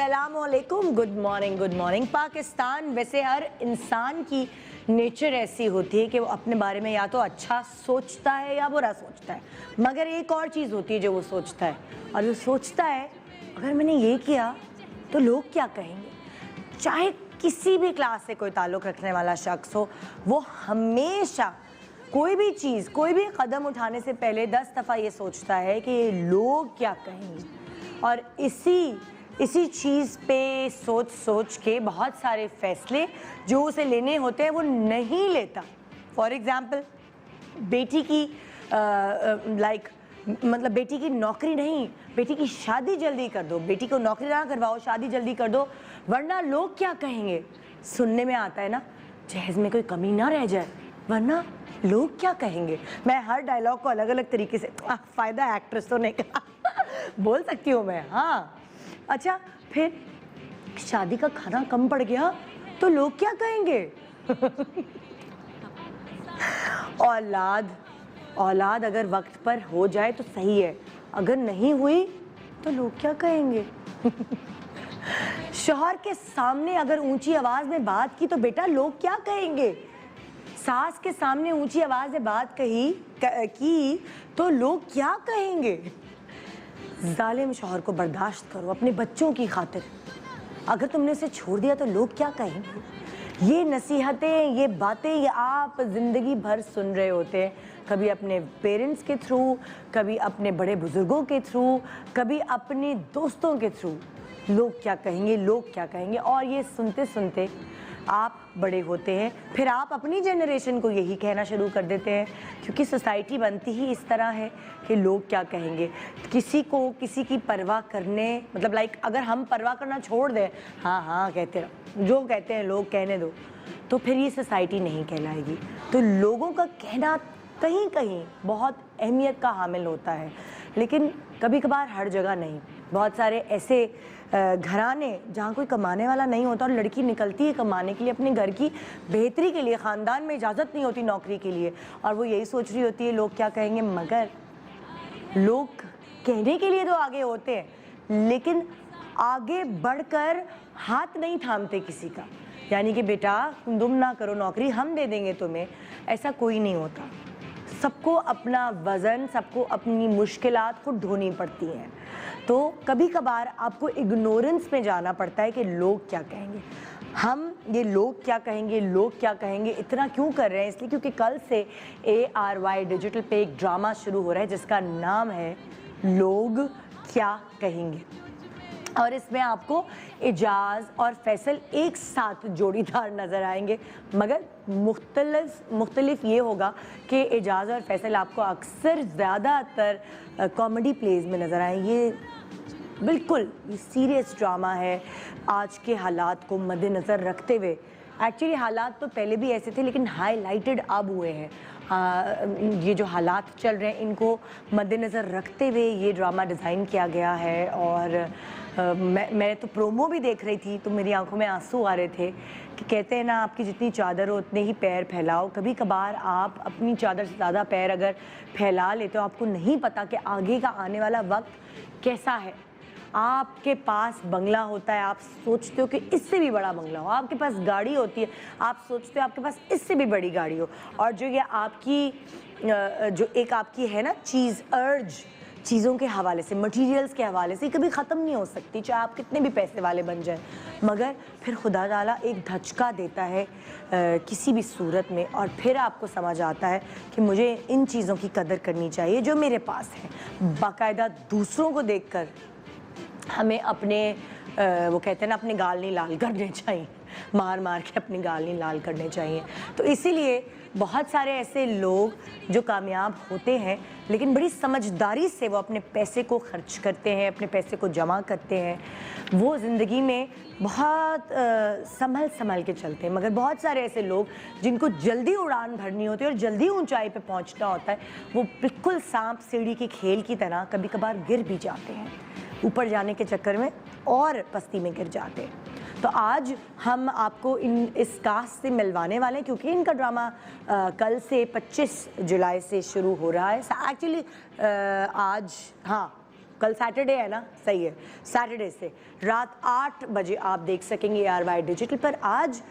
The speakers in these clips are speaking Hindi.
अस्सलामुअलैकुम, गुड मॉर्निंग। पाकिस्तान, वैसे हर इंसान की नेचर ऐसी होती है कि वो अपने बारे में या तो अच्छा सोचता है या बुरा सोचता है, मगर एक और चीज़ होती है जो वो सोचता है, और वो सोचता है अगर मैंने ये किया तो लोग क्या कहेंगे। चाहे किसी भी क्लास से कोई ताल्लुक़ रखने वाला शख्स हो, वो हमेशा कोई भी चीज़, कोई भी कदम उठाने से पहले 10 दफ़ा ये सोचता है कि लोग क्या कहेंगे। और इसी चीज़ पे सोच के बहुत सारे फ़ैसले जो उसे लेने होते हैं वो नहीं लेता। फॉर एग्ज़ाम्पल, बेटी की मतलब बेटी की नौकरी नहीं, बेटी की शादी जल्दी कर दो, बेटी को नौकरी ना करवाओ, शादी जल्दी कर दो, वरना लोग क्या कहेंगे। सुनने में आता है ना, जहेज़ में कोई कमी ना रह जाए, वरना लोग क्या कहेंगे। मैं हर डायलॉग को अलग अलग तरीके से, फ़ायदा एक्ट्रेस होने का बोल सकती हूँ मैं। हाँ, अच्छा, फिर शादी का खाना कम पड़ गया तो लोग क्या कहेंगे। औलाद अगर वक्त पर हो जाए तो सही है, अगर नहीं हुई तो लोग क्या कहेंगे। शौहर के सामने अगर ऊंची आवाज में बात की तो बेटा लोग क्या कहेंगे। सास के सामने ऊंची आवाज में बात की तो लोग क्या कहेंगे। जालिम शौहर को बर्दाश्त करो अपने बच्चों की खातिर, अगर तुमने उसे छोड़ दिया तो लोग क्या कहेंगे। ये नसीहतें, ये बातें, ये आप ज़िंदगी भर सुन रहे होते हैं, कभी अपने पेरेंट्स के थ्रू, कभी अपने बड़े बुजुर्गों के थ्रू, कभी अपने दोस्तों के थ्रू। लोग क्या कहेंगे, लोग क्या कहेंगे। और ये सुनते सुनते आप बड़े होते हैं, फिर आप अपनी जनरेशन को यही कहना शुरू कर देते हैं, क्योंकि सोसाइटी बनती ही इस तरह है कि लोग क्या कहेंगे। किसी को किसी की परवाह करने, मतलब अगर हम परवाह करना छोड़ दें, हाँ हाँ कहते रहो, जो कहते हैं लोग कहने दो, तो फिर ये सोसाइटी नहीं कहलाएगी। तो लोगों का कहना कहीं कहीं बहुत अहमियत का हामिल होता है, लेकिन कभी कभार हर जगह नहीं। बहुत सारे ऐसे घराने जहाँ कोई कमाने वाला नहीं होता और लड़की निकलती है कमाने के लिए, अपने घर की बेहतरी के लिए, ख़ानदान में इजाज़त नहीं होती नौकरी के लिए, और वो यही सोच रही होती है लोग क्या कहेंगे। मगर लोग कहने के लिए तो आगे होते हैं, लेकिन आगे बढ़कर हाथ नहीं थामते किसी का, यानी कि बेटा तुम ना करो नौकरी, हम दे देंगे तुम्हें, ऐसा कोई नहीं होता। सबको अपना वज़न, सबको अपनी मुश्किलात खुद ढोनी पड़ती हैं। तो कभी कभार आपको इग्नोरेंस में जाना पड़ता है कि लोग क्या कहेंगे। हम ये लोग क्या कहेंगे इतना क्यों कर रहे हैं, इसलिए क्योंकि कल से ARY डिजिटल पे एक ड्रामा शुरू हो रहा है जिसका नाम है लोग क्या कहेंगे। और इसमें आपको एजाज़ और फैसल एक साथ जोड़ीदार नज़र आएंगे, मगर मुख्तलिफ ये होगा कि एजाज़ और फैसल आपको अक्सर ज़्यादातर कॉमेडी प्लेज में नज़र आए। ये बिल्कुल सीरियस ड्रामा है, आज के हालात को मद्देनज़र रखते हुए। एक्चुअली हालात तो पहले भी ऐसे थे, लेकिन हाईलाइटेड अब हुए हैं। ये जो हालात चल रहे हैं इनको मद्देनज़र रखते हुए ये ड्रामा डिज़ाइन किया गया है। और मैं तो प्रोमो भी देख रही थी तो मेरी आंखों में आंसू आ रहे थे कि कहते हैं ना, आपकी जितनी चादर हो उतने ही पैर फैलाओ। कभी कभार आप अपनी चादर से ज़्यादा पैर अगर फैला लेते हो, आपको नहीं पता कि आगे का आने वाला वक्त कैसा है। आपके पास बंगला होता है, आप सोचते हो कि इससे भी बड़ा बंगला हो, आपके पास गाड़ी होती है, आप सोचते हो आपके पास इससे भी बड़ी गाड़ी हो, और जो ये आपकी जो एक आपकी है ना चीज़, अर्ज, चीज़ों के हवाले से, मटेरियल्स के हवाले से कभी ख़त्म नहीं हो सकती, चाहे आप कितने भी पैसे वाले बन जाएं। मगर फिर खुदा ताला एक धचका देता है किसी भी सूरत में, और फिर आपको समझ आता है कि मुझे इन चीज़ों की कदर करनी चाहिए जो मेरे पास है। बाकायदा दूसरों को देखकर हमें अपने वो कहते हैं ना, अपने गाल नहीं लाल करने चाहिए, मार मार के अपने गाल नहीं लाल करने चाहिए। तो इसीलिए बहुत सारे ऐसे लोग जो कामयाब होते हैं, लेकिन बड़ी समझदारी से वो अपने पैसे को खर्च करते हैं, अपने पैसे को जमा करते हैं, वो ज़िंदगी में बहुत संभल के चलते हैं। मगर बहुत सारे ऐसे लोग जिनको जल्दी उड़ान भरनी होती है और जल्दी ऊंचाई पे पहुंचना होता है, वो बिल्कुल सांप सीढ़ी के खेल की तरह कभी कभार गिर भी जाते हैं, ऊपर जाने के चक्कर में और पस्ती में गिर जाते हैं। तो आज हम आपको इस कास्ट से मिलवाने वाले हैं, क्योंकि इनका ड्रामा कल से 25 जुलाई से शुरू हो रहा है। एक्चुअली आज, हाँ कल सैटरडे है ना, सही है, सैटरडे से रात 8 बजे आप देख सकेंगे ARY डिजिटल पर। आज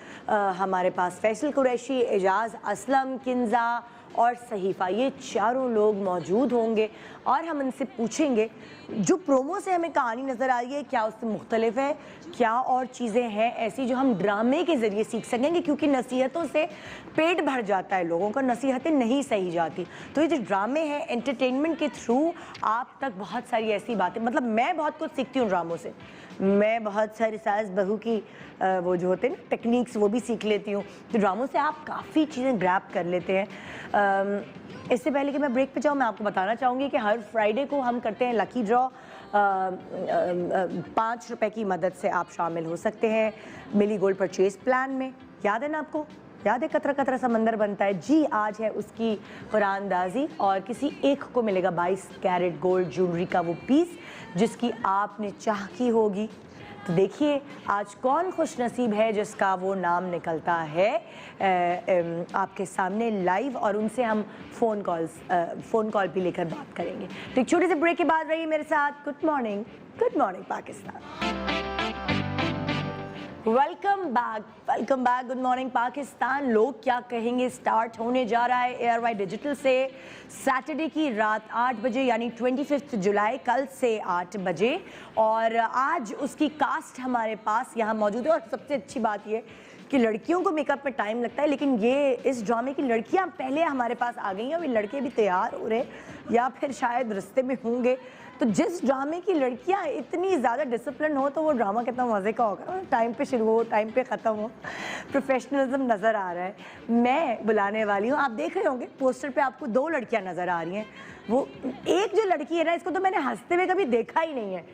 हमारे पास फैसल कुरैशी, एजाज असलम, किंजा और सहीफ़ा, ये चारों लोग मौजूद होंगे और हम इनसे पूछेंगे जो प्रोमो से हमें कहानी नज़र आ रही है क्या उससे मुख्तलिफ है, क्या और चीज़ें हैं ऐसी जो हम ड्रामे के ज़रिए सीख सकेंगे, क्योंकि नसीहतों से पेट भर जाता है लोगों का, नसीहतें नहीं सही जाती। तो ये जो ड्रामे हैं एंटरटेनमेंट के थ्रू आप तक बहुत सारी ऐसी बातें, मतलब मैं बहुत कुछ सीखती हूँ ड्रामों से, मैं बहुत सारी सास बहू की वो जो होते हैं ना टेक्निक्स वो भी सीख लेती हूँ। तो ड्रामों से आप काफ़ी चीज़ें ग्रैब कर लेते हैं। इससे पहले कि मैं ब्रेक पे जाऊँ, मैं आपको बताना चाहूँगी कि हर फ्राइडे को हम करते हैं लकी ड्रॉ। 5 रुपए की मदद से आप शामिल हो सकते हैं मिली गोल्ड परचेज प्लान में। याद है ना आपको, याद है कतरा कतरा समंदर बनता है जी, आज है उसकी कुरानदाजी और किसी एक को मिलेगा 22 कैरेट गोल्ड ज्वेलरी का वो पीस जिसकी आपने चाह की होगी। तो देखिए आज कौन खुशनसीब है जिसका वो नाम निकलता है आपके सामने लाइव, और उनसे हम फ़ोन कॉल भी लेकर बात करेंगे। तो एक छोटे से ब्रेक के बाद रहिए मेरे साथ। Good morning Pakistan. Welcome back, good morning Pakistan. लोग क्या कहेंगे स्टार्ट होने जा रहा है ARY डिजिटल से सैटरडे की रात 8 बजे, यानी 25 जुलाई, कल से 8 बजे। और आज उसकी कास्ट हमारे पास यहाँ मौजूद है। और सबसे अच्छी बात ये कि लड़कियों को मेकअप में टाइम लगता है, लेकिन ये इस ड्रामे की लड़कियाँ पहले हमारे पास आ गई हैं। अभी लड़के भी तैयार हो रहे या फिर शायद रास्ते में होंगे। तो जिस ड्रामे की लड़कियां इतनी ज़्यादा डिसिप्लिन हो तो वो ड्रामा कितना मज़े का होगा, टाइम पे शुरू हो टाइम पे ख़त्म हो, प्रोफेशनलिज्म नज़र आ रहा है। मैं बुलाने वाली हूँ, आप देख रहे होंगे पोस्टर पे आपको 2 लड़कियां नज़र आ रही हैं। वो एक जो लड़की है ना, इसको तो मैंने हंसते हुए कभी देखा ही नहीं है,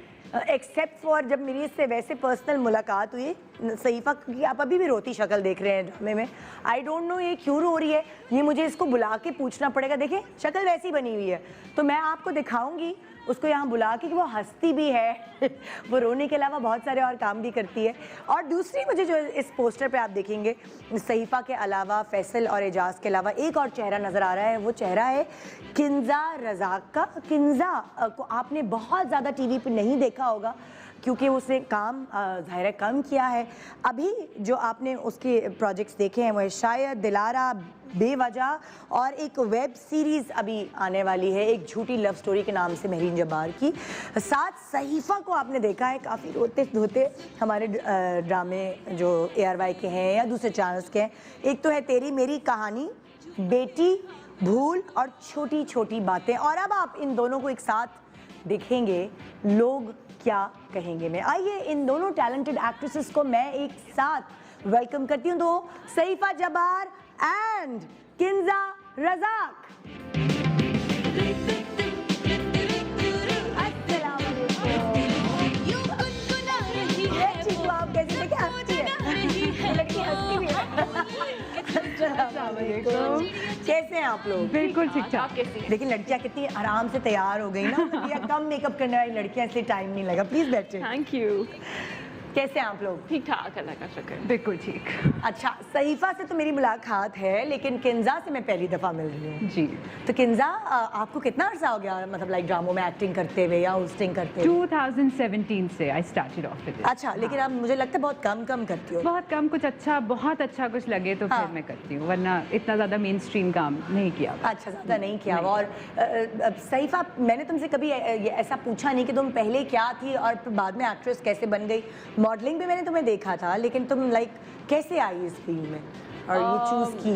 एक्सेप्ट फॉर जब मेरी इससे वैसे पर्सनल मुलाकात हुई। सहीफ़ा, क्योंकि आप अभी भी रोती शक्ल देख रहे हैं ड्रामे में, आई डोंट नो ये क्यों रो रही है, ये मुझे इसको बुला के पूछना पड़ेगा। देखें शक्ल वैसी बनी हुई है, तो मैं आपको दिखाऊंगी उसको यहाँ बुला के कि वो हंसती भी है वो रोने के अलावा बहुत सारे और काम भी करती है। और दूसरी मुझे जो इस पोस्टर पे आप देखेंगे, सहीफ़ा के अलावा, फैसल और एजाज के अलावा एक और चेहरा नज़र आ रहा है। वो चेहरा है किंजा रज़ाक का। किंजा को आपने बहुत ज़्यादा टीवी पे नहीं देखा होगा क्योंकि उसने काम ज़ाहिर कम किया है। अभी जो आपने उसके प्रोजेक्ट्स देखे हैं वो है शायद, दिलारा, बेवजह और एक वेब सीरीज़ अभी आने वाली है एक झूठी लव स्टोरी के नाम से महरीन जब्बार की। साथ सहीफ़ा को आपने देखा है काफ़ी रोते धोते हमारे ड्रामे जो ARY के हैं या दूसरे चैनल्स के हैं। एक तो है तेरी मेरी कहानी, बेटी, भूल और छोटी छोटी बातें। और अब आप इन दोनों को एक साथ देखेंगे, लोग क्या कहेंगे में। आइए इन दोनों टैलेंटेड एक्ट्रेसेस को मैं एक साथ वेलकम करती हूँ। तो सहीफ़ा जब्बार एंड किंजा रज़ाक। अस्सलाम वालेकुम। आप कैसे देखे हंसती है लड़की, हंसती भी है। कैसे हैं आप लोग? बिल्कुल ठीक ठाक। लेकिन लड़कियां कितनी आराम से तैयार हो गई ना, या कम मेकअप करने वाली लड़कियां, इसलिए टाइम नहीं लगा। प्लीज बैठे। Thank you. कैसे हैं आप लोग? ठीक ठाक, अल्लाह का शुक्र। बिल्कुल ठीक। अच्छा, सहीफ़ा से तो मेरी मुलाकात है, लेकिन किंजा से मैं पहली दफ़ा मिल रही हूँ जी। तो किंजा, आपको कितना अर्सा हो गया मतलब लाइक ड्रामों में एक्टिंग करते हुए या होस्टिंग करते हुए? 2017 से आई स्टार्टेड ऑफ विद। अच्छा, लेकिन अब मुझे लगता है बहुत कम करती हो। बहुत कम, कुछ अच्छा, बहुत अच्छा कुछ लगे तो हाँ। फिर मैं करती हूँ, वरना इतना ज़्यादा मेन स्ट्रीम काम नहीं किया। अच्छा, ज़्यादा नहीं किया। और सहीफ़ा, मैंने तुमसे कभी ऐसा पूछा नहीं कि तुम पहले क्या थी और फिर बाद में एक्ट्रेस कैसे बन गई। मॉडलिंग भी मैंने तुम्हें देखा था, लेकिन तुम लाइक कैसे आई इस फील्ड में और ये चूज की?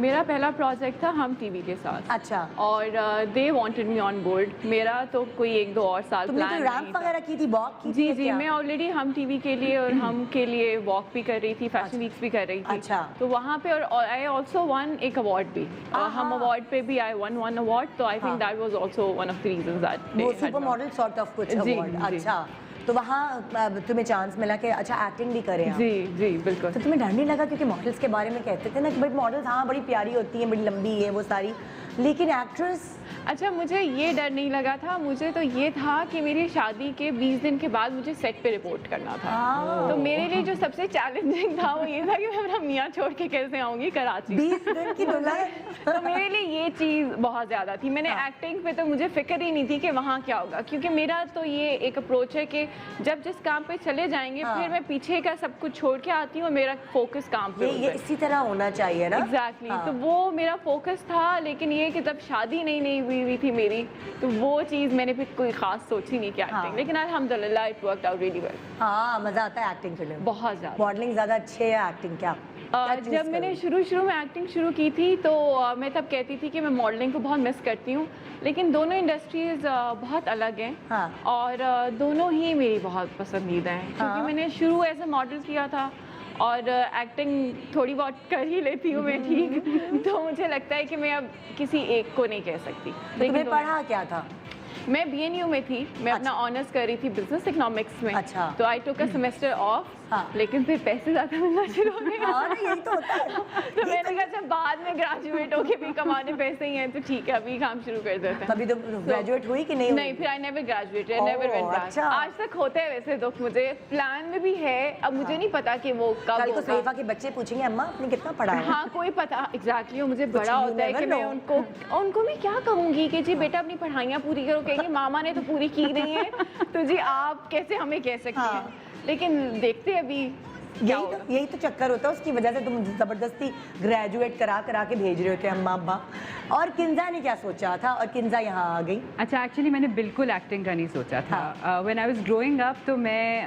मेरा पहला प्रोजेक्ट था हम टीवी के साथ। अच्छा। और they wanted me on board. मेरा तो कोई 1-2 और साल तुमने प्लान तो रैंप वगैरह की थी, वॉक की थी? जी, मैं ऑलरेडी हम टीवी के लिए और हम के लिए वॉक भी कर रही थी, फैशन वीक्स भी कर रही थी। अच्छा। तो वहाँ पे और आई ऑल्सो वन एक अवार्ड भी, हम अवार्ड पे भी आई वन अवार्ड। तो I think that was also one of the reasons that वो सुपर मॉडल सॉर्ट ऑफ कुछ अवार्ड। अच्छा, तो वहाँ तुम्हें चांस मिला कि अच्छा एक्टिंग भी करें आप? जी बिल्कुल। तो तुम्हें डर नहीं लगा? क्योंकि मॉडल्स के बारे में कहते थे ना कि भाई मॉडल्स हाँ बड़ी प्यारी होती हैं, बड़ी लंबी है वो सारी, लेकिन एक्ट्रेस अच्छा, मुझे ये डर नहीं लगा था, मुझे तो ये था कि मेरी शादी के 20 दिन के बाद मुझे सेट पे रिपोर्ट करना था। तो मेरे लिए जो सबसे चैलेंजिंग था वो ये था कि मैं अपना मियाँ छोड़ के कैसे आऊँगी कराची। 20 दिन की दुल्हन। तो मेरे लिए ये चीज़ बहुत ज़्यादा थी। मैंने एक्टिंग पे तो मुझे फिक्र ही नहीं थी कि वहाँ क्या होगा, क्योंकि मेरा तो ये एक अप्रोच है कि जब जिस काम पे चले जाएंगे फिर मैं पीछे का सब कुछ छोड़ के आती हूँ और मेरा फोकस काम पे ये इसी तरह होना चाहिए ना। एग्जैक्टली तो वो मेरा फोकस था। लेकिन ये कि जब शादी नहीं हुई थी मेरी, तो वो चीज़ मैंने फिर कोई खास सोची नहीं कि एक्टिंग, लेकिन अल्हम्दुलिल्लाह it worked out really well. हाँ, मजा आता है एक्टिंग करने में। बहुत ज़्यादा। मॉडलिंग ज्यादा अच्छी है, एक्टिंग क्या? जब मैंने शुरू में एक्टिंग शुरू की थी तो मैं तब कहती थी कि मैं मॉडलिंग को बहुत मिस करती हूँ, लेकिन दोनों इंडस्ट्रीज़ बहुत अलग हैं। हाँ। और दोनों ही मेरी बहुत पसंदीदा हैं, क्योंकि मैंने शुरू एज ए मॉडल किया था और एक्टिंग थोड़ी बहुत कर ही लेती हूँ मैं, ठीक। तो मुझे लगता है कि मैं अब किसी एक को नहीं कह सकती। लेकिन पढ़ा क्या था? मैं BNU में थी, मैं अपना ऑनर्स कर रही थी बिजनेस इकोनॉमिक्स में। अच्छा। तो आई टुक अ सेमेस्टर ऑफ। हाँ। लेकिन फिर पैसे ज़्यादा मिलना शुरू हो गए। हाँ, यही तो होता है। तो मैंने कहा जब बाद में ग्रेजुएट होके भी कमाने पैसे ही हैं तो ठीक है, अभी काम शुरू कर देते हैं। तभी तो ग्रेजुएट हुई कि नहीं? नहीं, फिर I never graduated, never went back. अच्छा। आज तक होते हैं वैसे दुख, मुझे प्लान में भी है, अब मुझे नहीं पता कि वो कब कल को होगा। सैफा के बच्चे पूछेंगे अम्मा आपने कितना पढ़ा है? हाँ, कोई पता एग्जैक्टली मुझे कुछ बड़ा you होता है never कि मैं know। उनको मैं क्या कहूँगी कि जी बेटा अपनी पढ़ाइयाँ पूरी करो, कहेंगे मामा ने तो पूरी की नहीं है, तो जी आप कैसे हमें कह सकते हैं। लेकिन देखते अभी यही तो चक्कर होता है, उसकी वजह से तुम जबरदस्ती ग्रेजुएट करा के भेज रहे होते अम्मा अब्बा। और किंजा ने क्या सोचा था और किंजा यहाँ आ गई? अच्छा, एक्चुअली मैंने बिल्कुल एक्टिंग का नहीं सोचा था। When I was growing up तो मैं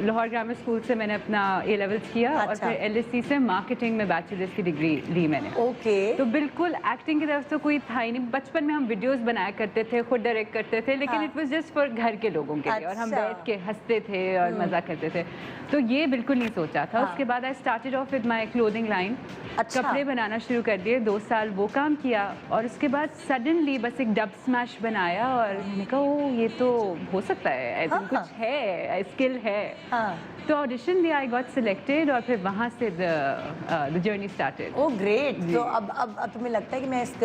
लाहौर ग्रामर स्कूल से मैंने अपना A लेवल्स किया। और फिर LSE से मार्केटिंग में बैचलर्स की डिग्री ली मैंने। ओके। तो बिल्कुल एक्टिंग की तरफ तो कोई था ही नहीं। बचपन में हम वीडियोस बनाया करते थे, खुद डायरेक्ट करते थे, लेकिन इट वाज जस्ट फॉर घर के लोगों के लिए, और हम बैठ के हंसते थे और मजा करते थे। तो ये बिल्कुल नहीं सोचा था। उसके बाद I started off with my clothing line. कपड़े बनाना शुरू कर दिए, 2 साल वो काम किया, और उसके बाद सडनली बस एक डब स्मैश बनाया और मैंने कहा ओ ये तो हो सकता है, आई थिंक कुछ है, स्किल है। तो ऑडिशन दिया, आई गॉट सिलेक्टेड, और फिर वहाँ से the journey started. Oh great. तो अब तुम्हें लगता है कि मैं इस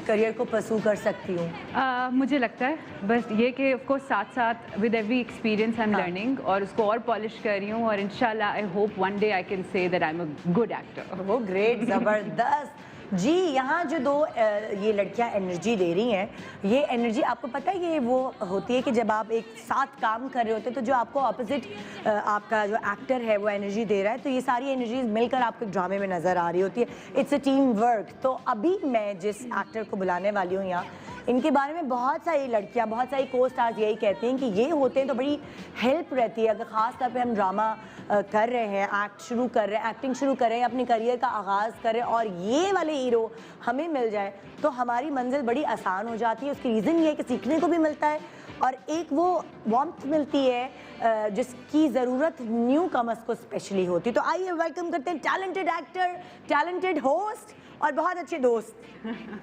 करियर को परस्यू कर सकती हूँ? मुझे लगता है बस ये कि ऑफ कोर्स साथ साथ with every experience I am learning और उसको और पॉलिश कर रही हूँ, और इंशाल्लाह I hope one day I can say that I am a good actor. वो ग्रेट, जबरदस्त जी। यहाँ जो दो ये लड़कियाँ एनर्जी दे रही हैं, ये एनर्जी आपको पता है ये वो होती है कि जब आप एक साथ काम कर रहे होते हैं तो जो आपको ऑपोजिट आपका जो एक्टर है वो एनर्जी दे रहा है, तो ये सारी एनर्जीज मिलकर आपको ड्रामे में नज़र आ रही होती है। It's a team work. तो अभी मैं जिस एक्टर को बुलाने वाली हूँ यहाँ, इनके बारे में बहुत सारी लड़कियाँ, बहुत सारी को स्टार्स यही कहते हैं कि ये होते हैं तो बड़ी हेल्प रहती है अगर ख़ास तौर पे हम ड्रामा कर रहे हैं, एक्टिंग शुरू कर रहे हैं, अपने करियर का आगाज़ कर रहे हैं, और ये वाले हीरो हमें मिल जाए तो हमारी मंजिल बड़ी आसान हो जाती है। उसकी रीज़न ये है कि सीखने को भी मिलता है और एक वो वार्मथ मिलती है जिसकी ज़रूरत न्यू कमर्स को स्पेशली होती है। तो आइए वेलकम करते हैं टैलेंटेड एक्टर, टैलेंटेड होस्ट और बहुत अच्छे दोस्त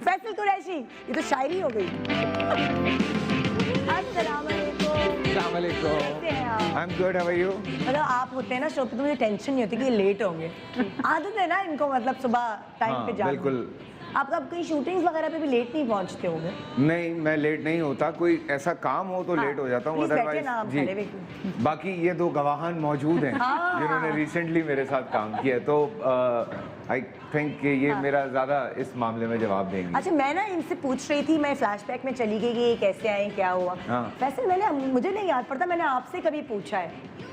फैसल कुरैशी। ये तो शायरी हो गई। अस्सलाम वालेकुम। कैसे हैं आप? I'm good, how are you? मतलब आप होते हैं ना शो पे तो मुझे टेंशन नहीं होती कि ये लेट होंगे। आदत है ना इनको, मतलब सुबह टाइम पे जाना। बिल्कुल। आप कहीं शूटिंग्स वगैरह पे भी लेट नहीं पहुंचते होंगे? नहीं, मैं लेट नहीं होता, कोई ऐसा काम हो तो लेट हो जाता हूँ, अदरवाइज जी। बाकी ये दो गवाहान मौजूद हैं जिन्होंने रिसेंटली मेरे साथ काम किया, तो आई थिंक कि ये मेरा ज़्यादा इस मामले में जवाब देंगे। अच्छा, मैं ना इनसे पूछ रही थी, मैं फ्लैशबैक में चली गई कि ये कैसे आए, क्या हुआ। वैसे मुझे नहीं याद पड़ता मैंने आपसे कभी पूछा है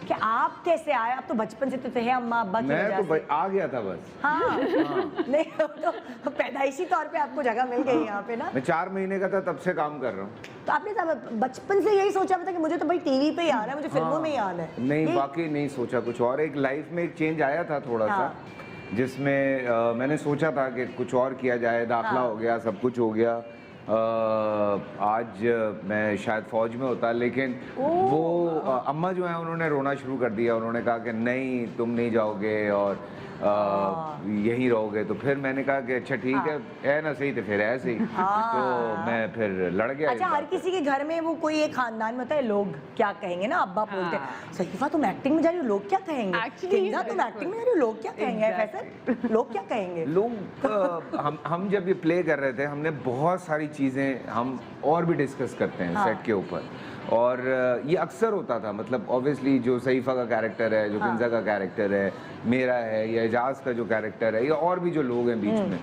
कि आप कैसे आए। आप तो बचपन से तो थे अम्मा अब्बा की वजह से। मैं तो आ गया था बस। हाँ। नहीं तो पैदाइशी तौर पे आपको जगह मिल गई यहाँ पे ना। मैं 4 महीने का था तब से काम कर रहा हूँ। तो आपने बचपन से यही सोचा था कि मुझे तो भाई टीवी पे ही आना है, मुझे फिल्मों में ही आना है? नहीं, बाकी नहीं सोचा कुछ और। एक लाइफ में एक चेंज आया था थोड़ा सा, जिसमें मैंने सोचा था कि कुछ और किया जाए, दाखिला हो गया, सब कुछ हो गया, आज मैं शायद फौज में होता, लेकिन वो अम्मा जो है उन्होंने रोना शुरू कर दिया। उन्होंने कहा कि नहीं तुम नहीं जाओगे और यहीं रहोगे। तो फिर मैंने कहा कि अच्छा ठीक है ना, सही थे फिर ऐसे ही। तो मैं फिर लड़ गया। अच्छा, हर किसी के घर में वो कोई एक खानदान में होता है, लोग क्या कहेंगे ना, अब्बा बोलते हैं सहीफा तुम एक्टिंग में जा रही हो, लोग क्या कहेंगे, किंजा तुम एक्टिंग में जा रही हो, लोग क्या कहेंगे, फैसल लोग क्या कहेंगे। लोग हम जब ये प्ले कर रहे थे, हमने बहुत सारी चीज़ें हम और भी डिस्कस करते हैं सेट के ऊपर, और ये अक्सर होता था। मतलब ऑब्वियसली जो सहीफा का कैरेक्टर है, जो किंजा का कैरेक्टर है, मेरा है, या एजाज का जो कैरेक्टर है, या और भी जो लोग हैं बीच में,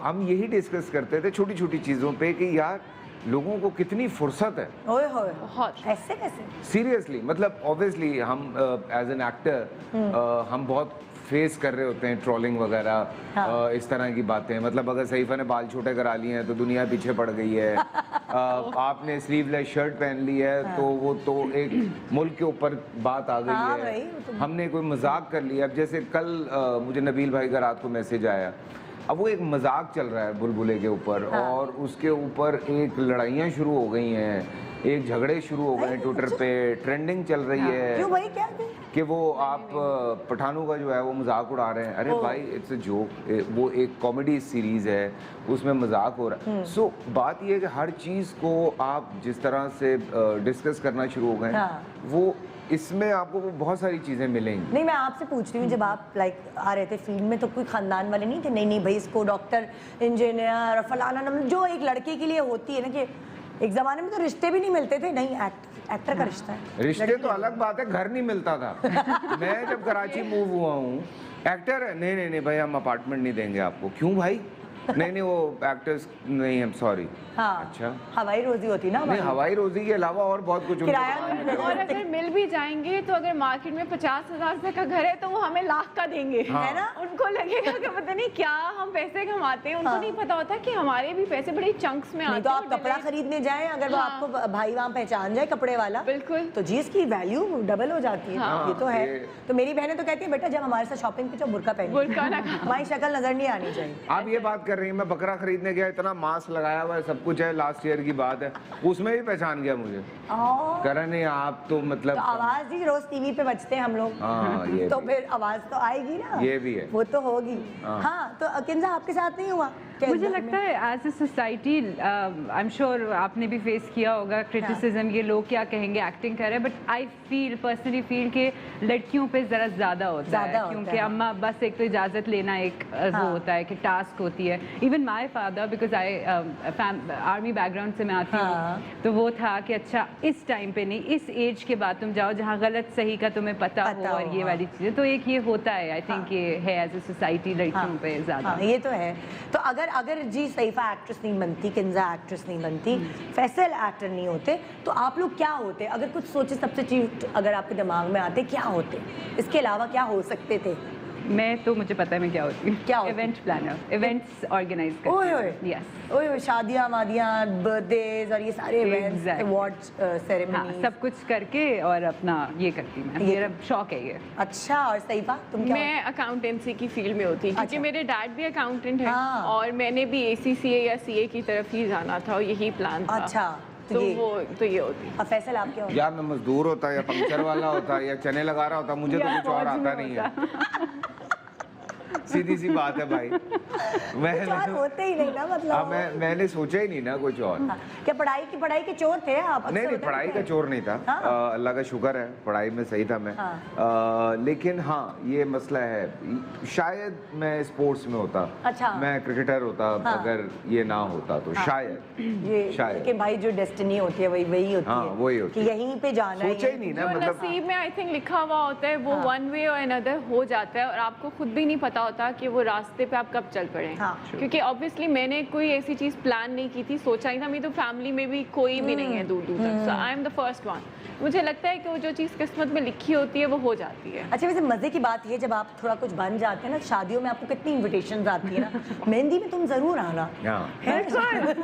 हम यही डिस्कस करते थे छोटी छोटी चीज़ों पे कि यार लोगों को कितनी फुर्सत है। ओए होए, बहुत ऐसे कैसे सीरियसली, मतलब ऑब्वियसली हम एज एन एक्टर हम बहुत फेस कर रहे होते हैं ट्रोलिंग वगैरह, इस तरह की बातें। मतलब अगर सहीफा ने बाल छोटे करा लिए हैं तो दुनिया पीछे पड़ गई है। आपने स्लीवलेस शर्ट पहन ली है तो वो तो एक मुल्क के ऊपर बात आ गई है। हमने कोई मजाक कर लिया। अब जैसे कल मुझे नबील भाई का रात को मैसेज आया, अब वो एक मजाक चल रहा है बुलबुले के ऊपर, और उसके ऊपर एक लड़ाइयाँ शुरू हो गई हैं, एक झगड़े शुरू हो गए ट्विटर पे, ट्रेंडिंग चल रही है। क्यों भाई, क्या कि वो आप पठानों का जो है वो मजाक उड़ा रहे हैं। अरे भाई इट्स अ जोक, वो एक कॉमेडी सीरीज है, उसमें मजाक हो रहा है। सो बात ये है कि हर चीज़ को आप जिस तरह से डिस्कस करना शुरू हो गए, वो इसमें आपको वो बहुत सारी चीज़ें मिलेंगी। नहीं, मैं आपसे पूछ रही हूँ, जब आप आ रहे थे फील्ड में तो कोई खानदान वाले नहीं थे, नहीं भाई इसको डॉक्टर, इंजीनियर, फलाना, जो एक लड़के के लिए होती है ना, कि एक जमाने में तो रिश्ते भी नहीं मिलते थे, नहीं एक्टर का रिश्ता है। रिश्ते तो अलग बात है, घर नहीं मिलता था। मैं जब कराची मूव हुआ हूँ, एक्टर है, नहीं भाई हम अपार्टमेंट नहीं देंगे आपको। क्यों भाई? नहीं वो एक्टर्स नहीं, हम सॉरी। हाँ, अच्छा, हवाई रोजी होती ना। नहीं हवाई रोजी के अलावा और बहुत कुछ। और अगर मिल भी जाएंगे तो अगर मार्केट में 50,000 रुपए का घर है तो वो हमें लाख का देंगे, है ना। उनको लगेगा कि पता नहीं क्या हम पैसे कमाते हैं, उनको नहीं पता होता कि हमारे भी पैसे बड़े चंक्स में आते हैं। तो आप कपड़ा खरीदने जाएं, अगर वो आपको भाई वहाँ पहचान जाए कपड़े वाला, बिल्कुल, तो जी इसकी वैल्यू डबल हो जाती है। ये तो है। तो मेरी बहनें तो कहती है बेटा जब हमारे साथ शॉपिंग पे जाओ बुर्का पहनो, हमारी शक्ल नजर नहीं आनी चाहिए। आप ये बात कर रही हैं, मैं बकरा खरीदने गया, इतना मास्क लगाया हुआ है, सब कुछ है, लास्ट ईयर की बात है, उसमें भी पहचान गया मुझे। करण नहीं आप तो मतलब तो आवाज ही रोज टीवी पे बजते हैं हम लोग। ये तो फिर आवाज तो आएगी ना, ये भी है, वो तो होगी। हाँ, तो किंजा आपके साथ नहीं हुआ? मुझे लगता है as a society, I am sure आपने भी फेस किया होगा क्रिटिसिज्म, ये लोग क्या कहेंगे एक्टिंग कर रहे हैं, but I feel personally feel कि लड़कियों पे ज़रा ज़्यादा होता है, क्योंकि अम्मा बस एक तो इजाज़त लेना एक वो होता है कि टास्क होती है। Even my father, because I army background से मैं आती हूँ, तो वो था कि अच्छा इस टाइम पे नहीं, इस एज के बाद तुम जाओ जहाँ गलत सही का तुम्हें पता हो, और ये वाली चीज़ें, तो एक ये होता है। आई थिंक ये है एज ए सोसाइटी लड़कियों पे ज़्यादा। ये तो है। तो अगर जी सहीफा एक्ट्रेस नहीं बनती, किंजा एक्ट्रेस नहीं बनती, फैसल एक्टर नहीं होते, तो आप लोग क्या होते? अगर कुछ सोचे सबसे चीज अगर आपके दिमाग में आते, क्या होते? इसके अलावा क्या हो सकते थे? मैं तो मुझे पता है मैं क्या होती हूँ। क्या होती? इवेंट प्लानर, इवेंट्स ऑर्गेनाइज करती हूँ। यस, ओए शादियाँ वादियाँ, बर्थडेज और ये सारे इवेंट्स, अवार्ड्स, सेरेमनी, सब कुछ करके और अपना ये करती हूँ। मेरा शौक है ये। अच्छा, और सहीफा तुम क्या? मैं अकाउंटेंसी की फील्ड में होती, क्योंकि मेरे डैड भी अकाउंटेंट है, और मैंने भी ACCA या CA की तरफ ही जाना था, और यही प्लान था। अच्छा, तो ये होती। अब फैसल आप क्या होता? यार मैं मजदूर होता, या पंक्चर वाला होता, या चने लगा रहा होता, मुझे तो कुछ और आता नहीं है। सीधी सी बात है भाई, मैं होते ही नहीं ना, मतलब मैंने सोचा ही नहीं ना कुछ और। क्या पढ़ाई के चोर थे आप? नहीं, पढ़ाई का चोर नहीं था। अल्लाह का शुक्र है, पढ़ाई में सही था मैं। लेकिन हाँ, ये मसला है, शायद मैं स्पोर्ट्स में होता। अच्छा, मैं क्रिकेटर होता, अगर ये ना होता तो शायद कि भाई जो डेस्टिनी होती है वही होती है, वही होती है, कि यहीं पे जाना है। सोचा ही नहीं ना, मतलब नसीब में आई थिंक लिखा हुआ होता है, वो वन वे और अनदर हो जाता है, और आपको खुद भी नहीं पता होता कि वो रास्ते पे आप कब चल पड़े। क्योंकि ऑब्वियसली मैंने कोई ऐसी चीज प्लान नहीं की थी, सोचा ही था। मेरी तो फैमिली में भी कोई भी नहीं है दूर तक, so I am the first one. मुझे लगता है कि वो जो चीज़ किस्मत में लिखी होती है वो हो जाती है। अच्छा, वैसे मजे की बात ये, जब आप थोड़ा कुछ बन जाते हैं ना, शादियों में आपको कितनी इनविटेशंस आती है ना, मेहंदी में तुम जरूर आना।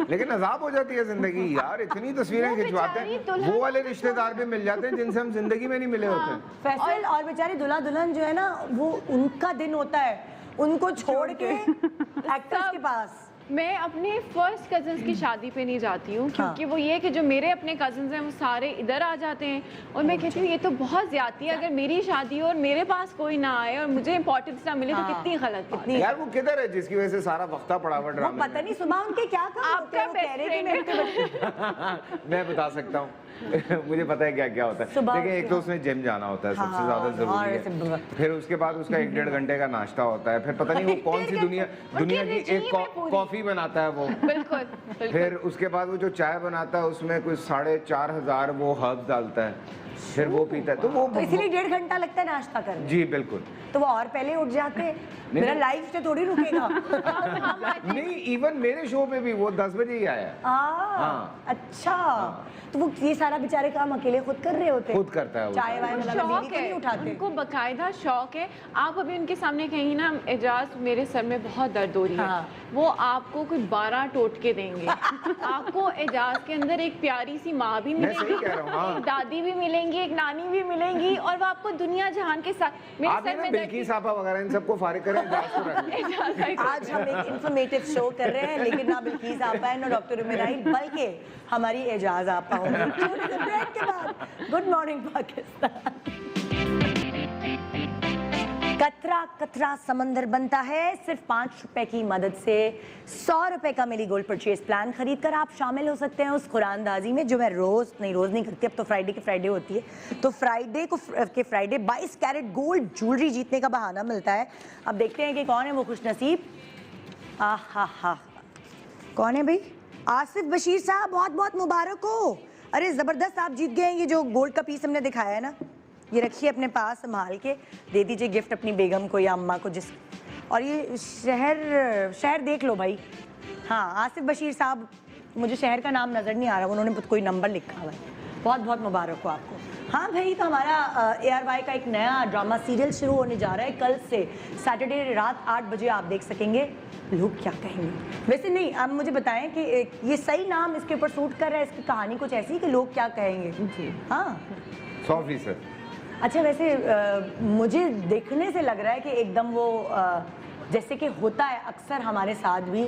लेकिन अजाब हो जाती है जिंदगी यार, इतनी तस्वीरें खिंचवाते हैं, वो वाले रिश्तेदार भी मिल जाते हैं जिनसे हम जिंदगी में नहीं मिले होते हैं। फैसल और बेचारी दुल्हा दुल्हन जो है ना, वो उनका दिन होता है, उनको छोड़ के एक्टर्स के पास मैं अपने फर्स्ट कजन्स की शादी पे नहीं जाती हूँ क्योंकि वो ये कि जो मेरे अपने कजन्स हैं वो सारे इधर आ जाते हैं और मैं कहती हूँ ये तो बहुत ज्यादती है, अगर मेरी शादी हो और मेरे पास कोई ना आए और मुझे इंपॉर्टेंस ना मिले तो कितनी गलत बात है। यार वो किधर है जिसकी वजह से सारा वक्ता पड़ा हुआ ड्रामा? पता नहीं सुबह उनके क्या काम होते हैं, वो कह रहे कि मैं बता सकता हूँ मुझे पता है क्या क्या होता है। देखिए एक तो उसमें जिम जाना होता है, सबसे ज्यादा जरूरी है। फिर उसके बाद उसका 1-1.5 घंटे का नाश्ता होता है। फिर पता नहीं वो कौन सी दुनिया की एक कॉफी बनाता है वो। बिल्कुल। फिर उसके बाद वो जो चाय बनाता है उसमें कुछ 4,500 वो हर्ब्स डालता है, फिर वो पीता है। तो इसलिए 1.5 घंटा लगता है नाश्ता करने। जी बिल्कुल। तो वो और पहले उठ जाते हैं, मेरा लाइफ से थोड़ी रुकेगा। नहीं, इवन मेरे शो पे भी वो 10 बजे ही आया। हाँ। अच्छा। तो वो ये सारा बेचारे काम अकेले खुद कर रहे होते हैं? खुद करता है। चाय वाय मतलब बीवी को नहीं उठाते? उनको बकायदा शौक है। आप अभी उनके सामने कहीं ना, एजाज मेरे सर में बहुत दर्द हो रही है, वो आपको कोई 12 टोटके देंगे। आपको एजाज के अंदर एक प्यारी सी माँ भी मिलेगी, एक दादी भी मिलेंगी, एक नानी भी मिलेंगी और वो आपको दुनिया जहान के साथ मेरे सर में बिल्किस आपा वगैरह इन सबको फारिग करें। आज हम एक इंफॉर्मेटिव शो कर रहे हैं, लेकिन ना बिल्किस आपा है ना डॉक्टर उमेराइन, बल्कि हमारी एजाज आपा होंगी ब्रेक के बाद। Good morning Pakistan. कतरा कतरा समंदर बनता है। सिर्फ 5 रुपए की मदद से 100 रुपए का मिली गोल्ड परचेज प्लान खरीद कर आप शामिल हो सकते हैं उस कुरानदाजी में जो मैं रोज नहीं करती, अब तो फ्राइडे के फ्राइडे होती है। तो फ्राइडे के फ्राइडे 22 कैरेट गोल्ड ज्वेलरी जीतने का बहाना मिलता है। अब देखते हैं कि कौन है वो खुशनसीब। हा कौन है भाई? आसिफ बशीर साहब, बहुत बहुत मुबारक हो। अरे जबरदस्त, आप जीत गए हैं ये जो गोल्ड का पीस हमने दिखाया है ना, ये रखिए अपने पास संभाल के, दे दीजिए गिफ्ट अपनी बेगम को या अम्मा को जिस। और ये शहर देख लो भाई। हाँ आसिफ बशीर साहब, मुझे शहर का नाम नज़र नहीं आ रहा, उन्होंने कोई नंबर लिखा हुआ है। बहुत बहुत मुबारक हो आपको। हाँ भाई, तो हमारा ARY का एक नया ड्रामा सीरियल शुरू होने जा रहा है कल से। सैटरडे रात 8 बजे आप देख सकेंगे लोग क्या कहेंगे। वैसे नहीं, आप मुझे बताएं कि ये सही नाम इसके ऊपर सूट कर रहा है, इसकी कहानी कुछ ऐसी है कि लोग क्या कहेंगे? जी हाँ 100%। अच्छा, वैसे मुझे देखने से लग रहा है कि एकदम वो जैसे कि होता है अक्सर हमारे साथ भी,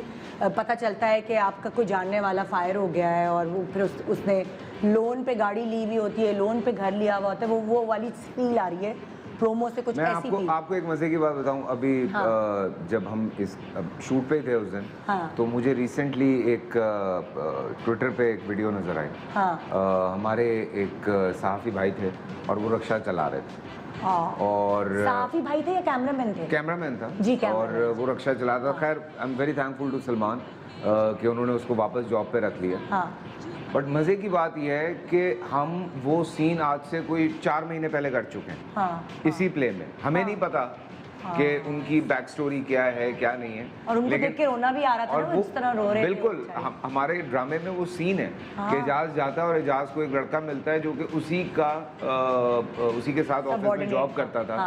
पता चलता है कि आपका कोई जानने वाला फायर हो गया है और वो फिर उसने लोन पे गाड़ी ली हुई होती है, लोन पे घर लिया हुआ होता है, वो वाली फील आ रही है प्रोमो से कुछ ऐसी मैं आपको एक मजे की बात बताऊं। अभी जब हम इस शूट पे थे उस दिन, तो मुझे रिसेंटली एक ट्विटर पे एक वीडियो नजर आई। हमारे एक सहाफ़ी भाई थे और वो रिक्शा चला रहे थे। और सहाफ़ी भाई थे या कैमरामैन थे? कैमरामैन था जी, और वो रिक्शा चला रहा था। खैर I am very thankful to Salman कि उन्होंने उसको वापस जॉब पे रख लिया। बट मज़े की बात यह है कि हम वो सीन आज से कोई 4 महीने पहले कर चुके हैं इसी प्ले में। हमें नहीं पता कि उनकी बैक स्टोरी क्या है क्या नहीं है, और उनको देख के रोना भी आ रहा था और ना, वो इस तरह रो रहे थे। बिल्कुल हमारे ड्रामे में वो सीन है कि एजाज जाता है और एजाज को एक लड़का मिलता है जो कि उसी के साथ ऑफिस में जॉब करता था,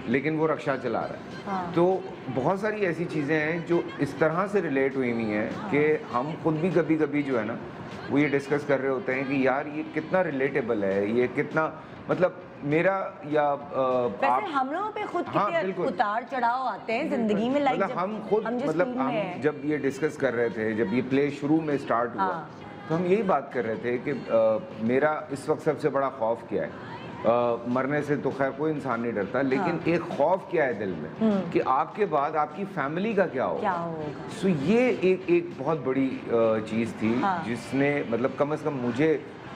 लेकिन वो रिक्शा चला रहा है। तो बहुत सारी ऐसी चीज़ें हैं जो इस तरह से रिलेट हुई हुई हैं कि हम खुद भी कभी कभी जो है ना वो ये डिस्कस कर रहे होते हैं कि यार ये कितना रिलेटेबल है, ये कितना मतलब मेरा या वैसे हम लोगों पे खुद कितने उतार चढ़ाव आते हैं जिंदगी में। लाइक मतलब हम खुद मतलब हम जब ये डिस्कस कर रहे थे, जब ये प्ले शुरू में स्टार्ट हुआ, तो हम यही बात कर रहे थे कि मेरा इस वक्त सबसे बड़ा खौफ क्या है। मरने से तो खैर कोई इंसान नहीं डरता, लेकिन एक खौफ क्या है दिल में कि आपके बाद आपकी फैमिली का क्या होगा। सो ये एक बहुत बड़ी चीज़ थी जिसने मतलब कम से कम मुझे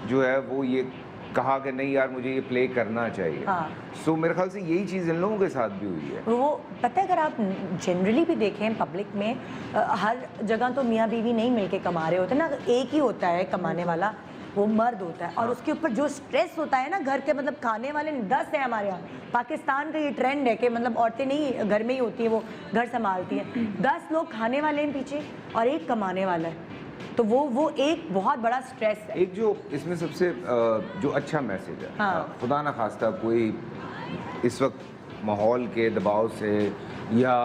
जो है वो ये कहा कि नहीं यार मुझे ये प्ले करना चाहिए। सो मेरे ख्याल से यही चीज़ इन लोगों के साथ भी हुई है। वो पता है, अगर आप जनरली भी देखें पब्लिक में, हर जगह तो मियाँ बीवी नहीं मिलके कमा रहे होते ना, एक ही होता है कमाने वाला, वो मर्द होता है। और उसके ऊपर जो स्ट्रेस होता है ना घर के, मतलब खाने वाले 10 हैं हमारे यहाँ। पाकिस्तान का ये ट्रेंड है कि मतलब औरतें नहीं घर में ही होती हैं, वो घर संभालती हैं। 10 लोग खाने वाले हैं पीछे और एक कमाने वाला है, तो वो एक बहुत बड़ा स्ट्रेस है। एक जो इसमें सबसे जो अच्छा मैसेज है, खुदा ना खास्ता कोई इस वक्त माहौल के दबाव से या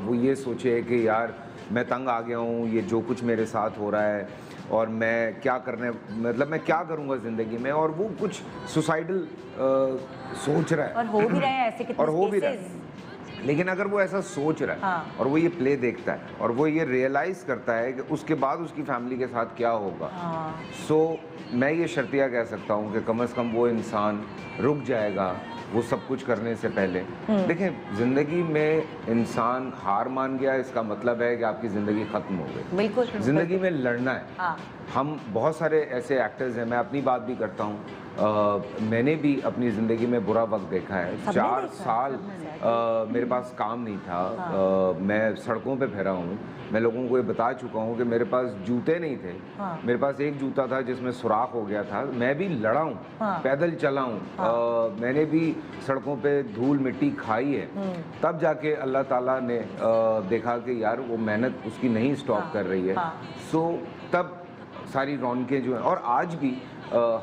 वो ये सोचे कि यार मैं तंग आ गया हूँ, ये जो कुछ मेरे साथ हो रहा है और मैं क्या क्या करूँगा ज़िंदगी में, और वो कुछ सुसाइडल सोच रहा है और हो भी रहे हैं ऐसे कितने और हो भी रहा है। लेकिन अगर वो ऐसा सोच रहा है हाँ। और वो ये प्ले देखता है और वो ये रियलाइज करता है कि उसके बाद उसकी फैमिली के साथ क्या होगा, सो मैं ये शर्तिया कह सकता हूँ कि कम से कम वो इंसान रुक जाएगा वो सब कुछ करने से पहले। देखें, जिंदगी में इंसान हार मान गया इसका मतलब है कि आपकी जिंदगी खत्म हो गई। बिल्कुल, जिंदगी में लड़ना है। हाँ। हम बहुत सारे ऐसे एक्टर्स हैं, मैं अपनी बात भी करता हूँ, मैंने भी अपनी ज़िंदगी में बुरा वक्त देखा है। 4 साल मेरे पास काम नहीं था। मैं सड़कों पे फिरा हूँ। मैं लोगों को ये बता चुका हूँ कि मेरे पास जूते नहीं थे। मेरे पास एक जूता था जिसमें सुराख हो गया था। मैं भी लड़ा हूँ, पैदल चला हूँ। मैंने भी सड़कों पे धूल मिट्टी खाई है। तब जाके अल्लाह ताला ने देखा कि यार वो मेहनत उसकी नहीं स्टॉप कर रही है। सो तब सारी रौनकें जो हैं, और आज भी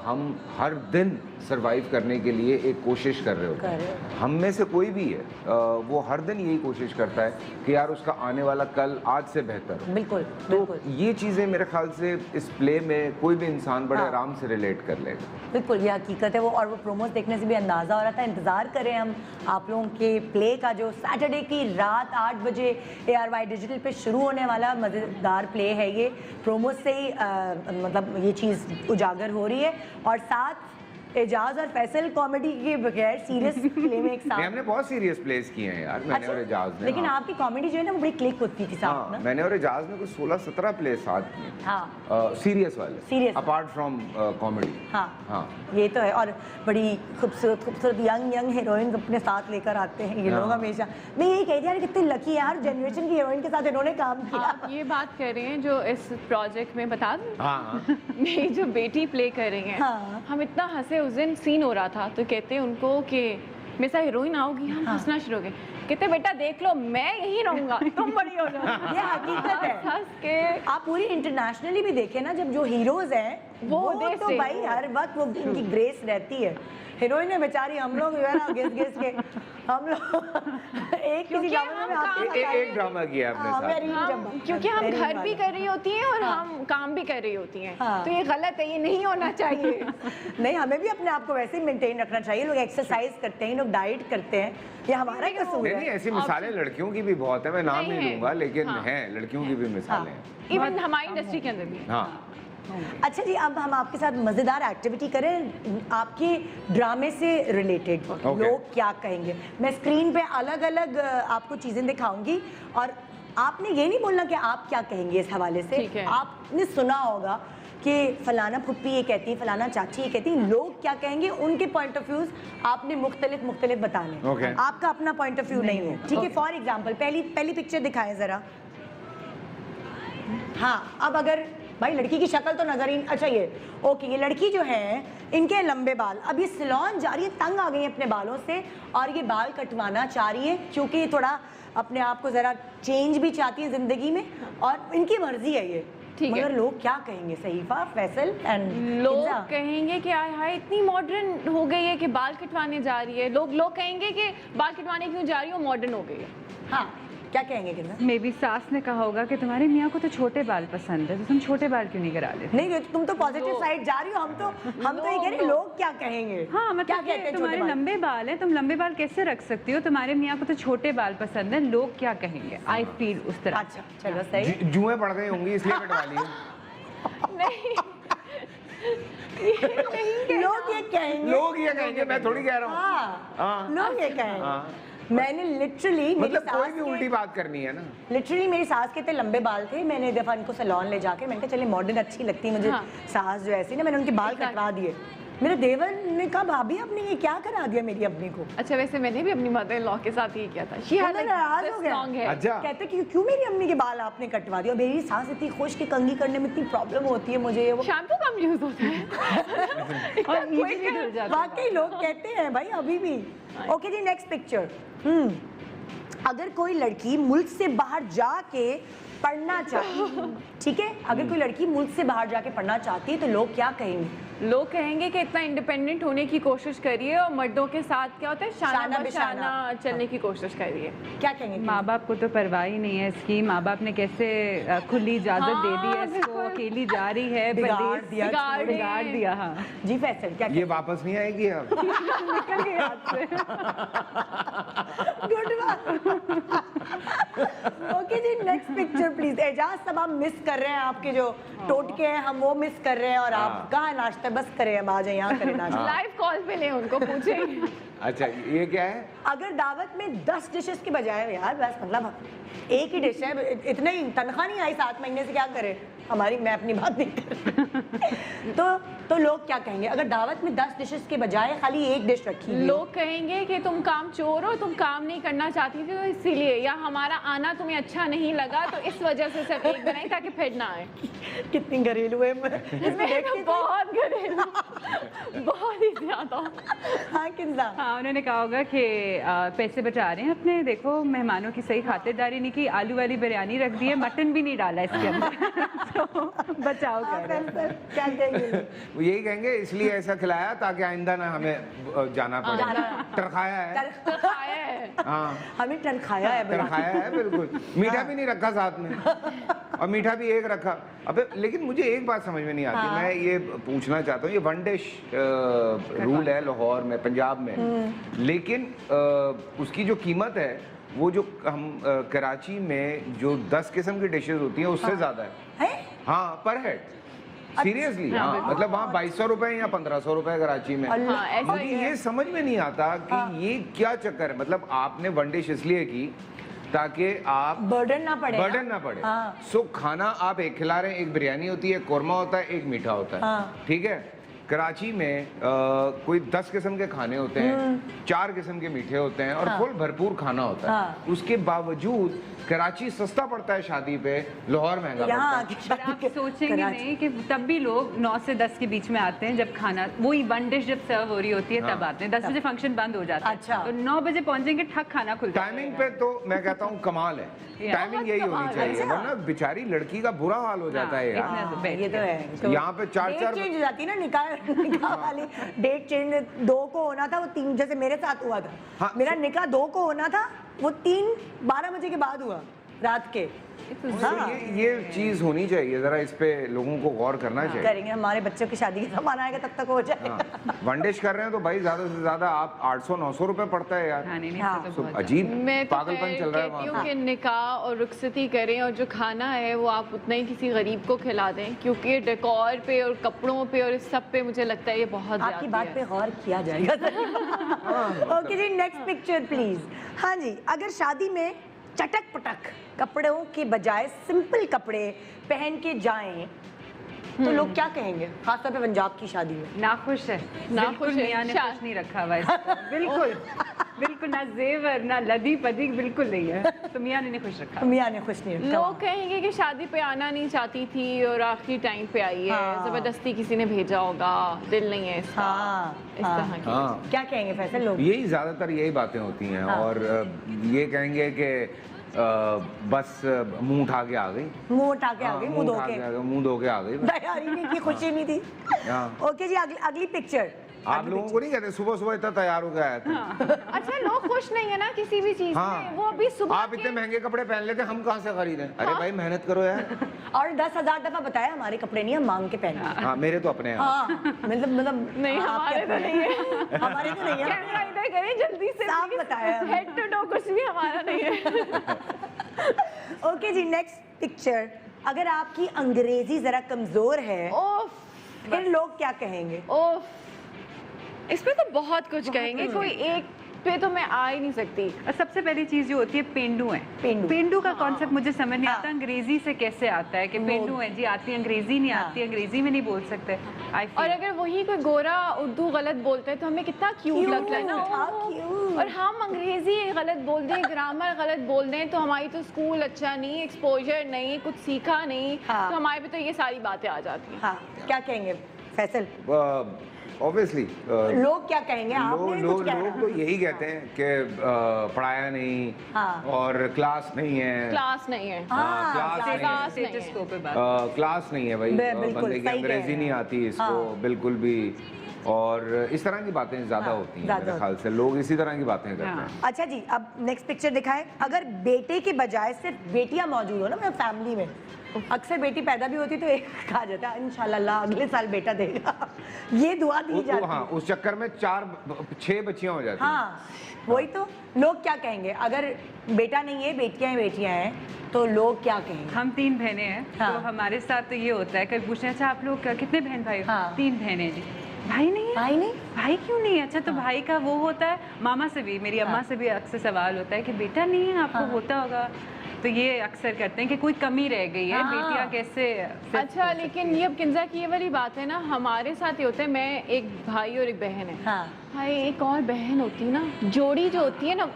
हम हर दिन सरवाइव करने के लिए एक कोशिश कर रहे होते हैं। हम में से कोई भी है वो हर दिन यही कोशिश करता है कि यार उसका आने वाला कल आज से बेहतर हो। बिल्कुल, तो बिल्कुल। ये चीज़ें मेरे ख्याल से इस प्ले में कोई भी इंसान बड़े आराम से रिलेट कर लेगा। बिल्कुल, ये हकीकत है। वो और वो प्रोमोस देखने से भी अंदाज़ा हो रहा था। इंतज़ार करें हम आप लोगों के प्ले का, जो सैटरडे की रात 8 बजे ARY डिजिटल पे शुरू होने वाला मज़ेदार प्ले है। ये प्रोमोस से ही मतलब ये चीज़ उजागर हो रही है। और साथ एजाज और फैसल कॉमेडी के बगैर सीरियस प्ले में एक साथ हमने बहुत सीरियस प्लेस किए हैं यार, मैंने और एजाज ने। लेकिन आपकी कॉमेडी जो है ना वो बड़ी क्लिक होती थी साथ में। मैंने और एजाज ने कुछ 16-17 प्ले साथ किए, सीरियस वाले, अपार्ट फ्रॉम कॉमेडी। हाँ, ये तो है। और बड़ी खूबसूरत खूबसूरत यंग हीरोइंस अपने साथ लेकर आते हैं ये लोग हमेशा। मैं यही कह रही यार, कितनी लकी यार जनरेशन की हीरोइन के साथ इन्होंने काम किया। आप ये बात कर रहे हैं जो इस प्रोजेक्ट में, बता दूं? हाँ। मेरी जो बेटी प्ले कर रही हैं, हम इतना हंसे। उस दिन सीन हो रहा था तो कहते हैं उनको कि मेरे साथ हीरोइन आओगी, हम हंसना शुरू हो गए। कहते बेटा देख लो, मैं यहीं रहूंगा, तुम बड़ी हो जाओ। ये हकीकत है। हंस के आप पूरी इंटरनेशनली भी देखे ना, जब जो हीरोज हैं वो तो भाई हर वक्त वो इनकी ग्रेस रहती है। हीरोइन बेचारी हम लोग घिस के हम लोग एक ड्रामा किया अपने साथ, क्योंकि हम घर भी कर रही होती हैं और हम काम भी कर रही होती हैं। तो ये गलत है, ये नहीं होना चाहिए। नहीं, हमें भी अपने आप को वैसे ही मेंटेन रखना चाहिए। लोग एक्सरसाइज करते हैं, लोग डाइट करते हैं, ये हमारा कसूर है। नहीं, ऐसी मिसालें लड़कियों की भी बहुत है, मैं नाम नहीं लूंगा, लेकिन हैं लड़कियों की भी मिसालें हैं, इवन हमारी इंडस्ट्री के अंदर भी। हाँ। अच्छा जी, अब हम आपके साथ मज़ेदार एक्टिविटी करें आपके ड्रामे से रिलेटेड। लोग क्या कहेंगे, मैं स्क्रीन पे अलग अलग आपको चीज़ें दिखाऊंगी और आपने ये नहीं बोलना कि आप क्या कहेंगे इस हवाले से। आपने सुना होगा कि फलाना फुप्पी ये कहती है, फलाना चाची ये कहती है, लोग क्या कहेंगे, उनके पॉइंट ऑफ व्यूज आपने मुख्तलिफ बताने। आपका अपना पॉइंट ऑफ व्यू नहीं है, ठीक है। फॉर एग्जाम्पल पहली पिक्चर दिखाएं ज़रा। हाँ, अब अगर भाई लड़की की शक्ल तो नजर ही, अच्छा ये ओके, ये लड़की जो है इनके लंबे बाल, अब ये सैलून जा रही है, तंग आ गई है अपने बालों से और ये बाल कटवाना चाह रही है क्योंकि थोड़ा अपने आप को जरा चेंज भी चाहती है जिंदगी में और इनकी मर्जी है ये। मगर लोग क्या कहेंगे, सहीफा, फैसल एंड लोग कहेंगे कि हाय इतनी मॉडर्न हो गई है कि बाल कटवाने जा रही है। लोग कहेंगे कि बाल कटवाने क्यों जा रही है, वो मॉडर्न हो गई है। हाँ, क्या कहेंगे कितना? मे बी सास ने कहा होगा कि तुम्हारे मियाँ को तो छोटे बाल पसंद है, तो तुम छोटे बाल क्यों नहीं करा लेते? नहीं, तुम तो पॉजिटिव साइड जा रही हो, हम तो ये कह रहे हैं लोग क्या कहेंगे। हाँ, मतलब क्या कहते हैं, तुम्हारे लंबे बाल हैं, तुम लंबे बाल कैसे रख सकती हो, तुम्हारे मियाँ को तो छोटे बाल पसंद है, लोग क्या कहेंगे। आई फील उस तरह। अच्छा चलो सही, जुएं पड़ गई होंगी इसलिए कटवा ली। नहीं, लोग ये कहेंगे, मैं थोड़ी कह रहा हूँ। लोग ये कहेंगे। मैंने लिटरली, मतलब कोई भी उल्टी बात करनी है ना, लिटरली मेरी सास के इतने लंबे बाल थे, मैंने एक दफा इनको सैलून ले जाके मैंने कहा चले मॉडर्न अच्छी लगती है मुझे सास जो ऐसी ना, मैंने उनके बाल कटवा दिए। मेरे देवर ने कहा भाभी आपने ये क्या करा दिया मेरी अम्मी को। अच्छा, वैसे मैंने भी अपनी मदर इन लॉ के साथ ही किया था। नाराज हो गया। अच्छा। कहते कि क्यों मेरी अम्मी के बाल आपने कटवा दिया। मेरी सास इतनी खुश की कंघी करने में इतनी प्रॉब्लम होती है मुझे, वो शैम्पू कम यूज होता है और इजीली धुल जाता है। वाकई लोग कहते हैं भाई अभी भी। ओके जी, नेक्स्ट पिक्चर। अगर कोई लड़की मुल्क से बाहर जाके पढ़ना चाहती, ठीक है, अगर कोई लड़की मुल्क से बाहर जाके पढ़ना चाहती है तो लोग क्या कहेंगे। लोग कहेंगे कि इतना इंडिपेंडेंट होने की कोशिश करिए और मर्दों के साथ क्या होता है शाना बशाना चलने की कोशिश करिए। क्या कहेंगे? माँ बाप को तो परवाह ही नहीं है इसकी, माँ बाप ने कैसे खुली इजाजत दे दी है इसको, अकेली जा रही है, बिगाड़ दिया। हाँ जी फैसल क्या ये वापस नहीं आएगी अब। निकल गई हाथ से। गुड ओके जी, नेक्स्ट पिक्चर प्लीज। एजाज साहब हम मिस कर रहे हैं आपके जो टोटके हैं, हम वो मिस कर रहे हैं और आप कहाँ नाश्ता बस करें, हम आ जाए यहाँ करें नाश्ता। लाइव कॉल पे ले उनको पूछें। अच्छा ये क्या है? अगर दावत में 10 डिशेस की बजाय यार बस मतलब एक ही डिश है, इतने ही तनख्वाह नहीं आई 7 महीने से, क्या करें हमारी, मैं अपनी बात नहीं कर रही। तो लोग क्या कहेंगे अगर दावत में 10 डिशेस के बजाय खाली एक डिश रखी? लोग कहेंगे कि तुम काम चोर हो, तुम काम नहीं करना चाहती थी तो इसीलिए, या हमारा आना तुम्हें अच्छा नहीं लगा तो इस वजह से सिर्फ एक बनाई ताकि फिर ना आए। कितनी घरेलू है इसमें तो बहुत घरेलू, बहुत ही ज्यादा। हाँ किंजा, हाँ उन्होंने कहा होगा कि पैसे बचा रहे हैं अपने, देखो मेहमानों की सही खातिरदारी नहीं की, आलू वाली बिरयानी रख दी है, मटन भी नहीं डाला इसके अंदर। तो बचाओ कर रहे हैं। क्या कहेंगे? वो यही कहेंगे इसलिए ऐसा खिलाया ताकि आइंदा ना हमें जाना पड़े। टरखाया है। हाँ हमें टरखाया है, टरखाया है बिल्कुल। मीठा भी नहीं रखा साथ में, और मीठा भी एक रखा। अबे लेकिन मुझे एक बात समझ में नहीं आती, मैं ये पूछना चाहता हूँ, ये वन डिश रूल है लाहौर में, पंजाब में, लेकिन उसकी जो कीमत है वो जो हम कराची में जो 10 किस्म की डिशेस होती हैं उससे ज्यादा है। हाँ पर हेड, सीरियसली। हाँ मतलब वहाँ 2200 रुपए या 1500 रुपए कराची में। मुझे ये समझ में नहीं आता कि ये क्या चक्कर है। मतलब आपने वन डिश इसलिए की ताकि आप बर्डन ना पड़े। सो खाना आप एक खिला रहे हैं, एक बिरयानी होती है, कोरमा होता है, एक मीठा होता है, ठीक है। कराची में कोई 10 किस्म के खाने होते हैं, 4 किस्म के मीठे होते हैं और फुल भरपूर खाना होता है। उसके बावजूद कराची सस्ता पड़ता है शादी पे, लाहौर महंगा पड़ता है। आप सोचेंगे नहीं कि तब भी लोग 9 से 10 के बीच में आते हैं, जब खाना वही वन डिश जब सर्व हो रही होती है तब आते हैं। 10 बजे फंक्शन बंद हो जाता है, तो 9 बजे पहुंचेंगे, ठक खाना खुलता है। टाइमिंग पे तो मैं कहता हूँ कमाल है, टाइमिंग यही होनी चाहिए, वरना बेचारी लड़की का बुरा हाल हो जाता है यार। ये तो है, यहाँ पे 4-4 चेंज हो जाती है ना, निकाह वाली डेट चेंज 2 को होना था, वो 3, जैसे मेरे साथ हुआ था। मेरा निकाह 2 को होना था, वो 3-12 बजे के बाद हुआ रात के। ये चीज होनी चाहिए, जरा इस पे लोगों को गौर करना चाहिए। करेंगे, हमारे बच्चों की शादी का सामान आएगा तब तक हो जाएगा। वन डिश कर रहे हैं तो भाई ज्यादा से ज्यादा आप 800-900 रुपए पड़ता है यार। तो अजीब पागलपन चल रहा है कहती हूँ कि निकाह और रुखसती करें और जो खाना है वो आप उतना ही किसी गरीब को खिला दें, क्योंकि डेकोर पे और कपड़ों पे और इस सब पे मुझे लगता है ये बहुत आपकी बात पे गौर किया जाएगा। ओके जी, नेक्स्ट पिक्चर प्लीज। हाँ जी, अगर शादी में चटक पटक कपड़ों के बजाय सिंपल कपड़े पहन के जाएं तो लोग क्या कहेंगे, खासतौर पे पंजाब की शादी में? नाखुश है, नाखुश है, मियां ने कुछ नहीं रखा हुआ है बिल्कुल बिल्कुल, ना जेवर ना लदी पदी, बिल्कुल नहीं है, तो मियां ने खुश रखा। मियां ने खुश नहीं रखा। लोग कहेंगे कि शादी पे आना नहीं चाहती थी और आखिरी टाइम पे आई है, जबरदस्ती किसी ने भेजा होगा, दिल नहीं है इसका। इस तरह की क्या कहेंगे फैसल लोग? यही ज्यादातर यही बातें होती हैं। और ये कहेंगे कि बस मुंह उठा के आ गई, मुंह उठा के आ गई, मुंह धो के आ गई, तैयारी नहीं की, खुशी नहीं थी। ओके जी, अगली पिक्चर। आप लोगों को नहीं कहते सुबह सुबह इतना तैयार हो गया है? अच्छा, लोग खुश नहीं है ना किसी भी चीज में, वो भी सुबह आप इतने महंगे कपड़े पहन लेते, हम कहाँ से खरीदें? अरे भाई मेहनत करो यार। और 10,000 दफा बताया हमारे कपड़े नहीं, हम मांग के पहने। हाँ मेरे तो अपने हैं। मतलब नहीं, हमारे तो नहीं है, हमारे तो नहीं है। कैमरा इधर करें जल्दी से, साफ बताया, हेड टू टो कुछ भी हमारा नहीं है। ओके जी, नेक्स्ट पिक्चर। अगर आपकी अंग्रेजी जरा कमजोर है फिर लोग क्या कहेंगे? इस पे तो बहुत कुछ कहेंगे, कोई एक पे तो मैं आ ही नहीं सकती। और सबसे पहली चीज जो होती है पेंडू है। पेंडू का कॉन्सेप्ट मुझे समझ नहीं आता, अंग्रेजी से कैसे आता है कि पेंडू है जी, आती अंग्रेजी नहीं आती, अंग्रेजी में नहीं बोल सकते। और अगर वही कोई गोरा उर्दू गलत बोलता है तो हमें कितना क्यूट लगता है ना। और हम अंग्रेजी गलत बोल दें, ग्रामर गलत बोल दें तो हमारी तो स्कूल अच्छा नहीं, एक्सपोजर नहीं, कुछ सीखा नहीं, तो हमारे पे तो ये सारी बातें आ जाती हैं। क्या कहेंगे फैसल? ऑब्वियसली लोग क्या कहेंगे? आपने भी कुछ कहना? लोग तो यही कहते हैं कि पढ़ाया नहीं, हाँ। और क्लास नहीं है, क्लास नहीं है, हाँ, क्लास नहीं है, क्लास नहीं स्टेटस है। को पे बात। क्लास नहीं है भाई, बिल्कुल, बंदे की सही कह रहे अंग्रेजी नहीं हैं। आती इसको हाँ। बिल्कुल भी, और इस तरह की बातें ज्यादा हाँ, होती हैं ज्यादा मेरे ख्याल से, लोग इसी तरह की बातें करते हाँ। हैं। अच्छा जी, अब नेक्स्ट पिक्चर दिखाएं। अगर बेटे के बजाय सिर्फ बेटियां मौजूद हो ना मैं फैमिली में, अक्सर बेटी पैदा भी होती तो एक कहा जाता है इंशाल्लाह अल्लाह अगले साल बेटा देगा, ये दुआ दी जाती हाँ, है। उस चक्कर में 6 बच्चियां हो जाती हैं। हाँ, वही तो लोग क्या कहेंगे अगर बेटा नहीं है, बेटियां हैं तो लोग क्या कहेंगे? हम 3 बहनें हैं, हाँ। तो हमारे साथ तो ये होता है, कभी पूछना अच्छा आप लोग कितने बहन भाई हो? हाँ। 3 बहनें जी। भाई नहीं है? भाई नहीं? भाई क्यों नहीं है? अच्छा तो भाई का वो होता है, मामा से भी, मेरी अम्मा से भी अक्सर सवाल होता है कि बेटा नहीं है आपको, होता होगा, तो ये अक्सर करते हैं कि कोई कमी रह गई है, हाँ। बेटियां कैसे अच्छा, लेकिन ये अब किंजा की ये वाली बात है ना, हमारे साथ ये होता है, मैं एक भाई और एक बहन है, हाँ। भाई एक और बहन होती है ना, जोड़ी जो होती है ना,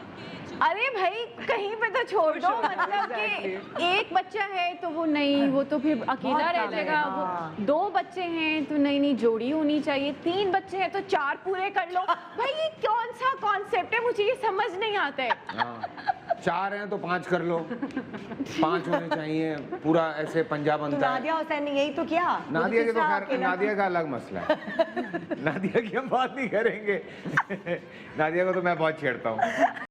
अरे भाई कहीं पे तो छोड़ दो, मतलब कि एक बच्चा है तो वो नहीं, वो तो फिर अकेला रह जाएगा, वो 2 बच्चे हैं तो नहीं जोड़ी होनी चाहिए, 3 बच्चे हैं तो 4 पूरे कर लो। भाई ये कौन सा कॉन्सेप्ट है, मुझे ये समझ नहीं आता है। हाँ, 4 हैं तो 5 कर लो, 5 होने चाहिए, पूरा ऐसे पंजाब तो बनता है। नादिया हुसैन ने यही तो किया। नादिया के तो तीसरा खैर, अकेला। नादिया का अलग मसला है। नादिया की हम बात नहीं करेंगे। नादिया को तो मैं बहुत छेड़ता हूँ।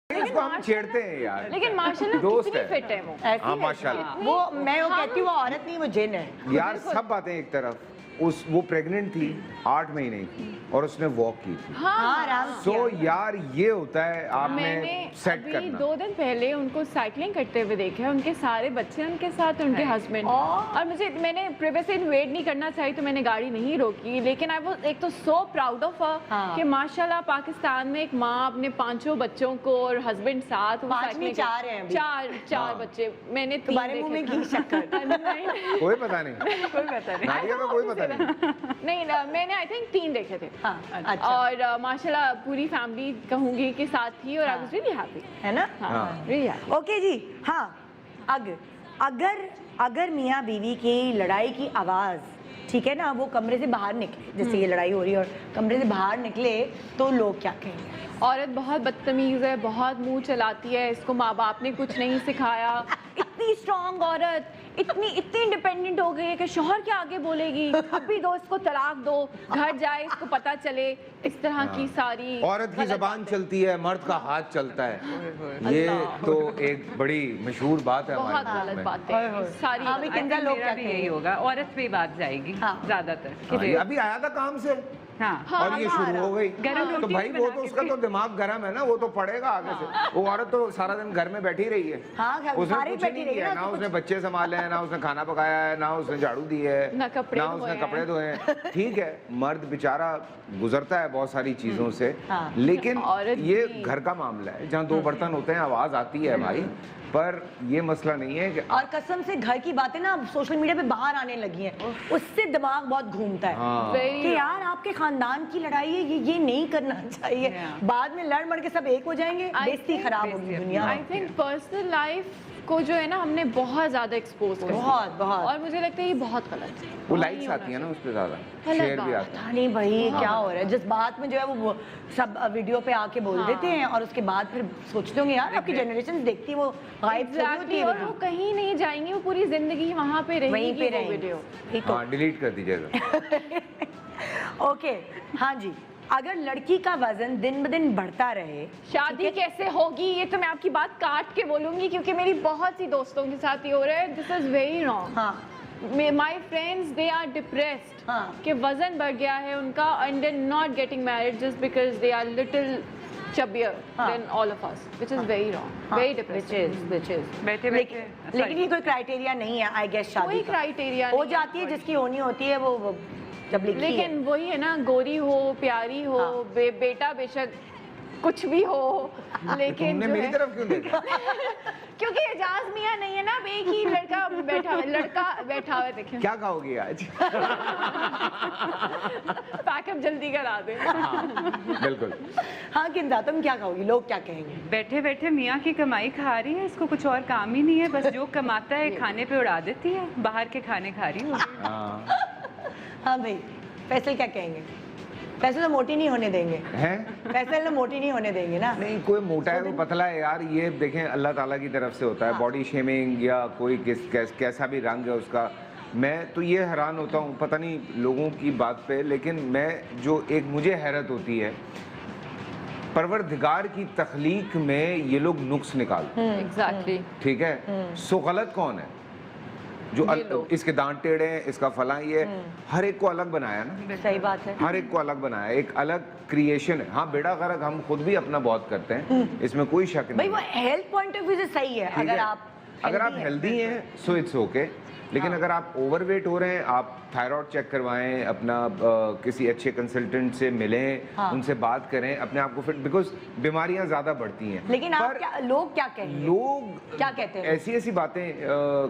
इसको हम छेड़ते हैं यार, लेकिन माशाल्लाह दोस्त कितनी है। फिट है वो। ऐसी हाँ है। माशाल्लाह। वो मैं वो कहती हूँ वो औरत नहीं वो जिन है। यार सब बातें एक तरफ, वो प्रेग्नेंट थी 8 महीने की और उसने वॉक की थी। हाँ, आराम सो यार ये होता है आपने मैंने सेट अभी करना। 2 दिन पहले उनको साइकिलिंग करते हुए देखा है, उनके सारे बच्चे उनके साथ, उनके हस्बैंड, और मैंने प्रिवेसी इन्वेड नहीं करना चाहिए तो मैंने गाड़ी नहीं रोकी, लेकिन आई वाज एक तो सो प्राउड ऑफ हर कि माशाल्लाह पाकिस्तान में एक माँ अपने 5 बच्चों को और हस्बैंड साथ, वो 5 नहीं 4 हैं अभी। 4 बच्चे, मैंने 3 तुम्हारे मुंह में घी शक्कर। नहीं कोई पता नहीं, कोई पता नहीं। नादिया का कोई पता नहीं। नहीं, मैंने आई थिंक 3 देखे थे। हाँ, अच्छा। और माशाल्लाह पूरी फैमिली कहूंगी के साथ थी, और आई वाज रियली हैप्पी। है ना? हाँ। Really happy. ओके जी, हाँ, अगर मियाँ बीवी की लड़ाई की आवाज़, ठीक है ना, वो कमरे से बाहर निकले, जैसे ये लड़ाई हो रही है और कमरे से बाहर निकले तो लोग क्या कहेंगे? औरत बहुत बदतमीज है, बहुत मुंह चलाती है, इसको माँ बाप ने कुछ नहीं सिखाया, इतनी स्ट्रांग औरत, इतनी इंडिपेंडेंट हो गई है कि शोहर के आगे बोलेगी, अभी दो इसको तलाक दो, घर जाए इसको पता चले, इस तरह की सारी औरत की जबान चलती है, मर्द का हाथ चलता है, ये तो एक बड़ी मशहूर बात है बहुत हमारे गलत में। बात है सारी। हाँ, भी किंजा लोग मेरा क्या भी यही होगा, औरत पे बात जाएगी हाँ। ज्यादातर। हाँ, ये अभी आया था काम से हाँ। और ये शुरू हो गई, गरम तो रोटी भाई भी वो बना तो के उसका तो दिमाग गर्म है ना, वो तो पड़ेगा आगे से। वो औरत तो सारा दिन घर में बैठी रही है, हाँ, घर- उसने सारी कुछ बैठी नहीं रही है किया, ना, ना तो उसने बच्चे संभाले हैं, ना उसने खाना पकाया है, ना उसने झाड़ू दी है, ना कपड़े ना धोए उसने हैं। कपड़े धोए हैं। ठीक है, मर्द बेचारा गुजरता है बहुत सारी चीजों से, हाँ। लेकिन औरत ये भी- घर का मामला है जहाँ 2 बर्तन होते हैं, आवाज आती है भाई, पर ये मसला नहीं है कि और कसम से घर की बातें ना सोशल मीडिया पे बाहर आने लगी हैं, उससे दिमाग बहुत घूमता है हाँ। कि यार आपके खानदान की लड़ाई है, ये नहीं करना चाहिए। Yeah. बाद में लड़ मड़ के सब एक हो जाएंगे, बेइज्जती खराब होगी दुनिया। आई थिंक पर्सनल लाइफ को जो है ना हमने बहुत ज्यादा एक्सपोज कर बहुत बहुत और मुझे लगता है ये बहुत गलत है। वो लाइक्स आती है ना उस पे ज्यादा, गलत शेयर भी बात आता है। पता नहीं भाई क्या हो रहा है, जिस बात में जो है वो सब वीडियो पे आके बोल देते हैं और उसके बाद फिर सोचते होंगे यार आपकी जनरेशन देखती है वो गायब थोड़ी होती Exactly, है और वो कहीं नहीं जाएंगी, वो पूरी जिंदगी वहाँ पे वहीं रहेगी पे वो रहेंगे। वीडियो। ठीक हो। हाँ, डिलीट कर दीजिएगा। ओके, हाँ जी, अगर लड़की का वजन दिन ब दिन बढ़ता रहे, शादी कैसे होगी, ये तो मैं आपकी बात काट के बोलूंगी क्योंकि मेरी बहुत सी दोस्तों के साथ ये हो रहा है। This is very wrong. हाँ my friends they are depressed हाँ। कि वजन बढ़ गया है उनका and they not getting married just because they are little chubbier हाँ। than all of us, which is very wrong, very depressing. which is बैठे लेकिन बैठे लेकिन ये कोई क्राइटेरिया नहीं है आई गेस शादी कोई का। क्राइटेरिया हो जाती है जिसकी होनी होती है वो जब लिखी है। लेकिन वही है ना, गोरी हो, प्यारी हो, बेटा बेशक कुछ भी हो, लेकिन तुमने जो मेरी है तरफ क्यों देखा? क्योंकि एजाज मियाँ नहीं है ना, अब एक ही लड़का बैठा हुआ है, देखिए क्या खाओगी आज? पैकअप जल्दी करा दे। बिल्कुल। हाँ किंदा, तुम क्या खाओगी, लोग क्या कहेंगे? बैठे बैठे मियाँ की कमाई खा रही है, इसको कुछ और काम ही नहीं है, बस जो कमाता है खाने पे उड़ा देती है, बाहर के खाने खा रही हो। हाँ भाई, फैसल क्या कहेंगे? फैसल तो मोटी नहीं होने देंगे हैं? फैसल तो मोटी नहीं होने देंगे ना। नहीं, कोई मोटा है कोई पतला है यार, ये देखें अल्लाह ताला की तरफ से होता है। बॉडी शेमिंग या कोई कैसा भी रंग है उसका, मैं तो ये हैरान होता हूँ, पता नहीं लोगों की बात पे, लेकिन मैं जो एक मुझे हैरत होती है, परवरदिगार की तख्लीक में ये लोग नुक्स निकालते हैं। एग्जैक्टली। ठीक है, सो गलत कौन है? जो इसके दांत टेढ़े हैं, इसका फला ये, हर एक को अलग बनाया ना। सही बात है। हर एक को अलग बनाया, एक अलग क्रिएशन है। हाँ, बेड़ा गर्क हम खुद भी अपना बहुत करते हैं, इसमें कोई शक नहीं। भाई वो हेल्थ पॉइंट ऑफ व्यू से सही है, अगर आप हेल्दी हैं सो इट्स ओके, लेकिन अगर आप ओवरवेट हो रहे हैं, आप थायराइड चेक करवाएं, अपना किसी अच्छे कंसल्टेंट से मिलें, उनसे बात करें, अपने आप को फिट, बिकॉज बीमारियां ज्यादा बढ़ती हैं। लेकिन लोग क्या कहेंगे? लोग क्या कहते हैं? ऐसी ऐसी बातें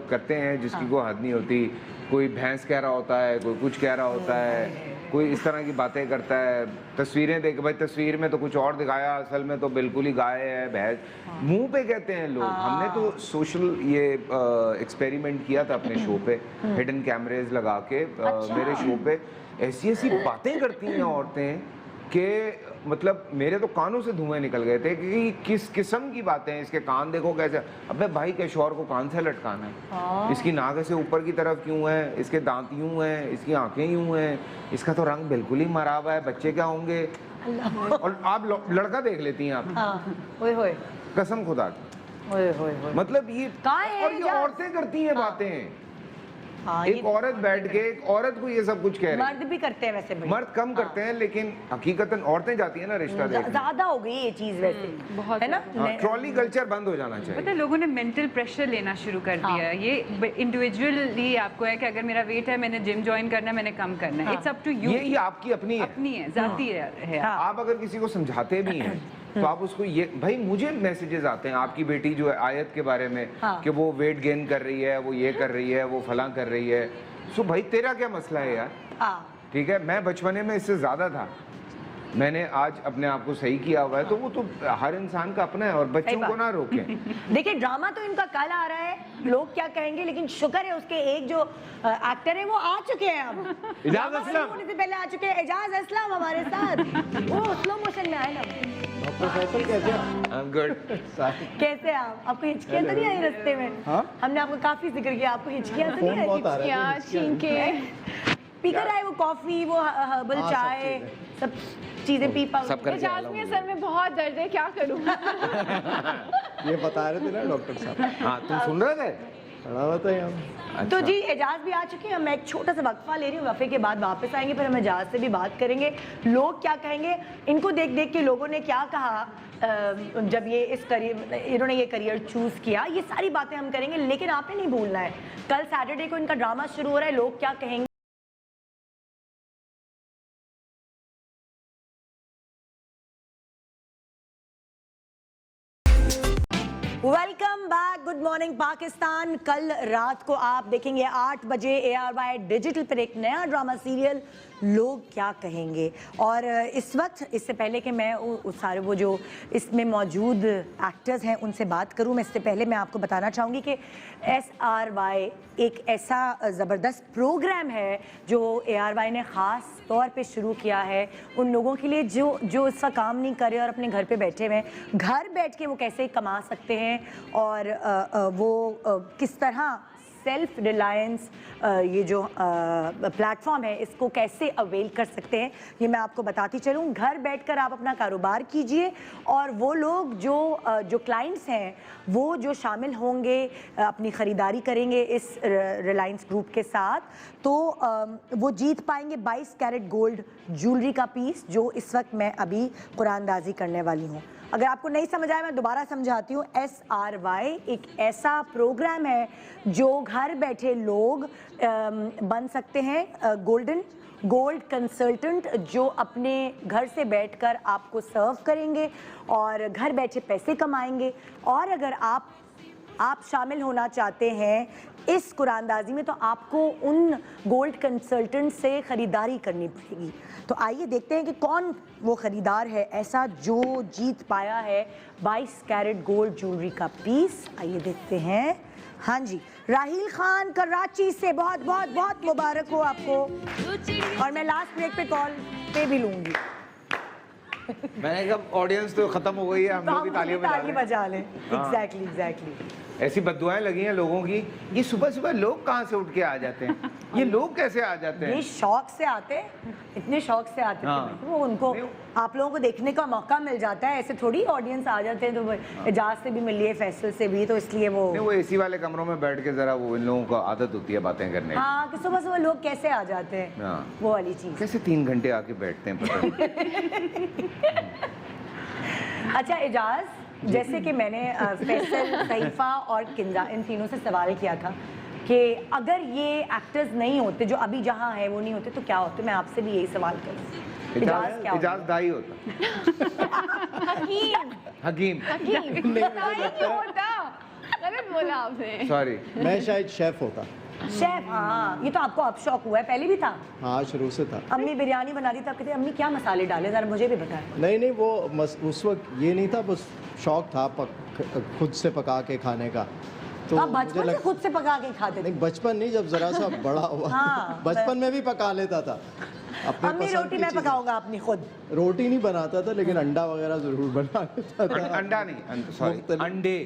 करते हैं जिसकी कोई हद नहीं होती। कोई भैंस कह रहा होता है, कोई कुछ कह रहा होता है, कोई इस तरह की बातें करता है। तस्वीरें देख, भाई तस्वीर में तो कुछ और दिखाया, असल में तो बिल्कुल ही गाय है, भैंस। मुंह पे कहते हैं लोग। हमने तो सोशल ये एक्सपेरिमेंट किया था अपने शो पे, हिडन कैमरेज लगा के मेरे शो पे। ऐसी ऐसी बातें करती हैं औरतें कि मतलब मेरे तो कानों से धुएं निकल गए थे कि किस किस्म की बातें हैं। इसके कान देखो कैसे, अबे भाई किशोर को कान से लटकाना है, इसकी नाक से ऊपर की तरफ क्यों है, इसके दांत यूं हैं, इसकी आंखें यूं हैं, इसका तो रंग बिल्कुल ही मरा हुआ है, बच्चे क्या होंगे। और आप लड़का देख लेती हैं आप, ओए होए, कसम खुदा की। ओए होए होए। मतलब ये और ये औरतें करती हैं बातें। एक औरत बैठ के एक औरत को ये सब कुछ कह रही है। मर्द भी करते हैं वैसे भाई। मर्द कम करते हैं, लेकिन हकीकतन औरतें जाती है ना रिश्ता देखने। ज्यादा हो गई ये चीज वैसे, बहुत है ना। ट्रॉली कल्चर बंद हो जाना चाहिए। पता है लोगों ने मेंटल प्रेशर लेना शुरू कर दिया है। ये इंडिविजुअली आपको है कि अगर मेरा वेट है, मैंने जिम ज्वाइन करना है, मैंने कम करना है। It's up to you. ये आपकी अपनी है, जाती है। आप अगर किसी को समझाते भी हैं तो आप उसको ये, भाई मुझे मैसेजेस आते हैं आपकी बेटी जो है आयत के बारे में कि वो वेट गेन कर रही है, वो ये कर रही है, वो फलां कर रही है। सो भाई तेरा क्या मसला है यार? ठीक है, मैं बचपने में इससे ज्यादा था, मैंने आज अपने आप को सही किया हुआ है, तो वो तो हर इंसान का अपना है, और बच्चों को ना रोकें। देखिए ड्रामा तो इनका कल आ रहा है, लोग क्या कहेंगे, लेकिन शुक्र है उसके एक जो एक्टर है वो आ चुके हैं। अब एजाज असलम होने से पहले आ चुके हैं एजाज असलम हमारे साथ। वो स्लो मोशन में आए ना। डॉक्टर फैसल कैसे हैं? I am good. कैसे आप? आपको हिचकियां तो नहीं आई रास्ते में? हमने आपको काफी जिक्र किया, आपको हिचकियां तो नहीं आई? क्या छींके पीकर आए वो कॉफी, वो हर्बल चाय, सब चीजें पी पाओ। एजाज में सर में बहुत दर्द है, क्या करूं? ये बता रहे थे ना डॉक्टर साहब। हाँ, तुम सुन रहे थे? खड़ा हुआ था यहाँ। तो जी एजाज भी आ चुके हैं। मैं एक छोटा सा वक्फा ले रही हूँ, वक्फे के बाद वापस आएंगे, फिर हम एजाज से भी बात करेंगे। लोग क्या कहेंगे, इनको देख देख के लोगों ने क्या कहा जब ये इन्होंने ये करियर चूज किया, ये सारी बातें हम करेंगे। लेकिन आपने नहीं भूलना है, कल सैटरडे को इनका ड्रामा शुरू हो रहा है, लोग क्या कहेंगे। Welcome back, good morning Pakistan. कल रात को आप देखेंगे 8 बजे ARY डिजिटल पर एक नया ड्रामा सीरियल लोग क्या कहेंगे। और इस वक्त, इससे पहले कि मैं उस सारे वो जो इसमें मौजूद एक्टर्स हैं उनसे बात करूं, मैं इससे पहले मैं आपको बताना चाहूँगी कि SRY एक ऐसा ज़बरदस्त प्रोग्राम है जो ARY ने ख़ास तौर पे शुरू किया है उन लोगों के लिए जो इसका काम नहीं कर रहे और अपने घर पे बैठे हुए हैं। घर बैठ के वो कैसे कमा सकते हैं और वो किस तरह सेल्फ रिलायंस ये जो प्लेटफॉर्म है इसको कैसे अवेल कर सकते हैं, ये मैं आपको बताती चलूँ। घर बैठकर आप अपना कारोबार कीजिए और वो लोग जो क्लाइंट्स हैं वो जो शामिल होंगे, अपनी ख़रीदारी करेंगे इस रिलायंस ग्रुप के साथ, तो वो जीत पाएंगे 22 कैरेट गोल्ड ज्वेलरी का पीस, जो इस वक्त मैं अभी कुरानदाजी करने वाली हूँ। अगर आपको नहीं समझ आया मैं दोबारा समझाती हूँ। SRY एक ऐसा प्रोग्राम है जो घर बैठे लोग बन सकते हैं गोल्ड कंसल्टेंट, जो अपने घर से बैठकर आपको सर्व करेंगे और घर बैठे पैसे कमाएंगे। और अगर आप शामिल होना चाहते हैं इस कुरानदाजी में, तो आपको उन गोल्ड कंसल्टेंट से ख़रीदारी करनी पड़ेगी। तो आइए देखते हैं कि कौन वो ख़रीदार है ऐसा जो जीत पाया है 22 कैरेट गोल्ड ज्वेलरी का पीस। आइए देखते हैं। हाँ जी, राहील खान कराची से बहुत बहुत बहुत मुबारक हो आपको। और मैं लास्ट ब्रेक पे कॉल पे भी लूँगी। मैंने कहा ऑडियंस तो खत्म हो गई है, हम लोग भी ताली बजा लें। एग्जैक्टली ऐसी बद्दुआएं लगी हैं लोगों की। ये सुबह सुबह लोग कहाँ से उठ के आ जाते हैं? ये लोग कैसे आ जाते हैं? ये शौक से आते हैं, इतने शौक से आते हैं। वो उनको आप लोगों को देखने का मौका मिल जाता है, ऐसे थोड़ी ऑडियंस आ जाते हैं। तो एजाज से भी मिल लिए, फैसल से भी, तो इसलिए वो एसी वाले कमरों में बैठ के जरा वो इन लोगों को आदत होती है बातें करने की। हाँ, कि सुबह सुबह लोग कैसे आ जाते हैं, वो वाली चीज। कैसे 3 घंटे आके बैठते हैं पता नहीं। अच्छा एजाज, जैसे कि मैंने फैसल, सईफा और किंजा इन तीनों से सवाल किया था कि अगर ये एक्टर्स नहीं होते जो अभी जहाँ है वो नहीं होते तो क्या होते, मैं आपसे भी यही सवाल करूँ। एजाज दाई होता। हकीम गलत बोला आपने, सॉरी। मैं शायद शेफ होता। शेफ, हाँ, ये तो आपको अब शौक हुआ है, पहले भी था? हाँ, शुरू से था। अम्मी बिरयानी बना रही थी, आप कहते अम्मी क्या मसाले डाले, जरा मुझे भी बताएं। नहीं, वो उस वक्त ये नहीं था, बस शौक था खुद से पका के खाने का। तो आप बचपन से खुद से पका के खाते थे? नहीं, बचपन नहीं, जब जरा सा बड़ा हुआ। हाँ, बचपन में भी पका लेता था। अम्मी रोटी मैं पकाऊंगा अपनी खुद। रोटी नहीं बनाता था, लेकिन अंडा वगैरह जरूर बना लेता था। अंडा नहीं, सॉरी, अंडे।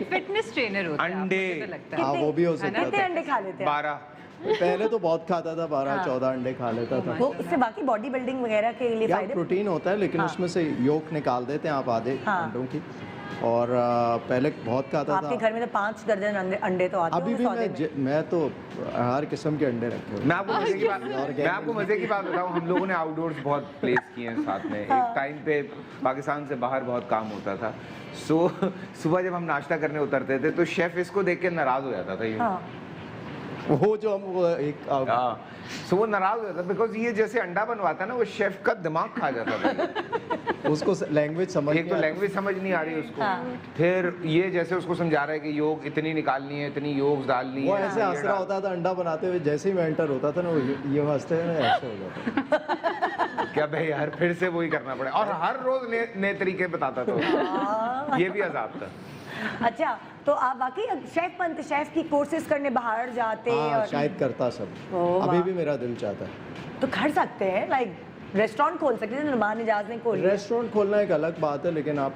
फिटनेस ट्रेनर होता है, अंडे। मुझे लगता है। हाँ, वो भी हो सकता कितने था। अंडे खा लेते हैं? 12। पहले तो बहुत खाता था, 12-14 अंडे खा लेता था। वो इससे बाकी बॉडी बिल्डिंग वगैरह के लिए या फायदे? प्रोटीन होता है, लेकिन उसमें से योक निकाल देते हैं आप आधे अंडों की। और पहले बहुत खाता था। आपके घर में तो 5 दर्जन अंडे तो आते अभी भी मैं तो हर किस्म के अंडे रखे हुए। मैं आपको मजे की बात बताऊं, हम लोगों ने आउटडोर्स बहुत प्लेस किए हैं साथ में। एक टाइम पे पाकिस्तान से बाहर बहुत काम होता था। सुबह जब हम नाश्ता करने उतरते थे तो शेफ इसको देख के नाराज हो जाता था। वो जो हम वो एक वो नाराज हो जाता बिकॉज ये जैसे अंडा बनवाता है ना, वो शेफ का दिमाग खा जाता था। उसको लैंग्वेज समझ, एक तो लैंग्वेज समझ नहीं आ रही उसको। फिर ये जैसे उसको समझा रहा है कि योग इतनी निकालनी है, इतनी योग डालनी है। वो ऐसे हंस रहा होता था अंडा बनाते हुए, जैसे ही मैं एंटर होता था ना, वो ये हंसते हैं ना, ऐसे हो जाता। क्या भाई यार, फिर से वही करना पड़े, और हर रोज नए तरीके बताता था। ये भी अजाब था। अच्छा, तो आप वाकई शेफ बनते, शेफ की कोर्सेज करने बाहर जाते? हाँ, और शायद करता सब। अभी भी मेरा दिल चाहता है। तो कर सकते हैं, लाइक रेस्टोरेंट खोल सकते हैं। नुमान एजाज ने खोल रेस्टोरेंट खोलना एक अलग बात है, लेकिन आप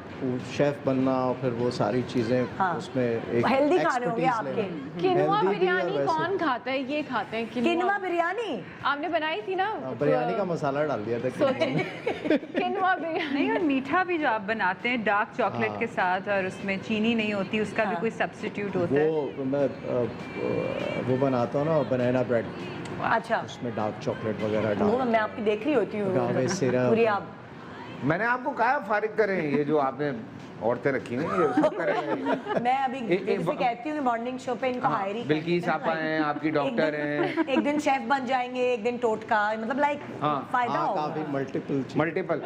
शेफ बनना और फिर वो सारी चीजें उसमें एक हेल्दी खाने होंगे आपके। किनवा बिरयानी कौन खाता है? ये खाते हैं किनवा बिरयानी? आपने बनाई थी ना? बिरयानी का मसाला डाल दिया था किनवा बिरयानी। नहीं, और मीठा भी जो आप बनाते हैं डार्क चॉकलेट के साथ और उसमें चीनी नहीं होती, उसका भी कोई सब्स्टिट्यूट होता है? वो मैं वो बनाता हूँ ना, बनाना ब्रेड। अच्छा, उसमें डार्क चॉकलेट वगैरह डाल। वो मैं आपकी देख रही होती हूँ पूरी। आप मैंने आपको कहा फारिग करें, ये जो आपने औरतें रखी हैं ये सब करें। मैं अभी जैसे कहती हूँ मॉर्निंग शो पे इनको हायर ही बिल्किस आपा हैं, आपकी डॉक्टर हैं। एक दिन शेफ बन जाएंगे, एक दिन टोटका, मतलब लाइक फायदा होगा काफी मल्टीपल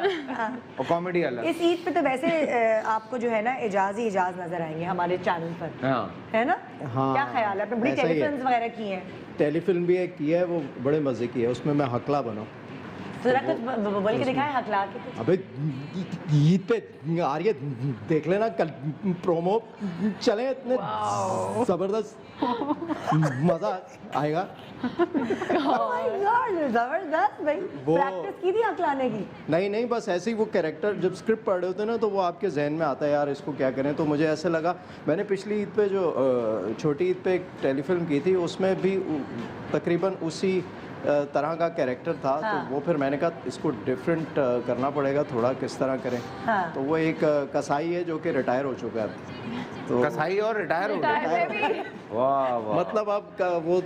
और कॉमेडी अलग। इस ईद पे तो वैसे आपको जो है ना इजाज ही इजाज नजर आएंगे हमारे चैनल पर, है ना? क्या ख्याल है? आपने बड़ी टेलीफिल्म्स वगैरह की हैं? टेलीफिल्म भी एक की है, वो बड़े मजे की है। उसमें मैं हकला बना। जरा कुछ बोल के दिखाएं हकला के। अबे ईद पे आ रही है, देख लेना कल प्रोमो चले, इतने जबरदस्त मजा आएगा। जबरदस्त भाई। प्रैक्टिस की थी हकलाने की? नहीं, बस ऐसे ही वो कैरेक्टर जब स्क्रिप्ट पढ़े होते ना, तो वो आपके जहन में आता है, यार इसको क्या करें। तो मुझे ऐसे लगा, मैंने पिछली ईद पे जो छोटी ईद पे एक टेलीफिल्म की थी, उसमें भी तकरीबन उसी तरह का कैरेक्टर था। तो वो फिर मैंने कहा इसको डिफरेंट करना पड़ेगा थोड़ा, किस तरह करें। तो वो एक कसाई है जो कि रिटायर हो चुका है। तो कसाई और रिटायर हो गया। वाह वाह। मतलब आपका वो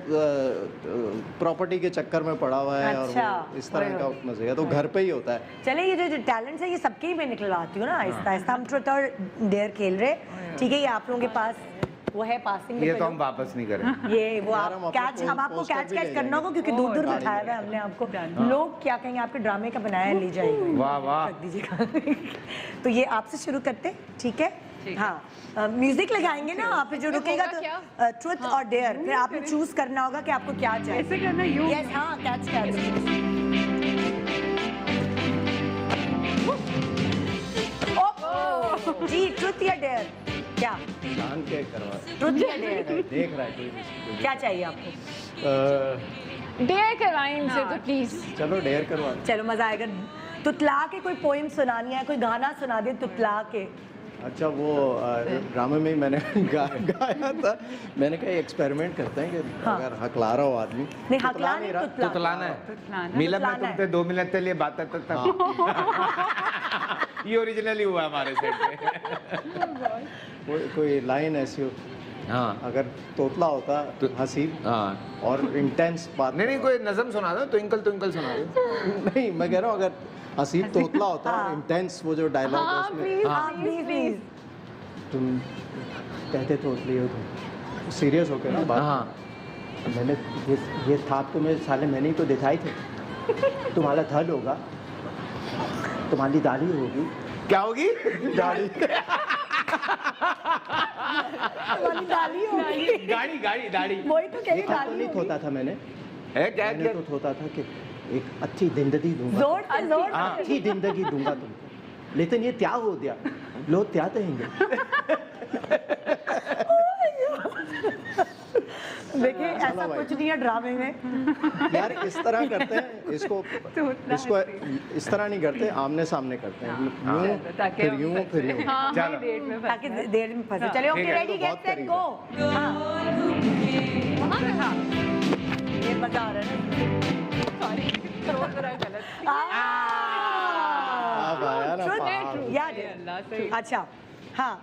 प्रॉपर्टी के चक्कर में पड़ा हुआ है और अच्छा। वो इस तरह का मजे है, तो घर पे ही होता है। चले ये जो टैलेंट्स है ये सबके ही मैं निकलवाती हूँ ना आहिस्ता आहिस्ता। हम ट्रुथ और डेयर खेल रहे, ठीक है, ये आप लोगों के पास वो है पासिंग ये तो हम वापस नहीं करें। ये वो यार, आप हम कैच, अपने हम आपको पोस्टर कैच भी कैच ले करना होगा क्योंकि दूर दूर गाड़ी बिठाया हुआ है हमने आपको। लोग क्या कहेंगे, आपके ड्रामे का बनाया है, ले जाएंगे। वाह वाह। रख दीजिएगा। तो ये आपसे शुरू करते, ठीक है? हाँ, म्यूजिक लगाएंगे ना आप, जो रुकेगा तो ट्रुथ और डेयर, फिर आपने चूज करना होगा कि आपको क्या चाहिए। ऐसे करना यू। यस, हाँ, कैच कैच। जी, ट्रुथ या डेयर, क्या जान के करवा ट्रुथ या डेयर, देख रहा है कोई। क्या चाहिए आपको? डेयर करवाएं इनसे तो प्लीज। चलो डेयर करवा। चलो मजा आएगा। तुतला के कोई पोइम सुनानी है, कोई गाना सुना दे तुतला के। अच्छा, वो ड्रामे में ही मैंने गाया था। मैंने कहा एक्सपेरिमेंट करते हैं कि अगर हकला रहा हो आदमी, नहीं, हकला नहीं, तुतला। तुतलाना है। तुतलाना। मिलन में तुतलाना तुम पे 2 मिनट के लिए बात तक ये ओरिजिनली हुआ हमारे सेट पे। कोई लाइन ऐसी हो, हाँ अगर तोतला होता हसीब हाँ। और इंटेंस बात। नहीं कोई नज़म सुना दो, ट्विंकल ट्विंकल सुना दो। नहीं, मैं कह रहा हूँ अगर हसीब तोतला होता और इंटेंस वो जो डायलॉग है हाँ उसमें, प्लीज हाँ, प्लीज प्लीज। तुम कहते तोतली हो, तुम सीरियस होके ना बात। हाँ मैंने ये थाप तुम्हें साले मैंने ही तो दिखाई थे। तुम्हारा थल होगा, तुम्हारी दाढ़ी होगी। क्या होगी? दाढ़ी वाली डाली होगी। गाड़ी गाड़ी दाढ़ी वही तो कह रही ये तो डाली नहीं होगी। थोता था मैंने है क्या? तो थोता था कि एक अच्छी जिंदगी दूंगा, जोर से जोर से। अच्छी जिंदगी दूंगा तुमको, लेकिन ये क्या हो गया, लोग क्या कहेंगे। देखिए ऐसा कुछ नहीं है ड्रामे में। यार इस तरह करते हैं इसको इस तरह नहीं करते, आमने सामने करते हैं। यूं ताकि फिर हम यूं फिर यूं। हाँ, चलो। हमें डेट में ताकि फंसना है। देर में फंसे। चले ओके, ठीक है, रेडी, तो गेट बहुत सेट करीब गो। हाँ, ये मजा आ रहा है ना। Sorry, थोड़ा थोड़ा गलत। अब आया ना Truth पहाड़। and true, याद है। अल्लाह सही। अच्छा, हाँ,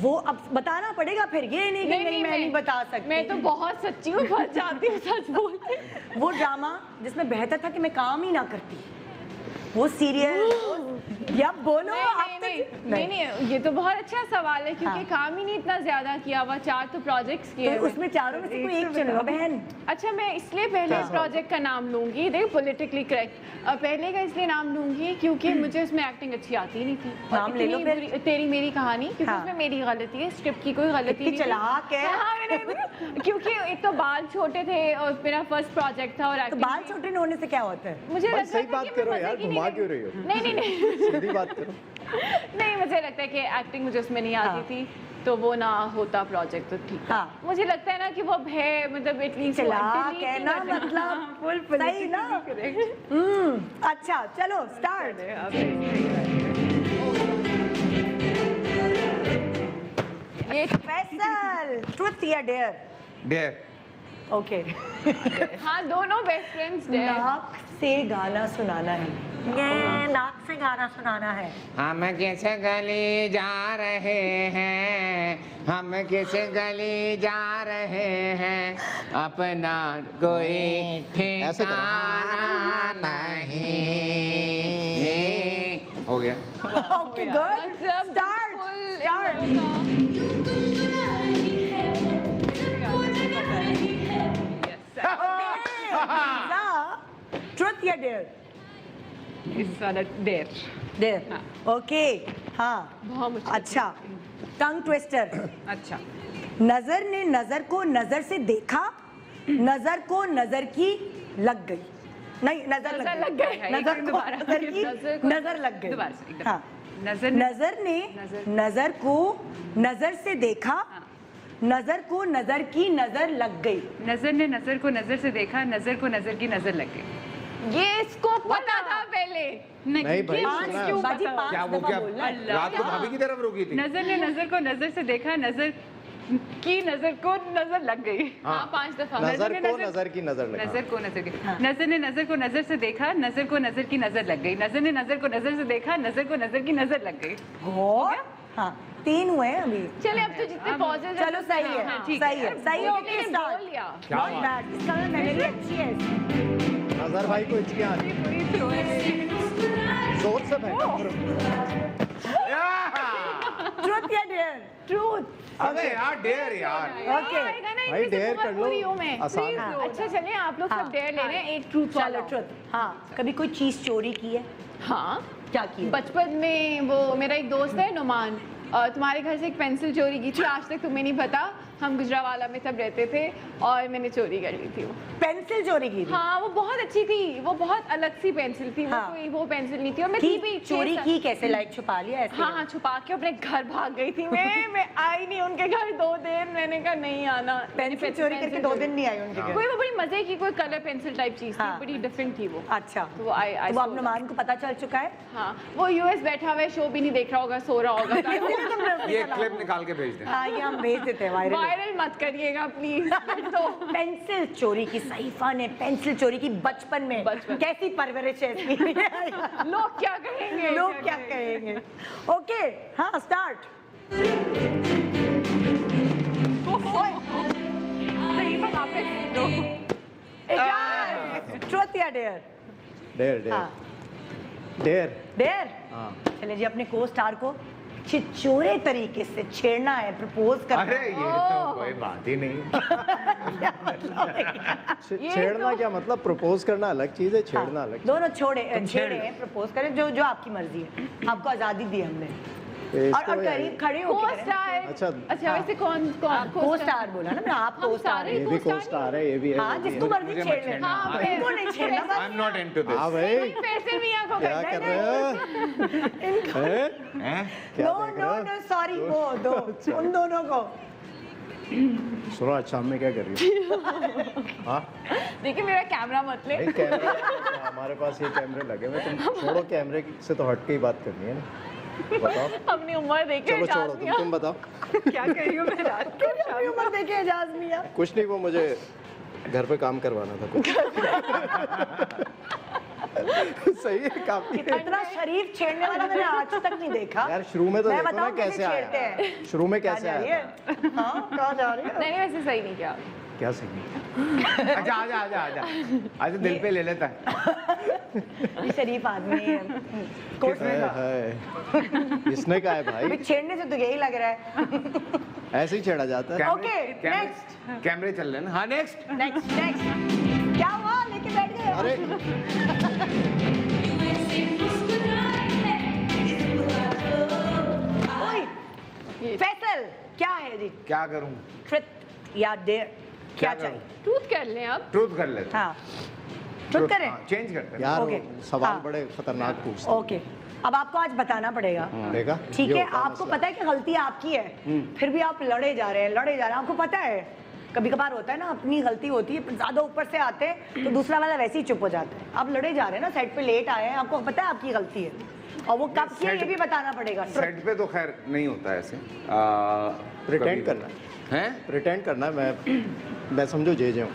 वो अब बताना पड़ेगा फिर, ये नहीं कि नहीं मैं नहीं बता सकती। मैं तो बहुत सच्ची हूँ, फंस जाती हूँ सच बोलते। वो ड्रामा जिसमें बेहतर था कि मैं काम ही ना करती, वो सीरियल या बोलो आप तो नहीं, ये तो बहुत अच्छा सवाल है क्योंकि हाँ। काम ही नहीं इतना ज्यादा किया हुआ, 4 तो प्रोजेक्ट्स किए तो हुए। उसमें चारों में से कोई एक चुनो बहन। अच्छा, मैं इसलिए पहले प्रोजेक्ट का नाम लूंगी, देख पॉलिटिकली करेक्ट, पहले का इसलिए नाम लूंगी क्योंकि मुझे उसमें एक्टिंग अच्छी आती ही नहीं थी। और नाम ले लो इतनी फिर। बुरी- तेरी मेरी कहानी, क्योंकि हाँ। उसमें मेरी गलती है, स्क्रिप्ट की कोई गलती कितनी नहीं थी। चालाक है। हाँ, क्योंकि एक तो बाल छोटे थे और मेरा फर्स्ट प्रोजेक्ट था और तो एक्टिंग बाल छोटे न होने से क्या होता है? मुझे भाई, लग सही रहा था बात कि मैं करो यार, मजे की घुमा नहीं क्यों रही हो? नहीं सीधी बात करो। नहीं, मुझे लगता है कि एक्टिंग मुझे उसमें नहीं आती हाँ। थी, तो वो ना होता प्रोजेक्ट तो ठीक था। हाँ। मुझे लगता है ना कि वो है, मतलब एटलीस्ट चालाक है ना, मतलब फुल सही ना। अच्छा चलो स्टार्ट। ये फैसल, ट्रुथ या डेयर? डेयर। ओके। हाँ, दोनों बेस्ट फ्रेंड्स थे। नाक से गाना सुनाना है। ये नाक से गाना सुनाना है। हम किस गली जा रहे हैं, हम किस गली जा रहे हैं, अपना कोई ठिकाना नहीं। हो गया। Okay good, start start. Truth या डेयर? इस वाला डेयर। Dare, okay. हाँ, बहुत मुश्किल। अच्छा, टंग ट्विस्टर। अच्छा, नजर ने नजर को नजर से देखा, नजर को नजर की लग गई। नहीं, नजर लग गई। नजर को नजर की नजर लग गई। दोबारा से एकदम। हाँ, नजर नजर ने नजर को नजर से देखा, नजर को नजर की नजर लग गई। नजर ने नजर को नजर से देखा, नजर को नजर की नजर लग गई। ये इसको पता था पहले। नहीं भाई, पांच सुना है। क्यों बाजी, पता? पांच क्या वो दफा क्या बोलना है। रात को भाभी की तरफ रुकी थी? नजर ने नजर को नजर से देखा, नजर की नजर को नजर लग गई। हाँ, 5 दफा। नजर को नजर की नजर लगा। नजर को नजर की नजर ने नजर को नजर से देखा, नजर को नजर की नजर लग गई। नजर ने नजर को नजर से देखा, नजर को नजर की नजर लग गई। और हाँ 3 हुए हैं अभी। चले अब तो जितने पॉजेज चलो सही है, सही है, सही है। Okay start. बोल लिया। नॉट बैड, इसका मेमोरी अच्छी है। अजहर भाई को हिचकियाँ आ रही हैं। जोर से बैठो। ट्रूथ या डेयर? ट्रूथ। अबे यार डेयर यार। ओके भाई डेयर कर लो, आसान है। अच्छा चलिए आप लोग सब डेयर ले रहे हैं, एक ट्रूथ चलो ट्रूथ। हाँ, कभी कोई चीज चोरी की है? हाँ क्या की है? बचपन में वो मेरा एक दोस्त है नुमान, तुम्हारे घर से एक पेंसिल चोरी की थी, आज तक तुम्हें नहीं पता। हम गुजरावाला में सब रहते थे और मैंने चोरी कर ली थी वो पेंसिल चोरी की थी? हाँ वो बहुत अच्छी थी, वो बहुत अलग सी पेंसिल थी। हाँ। वो कोई वो पेंसिल नहीं थी और मैं थी भी चोरी की कैसे? लाइक छुपा लिया ऐसे? हाँ हाँ छुपा के अपने घर भाग गई थी मैं आई नहीं उनके घर 2 दिन, मैंने कहा नहीं आना। पेंसिल चोरी करके 2 दिन नहीं आई उनके घर? कोई वो बड़ी मजे की कोई कलर पेंसिल टाइप चीज हाँ। थी, बड़ी डिफरेंट थी वो। अच्छा, तो वो आई तो अब नुमान को पता चल चुका है? हाँ वो यूएस बैठा हुआ है, शो भी नहीं देख रहा होगा, सो रहा होगा। ये क्लिप निकाल के भेज दे। हाँ ये हम भेज देते हैं वायरल। वायरल मत करिएगा प्लीज। तो पेंसिल चोरी की, सहीफा ने पेंसिल चोरी की बचपन में। बचपन। कैसी परवरिश है इसकी? लोग क्या कहेंगे? लोग क्या कहेंगे? ओके हाँ स्टार्ट। ट्रूथ या डेयर? डेयर डेयर हाँ। Dare dare? हाँ। चलिए जी, अपने को स्टार को छिछोरे तरीके से छेड़ना है, प्रपोज करना अरे है। ये तो कोई बात ही नहीं। छेड़ना क्या मतलब? प्रपोज करना अलग चीज है, छेड़ना अलग चीज दोनों छेड़े प्रपोज करें, जो जो आपकी मर्जी है। आपको आजादी दी हमने। है। और करीब खड़े हो को स्टार। अच्छा। अच्छा वैसे कौन कौन को स्टार बोला ना मैं, आप को स्टार ये भी को स्टार है, ये भी है। हाँ वो भी जिसको है। मर्जी मुझे छेड़ मत ले। छेड़ना। हाँ इनको नहीं छेड़ना बस। I am not into this. हाँ भाई पैसे भी आंखों क्या कर रहे हो? हैं? हैं? क्या नो देख नो रहे नो सॉरी, वो दो उन दोनों को। हो? सुनो आज शाम में क्या कर रही हो? हाँ देखिए मेरा कैमरा मत ले। भाई कैमरा, हमारे पास ये कैमरे लगे हुए, तुम छोड़ो, कैमरे से तो हट के ही बात करनी है ना। बताओ। अपनी उम्र देखे चलो छोड़ो, तुम बताओ। क्या कर रही हूँ मैं रात को? अपनी उम्र देखे एजाज मियां। कुछ नहीं, वो मुझे घर पे काम करवाना था कुछ। सही है, काफी है। इतना शरीफ छेड़ने वाला मैंने आज तक नहीं देखा। यार शुरू में तो मैं देखो ना बताऊं कैसे छेड़ते आया, हैं। शुरू में कहाँ कैसे जा रही आया है? था। हाँ कहाँ जा रही है? नहीं वैसे सही नहीं किया। क्या सही? अच्छा आजा आजा आजा आजा, दिल पे ले लेता है। ये शरीफ आदमी है। किसने कहा? है। इसने कहा है भाई, भाई छेड़ने से तो यही लग रहा है। ऐसे ही छेड़ा जाता है। Okay, next. कैमरे चल रहे हैं ना। हाँ नेक्स्ट। नेक्स्ट नेक्स्ट क्या हुआ? लेके बैठ गए? अरे ओए, फैसल क्या है जी? क्या करूं? ट्रुथ या डेयर? क्या करूं? चाहिए? टूथ कर लें अब। ट्रूथ कर लेते हाँ ट्रुथ करें? चेंज करते हैं। यार Okay. सवाल हाँ। बड़े खतरनाक पूछते ओके अब आपको आज बताना पड़ेगा। देखा? ठीक ये है, होता आपको मसला। पता है कि गलती आपकी है, फिर भी आप लड़े जा रहे हैं। आपको पता है कभी कभार होता है ना, अपनी गलती होती है, ज्यादा ऊपर से आते हैं तो दूसरा वाला वैसे ही चुप हो जाता है। आप लड़े जा रहे हैं ना, सेट पे लेट आए हैं, आपको पता है आपकी गलती है और वो कब की है ये भी बताना पड़ेगा। सेट पे तो खैर नहीं होता ऐसे। प्रिटेंड करना है। प्रिटेंड करना है। मैं समझो जे हूँ।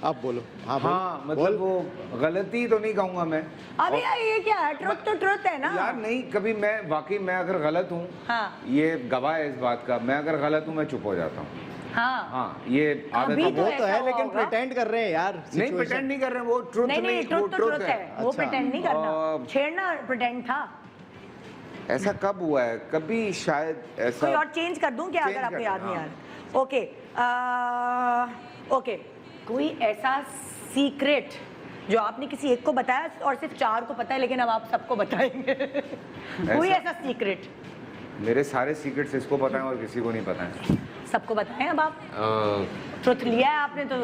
आप बोलो। हाँ बोल, हाँ मतलब बोल। वो गलती तो नहीं कहूँगा मैं। अभी यार ये क्या है? ट्रुथ तो ट्रुथ है ना यार नहीं, कभी मैं वाकई मैं अगर गलत हूँ, हाँ ये गवाह है इस बात का, मैं अगर गलत हूँ मैं चुप हो जाता हूँ। हाँ हाँ ये आदत अभी है। तो वो तो ऐसा है, हुआ लेकिन होगा। प्रिटेंड कर रहे हैं यार। नहीं situation। प्रिटेंड नहीं कर रहे हैं, वो ट्रुथ नहीं नहीं वो ट्रुथ तो ट्रुथ है, वो अच्छा। प्रिटेंड नहीं करना। छेड़ना प्रिटेंड था। ऐसा कब हुआ है? कभी शायद ऐसा। कोई और चेंज कर दूं क्या Change अगर आपको कर याद दें, नहीं आ हाँ। रहा? ओके ओके कोई ऐसा सीक्रेट जो आपने किसी एक को बताया और सिर्फ 4 को पता है, लेकिन अब आप सबको बताएंगे। कोई ऐसा सीक्रेट? मेरे सारे सीक्रेट्स इसको पता है और किसी को नहीं पता है। सबको बताएं अब आप। ट्रुथ लिया है आपने तो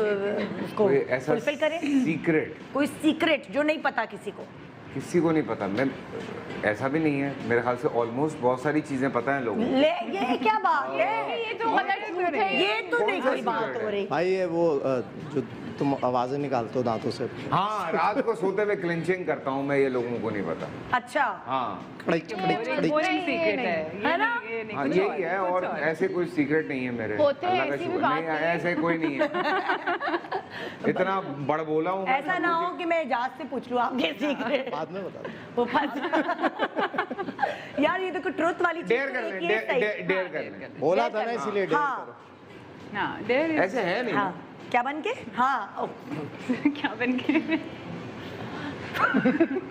उसको कोई ऐसा फुलफिल करें। सीक्रेट कोई सीक्रेट जो नहीं पता किसी को। किसी को नहीं पता। मैं ऐसा भी नहीं है, मेरे ख्याल से ऑलमोस्ट बहुत सारी चीजें पता है लोगों को। ले ये क्या बात है? ये तो गलत झूठ है। ये तो नहीं कौन सा कोई बात secret हो है? रही। भाई ये वो जो तुम आवाजें निकालते हो दांतों से। हाँ रात को सोते हुए क्लिंचिंग करता हूँ मैं, ये लोगों को नहीं पता। अच्छा हाँ खड़िक खड़िक खड़िक। बोरिंग सीक्रेट है है ना? हाँ यही है, और ऐसे कोई सीक्रेट नहीं है मेरे। होते हैं, अल्लाह का ऐसी भी शुक्र। बात नहीं नहीं है। ऐसे कोई नहीं है। इतना बड़ बोला हूँ मैं ऐसा सब ना कुछ। हो कि मैं एजाज से पूछ लूं आपके सीक्रेट। बाद में बता दो। वो फंस यार ये तो कोई ट्रुथ वाली चीज डेयर कर है, लें, ये सही। डेयर कर लें। बोला था ना इसीलिए डेयर हाँ। करो। हाँ, there is- ऐसे है नहीं। हाँ क्या बन के? हाँ क्या बन के?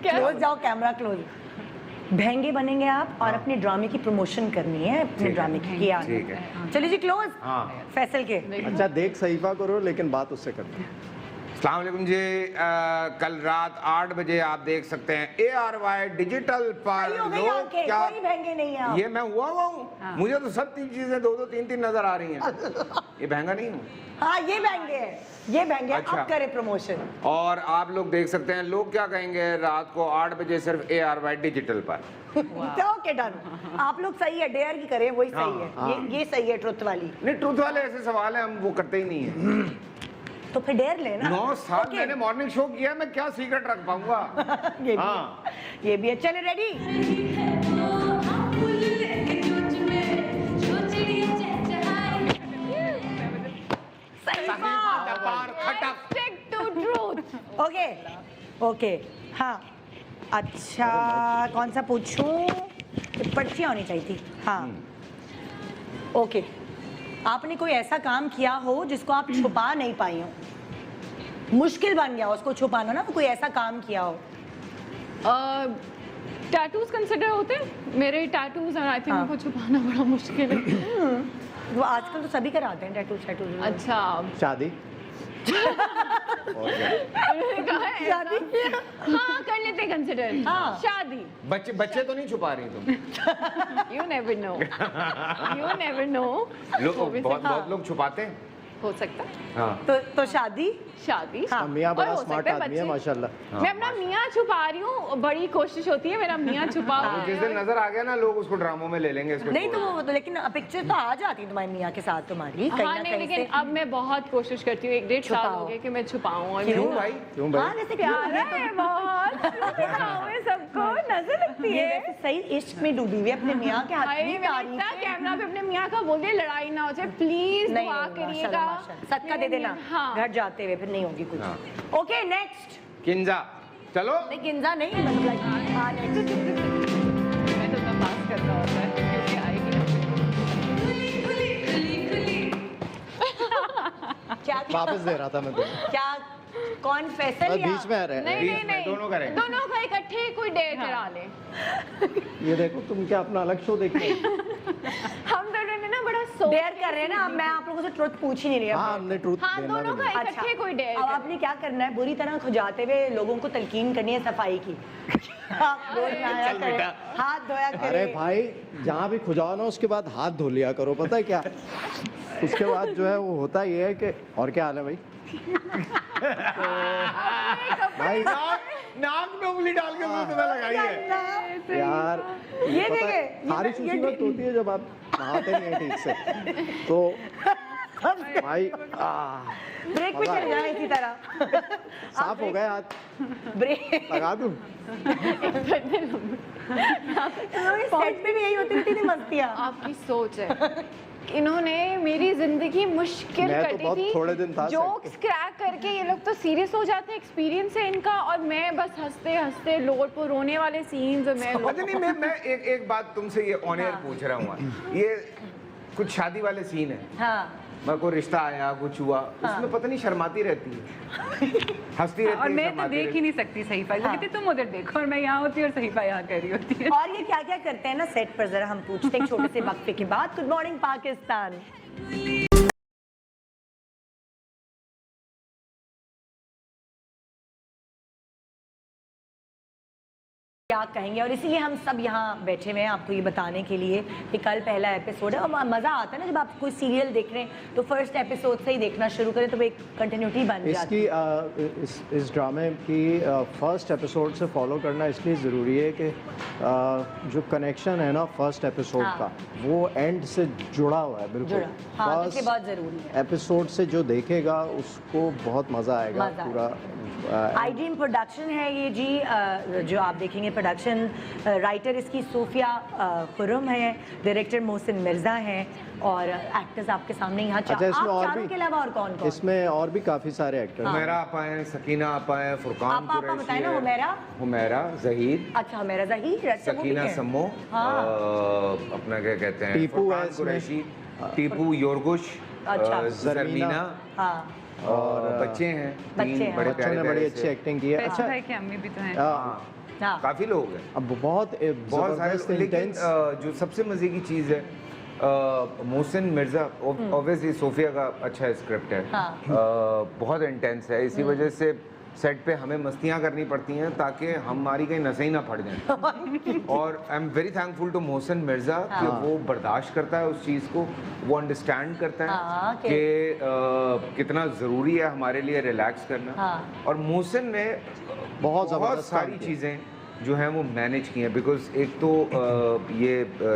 क्लोज जाओ, कैमरा क्लोज। महंगे बनेंगे आप और अपने ड्रामे की प्रमोशन करनी है, अपने ठीक ड्रामे है, की किया। ठीक है। चलिए जी क्लोज। हाँ। फैसल के। अच्छा देख सहीफा करो लेकिन बात उससे करते अस्सलाम वालेकुम जी, कल रात 8 बजे आप देख सकते हैं ARY डिजिटल पर। सही हो गई लोग आंखें, क्या, कोई महंगे नहीं है आप। ये मैं हुआ हूँ, मुझे तो सब 3 चीजें 2-2 3-3 नजर आ रही हैं। ये महंगा नहीं हूँ। हाँ ये महंगे है, ये महंगे है। अच्छा। अब करे प्रमोशन। और आप लोग देख सकते हैं लोग क्या कहेंगे रात को 8 बजे सिर्फ ARY डिजिटल पर। तो ओके डन। आप लोग सही है, डेयर की करें वही सही है। ये सही है ट्रुथ वाली। नहीं, ट्रूथ वाले ऐसे सवाल है हम वो करते ही नहीं है। तो फिर डेयर लेना। 9 साल Okay. मैंने मॉर्निंग शो किया, मैं क्या सीक्रेट रख पाऊंगा? ये भी हाँ। है, ये भी है। चले रेडी? सही बात। Stick to truth. Okay okay हाँ अच्छा कौन सा पूछूं? पर्चियाँ होनी चाहिए थी। हाँ ओके। आपने कोई ऐसा काम किया हो जिसको आप छुपा नहीं पाई हो, मुश्किल बन गया हो उसको छुपाना ना, कोई ऐसा काम किया हो? टैटूज कंसिडर होते हैं? मेरे टैटूज और आई थिंक हाँ। उनको छुपाना बड़ा मुश्किल है। वो आजकल तो सभी कराते हैं टैटूज। अच्छा शादी और क्या? शादी? हाँ कर लेते कंसिडर। हाँ। शादी। बच्चे तो नहीं छुपा रही तुम? You never know. You never know. बहुत लोग छुपाते हैं। हो सकता है। हाँ। तो शादी? शादी। हाँ। मियाँ और बड़ा हो स्मार्ट सकता है आदमी है बच्चे। माशाल्लाह। मैं अपना मियाँ छुपा रही हूँ, बड़ी कोशिश होती है मेरा मियाँ छुपा वो हुआ जिस है। दिन नजर आ गया ना लोग उसको ड्रामों में ले लेंगे इसको नहीं तो छोड़ो। वो तो लेकिन पिक्चर तो आ जाती है तुम्हारी मियाँ के साथ तुम्हारी कहीं हाँ ना नहीं, कहीं लेकिन से। अब मैं बहुत कोशिश करती हूँ, 1-1.5 साल छुपाओ। हो गए कि मैं छुपाऊँ। और क्यों मैं- भाई? क्यों हाँ भाई? जैसे प्यारा है बहुत, दिखाओ है सबको, नजर लगती ये है। वैसे सही इश्क में डूबी हुई है अपने मियाँ के हाथ भाई की मैंने तारीफ इतना है। कैमरा पे अपने मियाँ का बोल दिया, लड़ाई ना हो जाए प्लीज, नहीं दुआ नहीं, करिएगा। माशाल्लाह, माशाल्लाह। सदका दे देना हाँ। घर जाते हुए, फिर नहीं होगी कुछ। हाँ। Okay next. किंजा चलो। नहीं गिंजा नहीं मतलब हाँ नेक्स्ट। मैं तो उतना पास करता होता है क्योंकि आएगी ना। क्या वापस दे रहा था मैं तुम्हें। क्या कौन फैसल बस या बीच में आ रहे नहीं हैं। नहीं नहीं, दोनों करेंगे। दोनों का इकट्ठे कोई डेट करा ले। ये देखो तुम क्या अपना अलग शो देख रहे हो? हम दोनों ने ना बड़ा सोच डेयर कर रहे हैं ना। अब मैं आप लोगों से ट्रुथ पूछ ही नहीं रही अब। हाँ हमने ट्रूथ हाँ देना दोनों भी का नहीं। इकट्ठे कोई डेट। अब आपने क्या करना है, बुरी तरह खुजाते हुए लोगों को तलकीन करनी है सफाई की। आप रोज नहाया करें, हाथ धोया अरे करें। भाई जहाँ भी खुजाओ ना उसके बाद हाथ धो लिया करो, पता है क्या? उसके बाद जो है वो होता ये है कि और क्या हाल है भाई? भाई नाक में उंगली डाल के मुंह तुम्हें लगाई है। यार ये पता है, देखिए, खारिश उसी वक्त होती है जब आप नहाते नहीं हैं ठीक से, तो भाई ब्रेक पे चले जाए इसी तरह। साफ हो गए हाथ, ब्रेक लगा दूं? सेट पे भी यही होती थी मस्तियाँ। आपकी सोच है। इन्होंने मेरी जिंदगी मुश्किल मैं तो कटी बहुत थी। थोड़े दिन था जोक्स क्रैक करके ये लोग तो सीरियस हो जाते हैं, एक्सपीरियंस है इनका, और मैं बस हंसते हंसते लोड पर रोने वाले सीन्स और मैं अच्छा नहीं, मैं एक बात तुमसे ये ऑन एयर पूछ रहा हूँ। ये कुछ शादी वाले सीन है, हाँ मैं कोई रिश्ता आया कुछ हुआ, उसमें पता नहीं शर्माती रहती है, हंसती रहती है, और मैं तो शर्माती देख रहती ही नहीं सकती सही पाई, वो कहती तुम उधर देखो और मैं यहाँ होती और सही पाई यहाँ कर रही होती है। और ये क्या क्या करते हैं ना सेट पर, जरा हम पूछते हैं छोटे से वक्फे के बाद। Good morning Pakistan. क्या कहेंगे, और इसीलिए हम सब यहाँ बैठे हुए हैं आपको ये बताने के लिए कि कल पहला एपिसोड है। और मज़ा आता है ना जब आप कोई सीरियल देख रहे हैं तो फर्स्ट एपिसोड से ही देखना शुरू करें तो वो एक कंटिन्यूटी बन जाती है। इसकी इस ड्रामे की फर्स्ट एपिसोड से फॉलो करना इसलिए ज़रूरी है कि जो कनेक्शन है ना फर्स्ट एपिसोड हाँ। का, वो एंड से जुड़ा हुआ है बिल्कुल। जुड़ा, हाँ, तो ये बहुत ज़रूरी है। एपिसोड से जो देखेगा उसको बहुत मज़ा आएगा मज़ा पूरा। आई ड्रीम प्रोडक्शन है ये जी, जो आप देखेंगे प्रोडक्शन राइटर इसकी सूफिया खुर्रम है, डायरेक्टर मोहसिन मिर्ज़ा हैं और एक्टर्स आपके सामने यहाँ अच्छा, इसमें और चारों भी के अलावा और कौन कौन? इसमें और भी काफ़ी सारे एक्टर हैं। हुमैरा आपा हैं, सकीना आपा हैं, फुरकान आपा कुरैशी बताएं ना, है, हुमैरा जहीर, अच्छा हुमैरा ज़हीर, अच्छा, वो भी सकीना हैं। सम्मो, हाँ। अपना क्या कहते हैं, टीपू है फुरकान इसमें। कुरैशी, टीपू योरगुश, अच्छा। जरमीना हाँ और बच्चे हैं, बच्चे तीन हैं। बड़े बच्चों ने प्यारे बड़ी प्यारे अच्छी से। एक्टिंग की है। अच्छा अच्छा है कि अम्मी भी तो हैं। हाँ, हाँ। काफी लोग हैं, अब बहुत बहुत सारे, ज़बरदस्त लेकिन इंटेंस जो सबसे मजे की चीज़ है, मोहसिन मिर्ज़ा ऑब्वियसली सोफिया का अच्छा स्क्रिप्ट है, बहुत इंटेंस है, इसी वजह से सेट पे हमें मस्तियाँ करनी पड़ती हैं ताकि हमारी कहीं नसें ही ना फट जाएं। और I am very thankful to Mohsin Mirza कि वो बर्दाश्त करता है उस चीज़ को, वो अंडरस्टैंड करता हाँ, है कि कितना ज़रूरी है हमारे लिए रिलैक्स करना। हाँ। और मोहसिन ने बहुत बहुत ज़बरदस्त काम सारी किया। चीज़ें जो हैं वो मैनेज की हैं, बिकॉज एक तो ये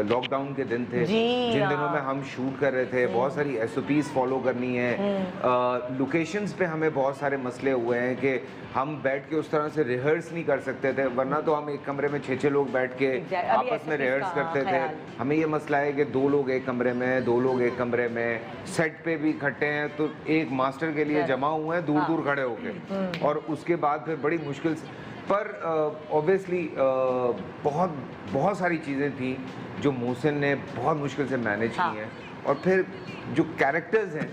लॉकडाउन के दिन थे जी, जिन हाँ। दिनों में हम शूट कर रहे थे, बहुत सारी SOPs फॉलो करनी है, लोकेशंस पे हमें बहुत सारे मसले हुए हैं कि हम बैठ के उस तरह से रिहर्स नहीं कर सकते थे, वरना तो हम एक कमरे में 6-6 लोग बैठ के अभी आपस में SOPs रिहर्स का करते थे। ख्याल। हमें ये मसला है कि 2 लोग एक कमरे में, 2 लोग एक कमरे में, सेट पे भी इकट्ठे हैं तो एक मास्टर के लिए जमा हुए हैं दूर दूर खड़े होके, और उसके बाद फिर बड़ी मुश्किल से, पर ऑब्वियसली बहुत सारी चीज़ें थी जो मोहसिन ने बहुत मुश्किल से मैनेज की हैं, और फिर जो कैरेक्टर्स हैं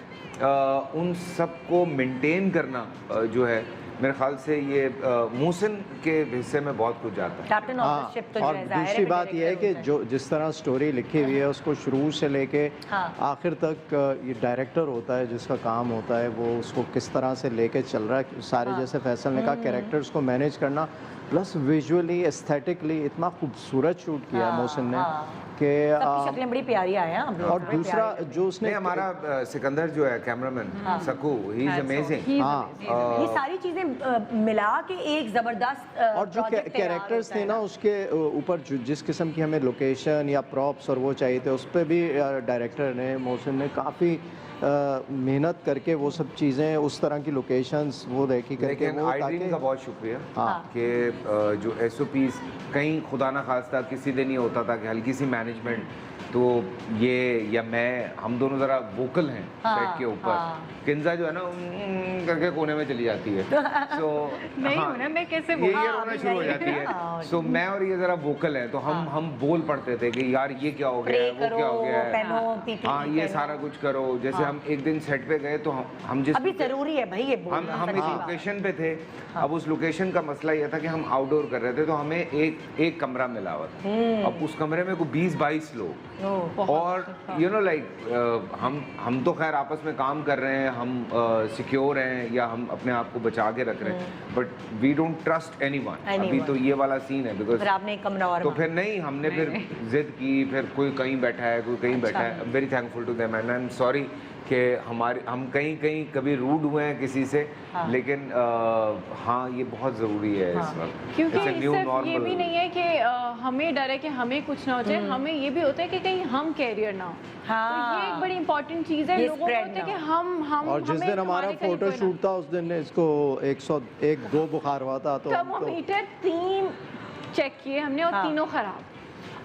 उन सब को मेंटेन करना जो है, मेरे ख्याल से ये मोहसिन के हिस्से में बहुत कुछ जाता है। कैप्टन ऑफ द हाँ, शिप तो जो और है ज़ाहिर दूसरी है बात यह है कि डायरेक्टर जो जिस तरह स्टोरी लिखी हुई है उसको शुरू से लेके हाँ। आखिर तक ये डायरेक्टर होता है जिसका काम होता है वो उसको किस तरह से लेके चल रहा है सारे, जैसे फैसल ने कहा, कैरेक्टर्स को मैनेज करना, प्लस विजुअली एस्थेटिकली इतना खूबसूरत शूट किया मोहसिन ने कि सबकी शक्लें बड़ी प्यारी आए हैं आप लोग, और बड़े दूसरा प्यारे। जो उसने नहीं, हमारा सिकंदर जो है कैमरामैन सकू, ही इज अमेजिंग। हाँ, ये सारी चीजें मिला के एक जबरदस्त और जो कैरेक्टर्स थे ना उसके ऊपर जिस किस्म की हमें लोकेशन या प्रॉप्स और वो चाहिए थे, उस पर भी डायरेक्टर ने, मोहसिन ने काफ़ी मेहनत करके वो सब चीज़ें, उस तरह की लोकेशंस वो देखी करके लेकिन वो आईड्रीम का बहुत शुक्रिया हाँ। कि जो SOPs कहीं खुदा ना खास्ता किसी दिन ये होता था कि हल्की सी मैनेजमेंट, तो ये या मैं, हम दोनों ज़रा वोकल हैं सेट के ऊपर, किंजा जो है ना करके कोने में चली जाती है, सो नहीं हूं ना, मैं कैसे ये रोना शुरू हो जाती है, सो मैं और ये ज़रा वोकल हैं, तो हम बोल पड़ते थे कि यार ये क्या हो गया है, वो क्या हो गया है, हाँ ये सारा कुछ करो। जैसे हम एक दिन सेट पे गए तो हम जिस अभी जरूरी है भाई ये बोलना, हम एक लोकेशन पे थे, अब उस लोकेशन का मसला ये था कि हम आउटडोर कर रहे थे, तो हमें एक कमरा मिला हुआ था, अब उस कमरे में कोई 20-22 लोग, और यू नो लाइक हम तो खैर आपस में काम कर रहे हैं, हम सिक्योर हैं या हम अपने आप को बचा के रख रहे हैं, but we don't trust anyone. अभी तो ये वाला सीन है, बिकॉज फिर आपने एक कमरा और तो फिर नहीं, हमने फिर जिद की, फिर कोई कहीं बैठा है, कोई कहीं बैठा है, very thankful to them and I am sorry कि हम कहीं कभी रूड हुए हैं किसी से, लेकिन हाँ ये बहुत ज़रूरी है इस वक्त, क्योंकि It's a new सिर्फ ये normal। भी नहीं है कि हमें डर है कि हमें कुछ ना हो जाए, हमें ये भी होता है कि कहीं हम कैरियर ना हो। तो ये एक बड़ी इंपॉर्टेंट चीज़ है, ये लोगों को spread होता है ना कि हम और जिस दिन हमारा फोटो शूट था उस दिन इसको 101-2 बुखार हुआ था, तो थर्मोमीटर 3 चेक किए हमने और तीनों खराब,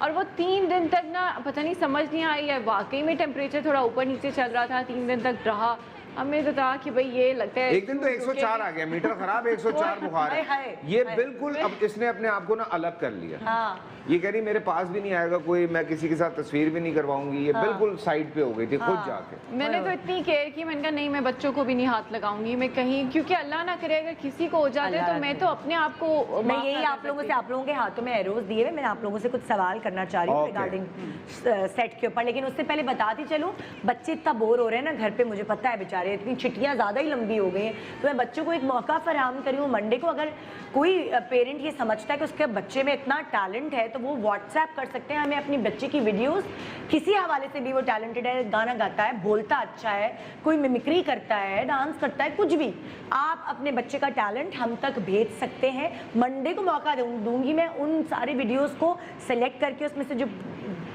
और वो 3 दिन तक ना पता नहीं समझ नहीं आई है, वाकई में टेम्परेचर थोड़ा ऊपर नीचे चल रहा था, 3 दिन तक रहा। हमें तो था कि भाई ये लगता है एक दिन तो 104 आ गया, मीटर खराब, 104 बुखार है, ये बिल्कुल अब इसने अपने आप को ना अलग कर लिया। ये कह रही मेरे पास भी नहीं आएगा कोई, मैं किसी के साथ तस्वीर भी नहीं करवाऊंगी, ये बिल्कुल साइड पे हो गई थी खुद जाके। मैंने तो इतनी केयर की, मैंने कहा नहीं मैं बच्चों को भी नहीं हाथ लगाऊंगी मैं कहीं, क्योंकि अल्लाह ना करे अगर किसी को हो जाए तो मैं तो अपने आप को मैं यही आप लोगों से, आप लोगों के हाथों में एरोज दिए हुए, मैं आप लोगों से कुछ सवाल करना चाह रही हूँ रिगार्डिंग सेट के ऊपर, लेकिन उससे पहले बताती चलूँ, बच्चे इतना बोर हो रहे हैं ना घर पे, मुझे पता है बेचारे, इतनी छुट्टियाँ ज़्यादा ही लंबी हो गई हैं, तो मैं बच्चों को एक मौका फराहम करी हूँ। मंडे को अगर कोई पेरेंट ये समझता है कि उसके बच्चे में इतना टैलेंट है तो वो व्हाट्सएप कर सकते हैं हमें अपनी बच्चे की वीडियोस, किसी हवाले से भी, वो टैलेंटेड है, गाना गाता है, बोलता अच्छा है, कोई मिमिक्री करता है, डांस करता है, कुछ भी, आप अपने बच्चे का टैलेंट हम तक भेज सकते हैं। मंडे को मौका दूंगी मैं उन सारे वीडियोस को सेलेक्ट करके उसमें से जो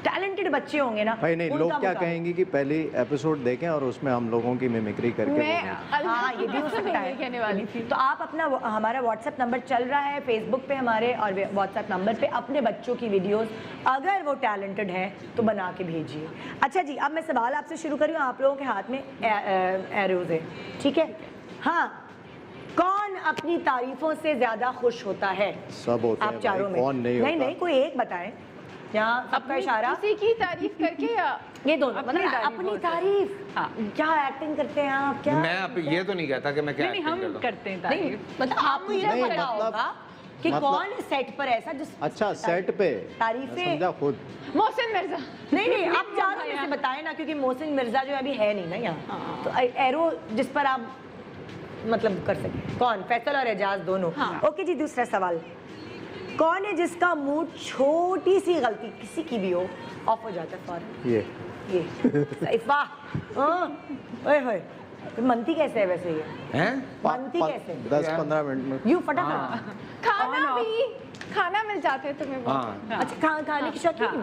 टैलेंटेड बच्चे होंगे ना, भाई नहीं, उनका लोग क्या मुकाबला। कहेंगे कि पहली एपिसोड देखें और उसमें हम लोगों की मिमिक्री करके मैं वो- हाँ, ये भी हो सकता है। कहने वाली थी। तो आप अपना हमारा व्हाट्सएप नंबर चल रहा है फेसबुक पे हमारे, और व्हाट्सएप नंबर पे अपने बच्चों की वीडियोस अगर वो टैलेंटेड हैं तो बना के भेजिए। अच्छा जी, अब मैं सवाल आपसे शुरू कर रही हूँ। आप लोगों के हाथ में एरोज है, ठीक है? हाँ, कौन अपनी तारीफों से ज्यादा खुश होता है? सब होते आप हैं चारों भाई, में कौन नहीं नहीं होता? नहीं, कोई एक बताएं। यहाँ सबका अपनी इशारा, किसी की तारीफ करके या ये दोनों, अपनी मतलब तारीफ अपनी होता है। तारीफ। हाँ। क्या एक्टिंग करते हैं आप? क्या मैं अब ये तो नहीं कहता कि मैं क्या नहीं एक्टिंग हम करता हूँ। करते हैं नहीं, तारीफ। मतलब आपको ये नहीं, पता मतलब- होगा कि मतलब- कौन है सेट पर ऐसा जिस अच्छा सेट पे तारीफें- मैं समझा खुद। मोहसिन मिर्जा। नहीं नहीं, आप चारों में से बताएं ना, क्योंकि मोहसिन मिर्जा जो अभी है नहीं ना यहाँ, तो एरो जिस पर आप मतलब कर सके, कौन? फैसल और एजाज दोनों। ओके जी, दूसरा सवाल, कौन है जिसका मूड छोटी सी गलती किसी की भी हो ऑफ हो जाता है फौरन? ये सैफा, ओए होए, तो मनती कैसे है वैसे ये? हैं? मनती कैसे? 10-15 मिनट में यू फटाफट। खाना भी, खाना मिल जाते हैं तुम्हें बहुत। हाँ, अच्छा, खाने की शौकीन?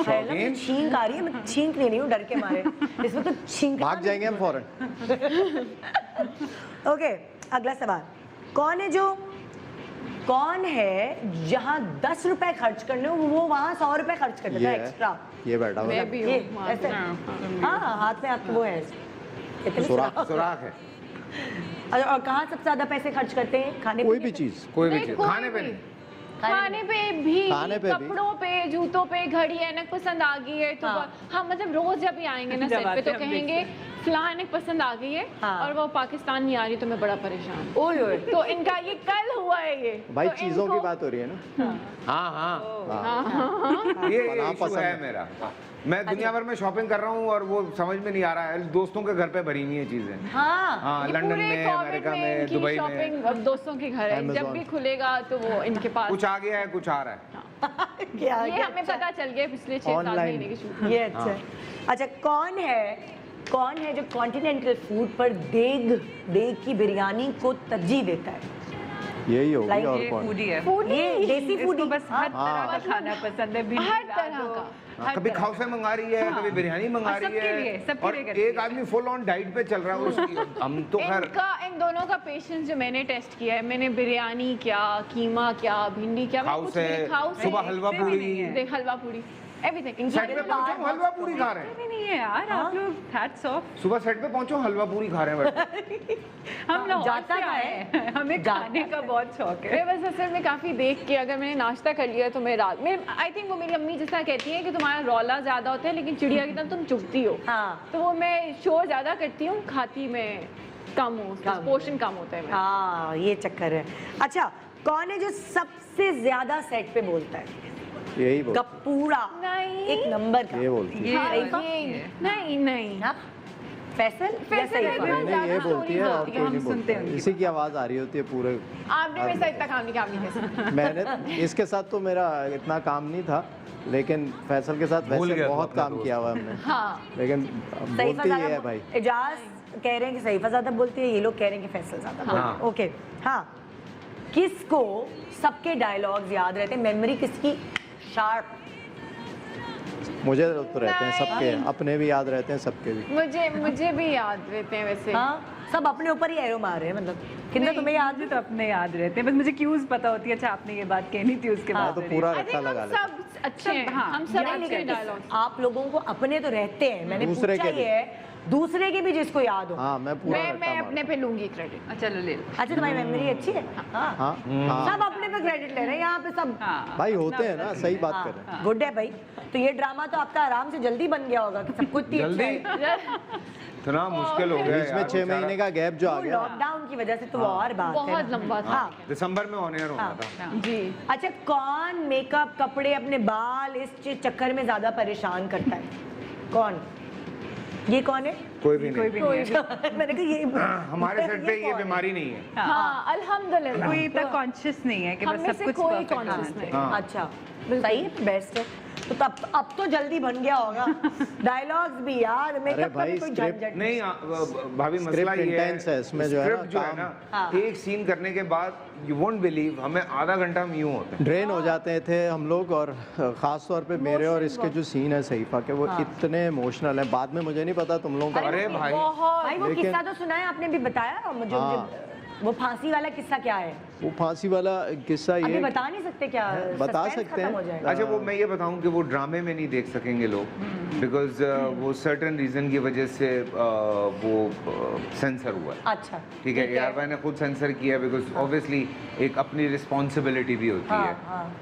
शौकीन? छींक आ रही है, मैं छींक नहीं रही हूँ डर के मारे, इसमें तो छींक भाग जाएंगे हम फौरन। ओके, अगला सवाल, कौन है जहाँ 10 रुपए खर्च करने हो वो वहाँ 100 रुपए खर्च कर देता है ये एक्स्ट्रा? ये बैठा हुआ मैं है। भी ये हूँ। ऐसे, हाँ, हाथ में आपके वो है इतने सुराख। सुराख है। अच्छा, और कहाँ सबसे ज्यादा पैसे खर्च करते हैं? खाने कोई पीने भी पे? चीज कोई भी नहीं, चीज कोई खाने पे भी। नहीं। खाने पे भी, खाने पे भी। कपड़ों पे, जूतों पे, घड़ी ऐनक पसंद आ गई है तो हाँ, मतलब रोज जब भी आएंगे ना जब सेट पे आते तो हैं हम कहेंगे फलां ऐनक पसंद आ गई है हाँ। और वो पाकिस्तान नहीं आ रही तो मैं बड़ा परेशान हूँ। ओए ओए, तो इनका ये कल हुआ है ये भाई तो चीजों की इनको- बात हो रही है ना। हाँ हाँ, ये हाँ, इशू पसंद है है। मेरा। मैं दुनिया भर में शॉपिंग कर रहा हूँ और वो समझ में नहीं आ रहा है, दोस्तों के घर पे भरी हुई है चीजें। हाँ, हाँ, ये लंदन पूरे में, कोविड अमेरिका में में, इनकी दुबई में। शॉपिंग अब दोस्तों के घर है, जब Amazon। भी खुलेगा तो वो इनके पास। कुछ आ गया है, कुछ आ रहा है। क्या ये क्या हमें अच्छा। पता चल गया पिछले 6-7 Online। महीने के शूट में। ये अच्छा है। अच्छा, कौन है जो कॉन्टिनेंटल फूड पर देग की बिरयानी को तरजीह देता है? यही होगी Like और ये कौन? फूडी है। फूडी, ये देसी इसको फूडी बस हर हाँ। तरह का खाना पसंद है, भिंडी हर ला तरह दो, का। हर कभी तरह खाउसे मंगा रही है, कभी बिरयानी मंगा और रही सबके लिए, है, सबके और लिए करती एक है। आदमी फुल ऑन डाइट पे चल रहा है उसकी। हम तो खैर इन दोनों का पेशेंस जो मैंने टेस्ट किया है, मैंने बिरयानी क्या, कीमा क्या, भिंडी क्या, मैंने कुछ खाउसे, भी नहीं, खाउसे, सुबह हलवा देखते भी पूरी। नहीं है। देख हलवा पूरी, एवरीथिंग। सेट पे पहुंचो, हम हलवा पूरी खा रहे हैं। भी नहीं है यार, आप लोग हैट्स ऑफ। सुबह सेट पे पहुंचो, हलवा पूरी खा रहे हैं बैठ। हम लोग जाता से कहाँ आए है? हैं, हमें जाता खाने का बहुत शौक है। मैं बस असल में काफ़ी देख के अगर मैंने नाश्ता कर लिया तो मैं रात में, आई थिंक वो मेरी अम्मी जैसा कहती है कि तुम्हारा रौला ज़्यादा होता है लेकिन चिड़िया की तरह तुम चुगती हो। हाँ। तो वो मैं शोर ज़्यादा करती हूँ, खाती में कम हूँ, कम। पोर्शन कम होता है मेरा। हाँ, ये चक्कर है। अच्छा, कौन है जो सबसे ज्यादा सेट पे बोलता है? यही बोल गप्पूरा, नहीं। एक नंबर का। ये बोलती है। ये हाँ, सही था? ये नहीं हाँ? फैसल या फैसल सही है था? क्या? नहीं ये ज़्यादा बोलती है story और बोलती कोई है, नहीं हम सुनते बोलता हैं है। उनकी इसी की आवाज आ रही होती है पूरे। आपने मेरे साथ इतना काम नहीं किया। मैंने इसके साथ तो मेरा इतना काम नहीं था, लेकिन फैसल के साथ भूल वैसे गया तू बहुत अपना काम दोस्त। किया हुआ है हमने। हाँ, लेकिन सईफा बोलती ये है ज्यादा, भाई। एजाज कह रहे हैं कि सईफा ज्यादा बोलती है, ये लोग कह रहे हैं कि फैसल ज्यादा बोलती है। हाँ। ओके, हाँ। किसको सबके डायलॉग्स याद रहते हैं? मेमोरी किसकी शार्प? मुझे तो रहते हैं सबके, नहीं। अपने भी याद रहते हैं सबके भी। मुझे भी याद रहते हैं वैसे। हाँ, सब अपने ऊपर ही एरो मार रहे हैं, मतलब कितना तुम्हें याद मुझे तो अपने याद रहते हैं, बस मुझे क्यूज पता होती है। अच्छा आपने ये बात कहनी थी, उसके हाँ बाद तो मैंने- पूरा I रट्टा think लगा हम लेते हैं। सब अच्छे हैं, हाँ, हम सब याद अच्छे लेकिन डायलॉग। आप लोगों को अपने तो रहते हैं, मैंने दूसरे पूछा के भी। ये है दूसरे के भी जिसको याद हो। हाँ मैं पूरा मैं रट्टा अपने मारता पे लूंगी क्रेडिट। चलो ले लो। अच्छा, तुम्हारी मेमोरी अच्छी है? हाँ, हूँ। हाँ हाँ सब अपने पे क्रेडिट ले रहे हैं यहाँ पे सब। हाँ, भाई होते हैं ना, सही बात कर रहे हैं। हाँ, गुड है भाई। तो ये ड्रामा तो आपका आराम से जल्दी बन गया होगा कि सब कुछ इतनी अच्छा जल्दी? है। इतना मुश्किल हो गया बीच में यार, 6 महीने का गैप जो आ वो गया। लॉकडाउन की वजह से तो वो और बात है बहुत ना। लंबा था। हाँ। दिसंबर में ऑन एयर होना हाँ। था। जी। अच्छा, कौन मेकअप, कपड़े, अपने बाल इस चक्कर में ज्यादा परेशान करता है? कौन? ये कौन है? कोई भी नहीं। भी नहीं है। मैंने कहा ये हमारे सेट पे ये कौन है? बीमारी नहीं है। हाँ, अल्हम्दुलिल्लाह। कोई इतना कॉन्शियस नहीं है कि हम बस में सब से कुछ कोई perfect conscious होना नहीं। चाहिए। हाँ। अच्छा, सही है, बेस्ट है। तो अब तो जल्दी बन गया होगा डायलॉग्स भी यार, मेकअप का भी कोई झंझट नहीं। भाभी मसला ये है इसमें जो है ना, एक सीन करने के बाद यू वोंट बिलीव हमें आधा घंटा हम यूं होते हैं, ड्रेन हो जाते थे हम लोग। और ख़ास तौर पे मेरे और इसके जो सीन है सहीफा के, वो इतने इमोशनल है। बाद में मुझे नहीं पता तुम लोगों का। अरे भाई वो किस्सा तो सुनाया आपने भी बताया मुझे, वो फांसी वाला किस्सा क्या है? वो फांसी वाला किस्सा ये अभी बता नहीं सकते क्या? बता Suspense सकते खत्म हो हैं। जाएगा। अच्छा, वो मैं ये बताऊं कि वो ड्रामे में नहीं देख सकेंगे लोग, बिकॉज वो सर्टेन रीजन की वजह से वो सेंसर हुआ है। अच्छा ठीक है यार, मैंने खुद सेंसर किया बिकॉज ऑब्वियसली एक अपनी रिस्पॉन्सिबिलिटी भी होती है।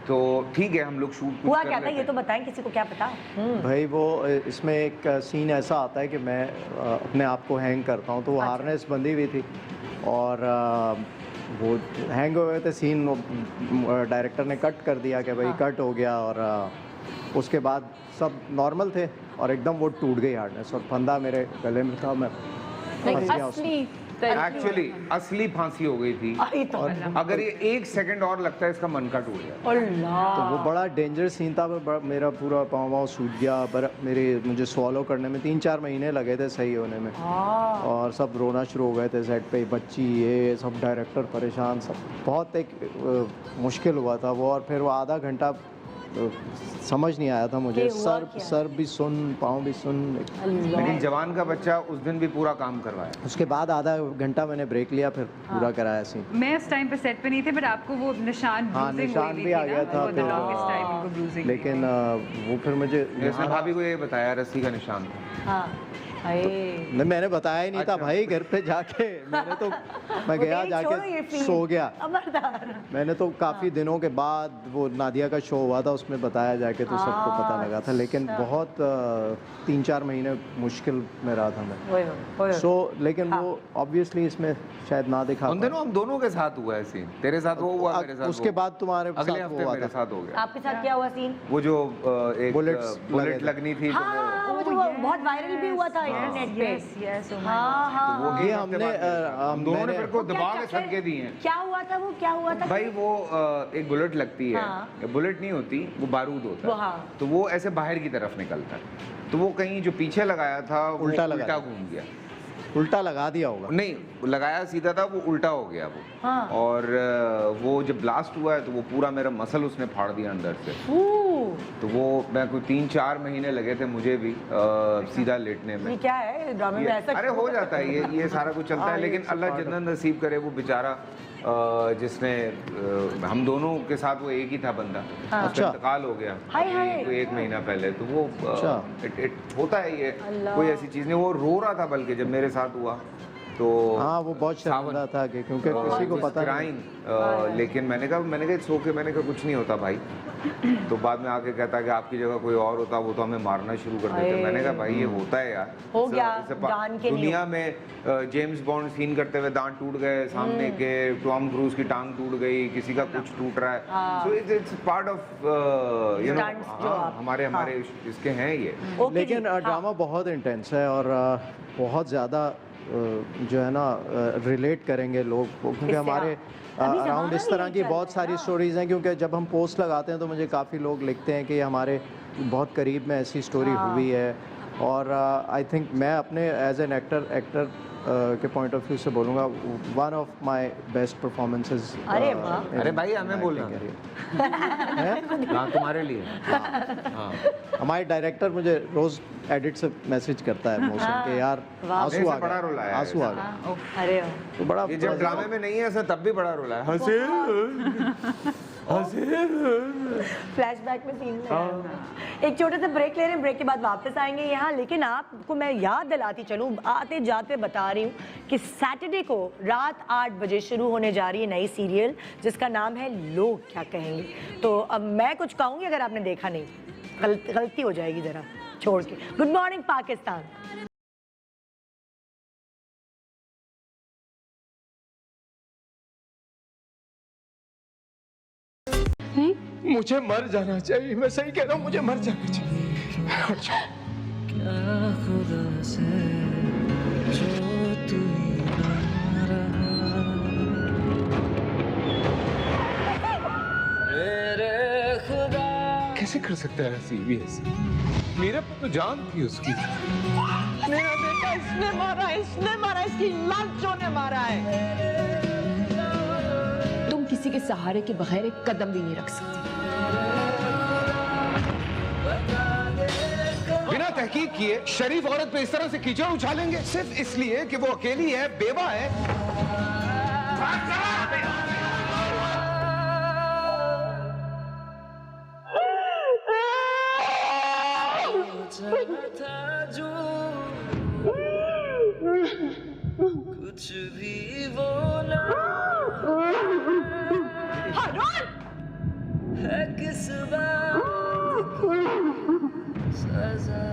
तो ठीक है, हम लोग शूट हुआ क्या था ये तो बताएं, किसी को क्या पता। भाई वो इसमें एक सीन ऐसा आता है कि मैं अपने आप को हैंग करता हूँ, तो वो हार्नेस बंधी हुई थी और वो हैंग हुए थे सीन। डायरेक्टर ने कट कर दिया कि भाई कट हो गया, और उसके बाद सब नॉर्मल थे और एकदम वो टूट गई हार्नेस और फंदा मेरे गले में था। मैं फंस गया उसमें। एक्चुअली असली फांसी हो गई थी। अगर ये 1 सेकंड और लगता है इसका मन का टूट गया। तो वो बड़ा डेंजर सीन था। मेरा पूरा पाँव वाँव सूज गया, पर मुझे स्वॉलो करने में 3-4 महीने लगे थे सही होने में। और सब रोना शुरू हो गए थे सेट पे, बच्ची ये सब, डायरेक्टर परेशान, सब बहुत एक मुश्किल हुआ था वो। और फिर वो आधा घंटा समझ नहीं आया था मुझे, सर भी सुन, पाँव भी सुन। लेकिन जवान का बच्चा उस दिन भी पूरा काम करवाया। उसके बाद आधा घंटा मैंने ब्रेक लिया, फिर पूरा कराया सीन। मैं उस टाइम पे सेट पे नहीं थी, बट आपको वो निशान निशान भी आ गया था। लेकिन वो फिर मुझे भाभी को ये बताया रस्सी का निशान था। नहीं, मैंने बताया ही नहीं था भाई। घर पे जाके मैं गया, जाके सो गया। मैंने तो काफ़ी दिनों के बाद वो नादिया का शो हुआ था, उसमें बताया जाके, तो सबको पता लगा था। लेकिन बहुत 3-4 महीने मुश्किल में रहा था मैं। सो लेकिन वो ऑब्वियसली इसमें शायद ना दिखा। उन दिनों हम दोनों के साथ हुआ है सीन। तेरे साथ वो हुआ, मेरे साथ उसके बाद तुम्हारे अगले हफ्ते मेरे साथ हो गया। आपके साथ क्या हुआ सीन? वो जो एक बुलेट लगनी थी, वो जो बहुत वायरल भी हुआ था इंटरनेट पे। वो ये हमने हम दोनों ने फिर को दबा के छक्के दिए हैं। क्या हुआ था वो, क्या हुआ था भाई? वो एक बुलेट लगती है, बुलेट नहीं होती, वो बारूद होता है। तो वो ऐसे बाहर की तरफ निकलता है, तो वो कहीं जो पीछे लगाया था उल्टा घूम गया। उल्टा लगा दिया होगा। नहीं, लगाया सीधा था, वो उल्टा हो गया वो। और वो जब ब्लास्ट हुआ है तो वो पूरा मेरा मसल उसने फाड़ दिया अंदर से। तो वो मैं कोई 3-4 महीने लगे थे मुझे भी सीधा लेटने में। ये क्या है ड्रामे में ऐसा? अरे हो जाता है ये सारा कुछ चलता है। लेकिन अल्लाह जन्नत नसीब करे, वो बेचारा जिसने हम दोनों के साथ वो एक ही था बंदा, उसका इंतकाल हो गया कोई 1 महीना पहले। तो वो होता है, ये कोई ऐसी चीज़ नहीं। वो रो रहा था बल्कि जब मेरे साथ हुआ तो। हाँ, वो बहुत शर्मिंदा था कि क्योंकि किसी को पता नहीं। लेकिन मैंने कहा सो के मैंने कहा कुछ नहीं होता भाई। तो बाद में आके कहता कि आपकी जगह कोई और होता वो तो हमें मारना शुरू कर देते। मैंने कहा भाई ये होता है यार, हो गया जान के दुनिया में। जेम्स बॉन्ड सीन करते हुए दांत टूट गए सामने के, टॉम क्रूज की टांग टूट गई, किसी का कुछ टूट रहा है। So it's part of you know, हमारे इसके हैं ये। लेकिन ड्रामा बहुत इंटेंस है और बहुत ज़्यादा जो है ना रिलेट करेंगे लोग, क्योंकि हमारे अराउंड इस तरह की बहुत सारी स्टोरीज़ हैं। क्योंकि जब हम पोस्ट लगाते हैं तो मुझे काफ़ी लोग लिखते हैं कि हमारे बहुत करीब में ऐसी स्टोरी हुई है। और आई थिंक मैं अपने एज एन एक्टर के पॉइंट ऑफ व्यू से बोलूँगा, one of my best performances. अरे भाई हमें बोलना है तुम्हारे लिए। हमारे डायरेक्टर मुझे रोज़ एडिट से मैसेज करता है मोशन के, यार आंसू आ गए, आंसू आ गए। अरे तो बड़ा, ये जब ड्रामे में नहीं है ऐसा तब भी बड़ा रोला है। फ्लैशबैक में सीन में। एक छोटे से ब्रेक ले रहे हैं, ब्रेक के बाद वापस आएंगे यहाँ। लेकिन आपको मैं याद दिलाती चलूँ, आते जाते बता रही हूँ कि सैटरडे को रात 8 बजे शुरू होने जा रही है नई सीरियल जिसका नाम है लोग क्या कहेंगे। तो अब मैं कुछ कहूँगी, अगर आपने देखा नहीं गलती हो जाएगी जरा छोड़ के। Good morning Pakistan. मुझे मर जाना चाहिए, मैं सही कह रहा हूँ, मुझे मर जाना चाहिए। क्या खुदा से जो तू ही ना रहा, मेरे खुदा कैसे कर सकता है सीरियस? मेरा तो जान थी उसकी। मेरा बेटा इसने मारा, इसकी लांचों ने मारा है। तुम किसी के सहारे के बगैर एक कदम भी नहीं रख सकती। बिना तहकीक किए शरीफ औरत पे इस तरह से कीचड़ उछालेंगे सिर्फ इसलिए कि वो अकेली है, बेवा है। कुछ भी बोला है किस बात की सजा।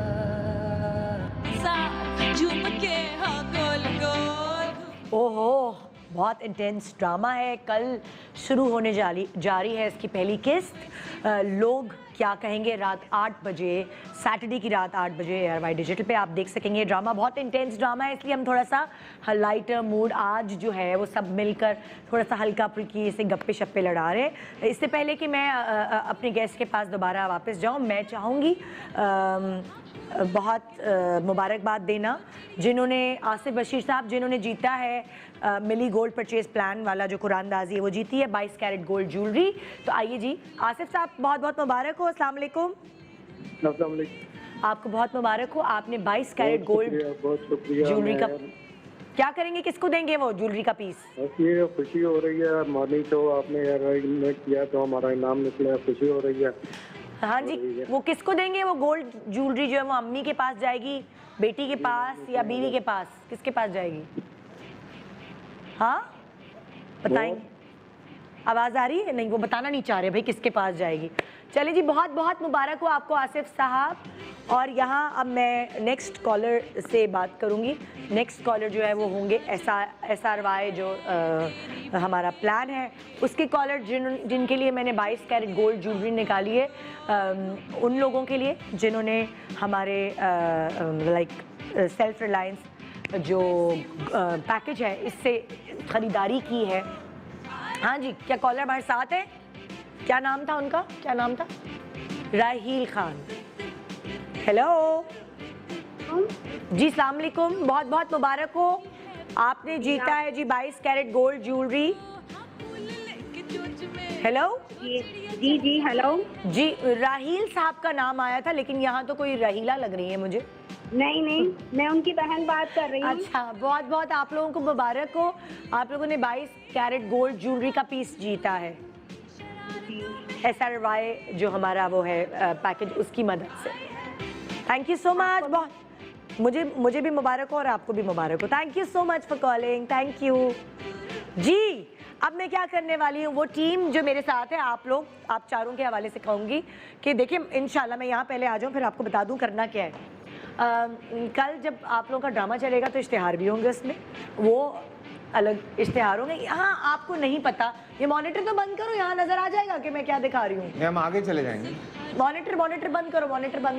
झुमके हाँ गोल गोल। ओहो, बहुत इंटेंस ड्रामा है। कल शुरू होने जा रही है इसकी पहली किस्त। लोग क्या कहेंगे रात 8 बजे, सैटरडे की रात 8 बजे ARY डिजिटल पे आप देख सकेंगे। ड्रामा बहुत इंटेंस ड्रामा है, इसलिए हम थोड़ा सा लाइटर मूड आज जो है वो सब मिलकर थोड़ा सा हल्का फुल्की से गप्पे शप्पे लड़ा रहे हैं। इससे पहले कि मैं अपने गेस्ट के पास दोबारा वापस जाऊं, मैं चाहूँगी बहुत मुबारकबाद देना जिन्होंने आसिफ बशीर साहब जिन्होंने जीता है मिली गोल्ड परचेज प्लान वाला जो कुरानदाजी है वो जीती है 22 कैरेट गोल्ड ज्वेलरी। तो आइए जी आसिफ साहब, बहुत बहुत मुबारक हो। अस्सलाम वालेकुम। आपको बहुत मुबारक हो, आपने 22 कैरेट गोल्ड ज्वेलरी का क्या करेंगे, किसको देंगे वो ज्वेलरी का पीस? ये खुशी हो रही है, मॉर्निंग शो आपने यार किया तो हमारा इनाम निकला, खुशी हो रही है। हाँ जी, वो किसको देंगे वो गोल्ड ज्वेलरी जो है वो अम्मी के पास जाएगी, बेटी के पास या बीवी के पास, किसके पास जाएगी? हाँ बताएंगे, आवाज़ आ रही है? नहीं, वो बताना नहीं चाह रहे भाई किसके पास जाएगी। चलिए जी, बहुत बहुत मुबारक हो आपको आसिफ साहब। और यहाँ अब मैं नेक्स्ट कॉलर से बात करूँगी। नेक्स्ट कॉलर जो है वो होंगे SRY जो हमारा प्लान है उसके कॉलर जिनके लिए मैंने 22 कैरेट गोल्ड ज्वेलरी निकाली है, उन लोगों के लिए जिन्होंने हमारे लाइक सेल्फ रिलायंस जो पैकेज है इससे ख़रीदारी की है। हाँ जी, क्या कॉलर हमारे साथ है? क्या नाम था उनका, क्या नाम था? राहील खान। हेलो जी, अस्सलाम वालेकुम, बहुत बहुत मुबारक हो, आपने जीता है जी 22 कैरेट गोल्ड ज्वेलरी। हेलो जी जी हेलो जी, राहील साहब का नाम आया था लेकिन यहाँ तो कोई रहीला लग रही है मुझे। नहीं नहीं, मैं उनकी बहन बात कर रही हूँ। अच्छा, बहुत बहुत आप लोगों को मुबारक हो, आप लोगों ने 22 कैरेट गोल्ड ज्वेलरी का पीस जीता है SRY जो हमारा वो है पैकेज, उसकी मदद से। Thank you so much. बहुत मुझे भी मुबारक हो और आपको भी मुबारक हो। Thank you so much for calling, thank you जी। अब मैं क्या करने वाली हूँ, वो टीम जो मेरे साथ है, आप चारों के हवाले से कहूँगी कि देखिए इंशाल्लाह मैं यहाँ पहले आ जाऊँ फिर आपको बता दूँ करना क्या है। कल जब आप लोगों का ड्रामा चलेगा तो इश्तिहार भी होंगे उसमें, वो अलग इश्तिहार होंगे। यहाँ आपको नहीं पता, ये मॉनिटर तो बंद करो, यहाँ नजर आ जाएगा कि मैं क्या दिखा रही हूँ। हम आगे चले जाएंगे। मॉनिटर बंद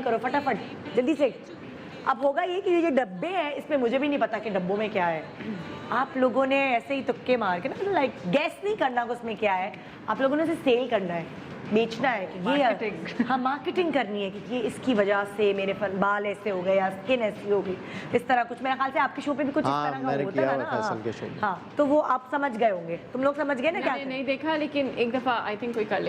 करो फटाफट जल्दी से। अब होगा ये कि ये डब्बे हैं, इसमें मुझे भी नहीं पता कि डब्बों में क्या है। आप लोगों ने ऐसे ही तुक्के मार के ना, लाइक गैस नहीं करना कि उसमें क्या है, आप लोगों ने उसे सेल करना है, बेचना है कि ये हाँ मार्केटिंग करनी है कि ये इसकी वजह से मेरे बाल ऐसे हो गए या स्किन ऐसी हो गई, इस तरह कुछ। मेरे ख्याल से आपके शो पे भी कुछ इस तरह का होता है ना। हाँ, तो वो आप समझ गए होंगे, तुम लोग समझ गए ना? क्या नहीं देखा, लेकिन एक दफ़ा आई थिंक कोई कर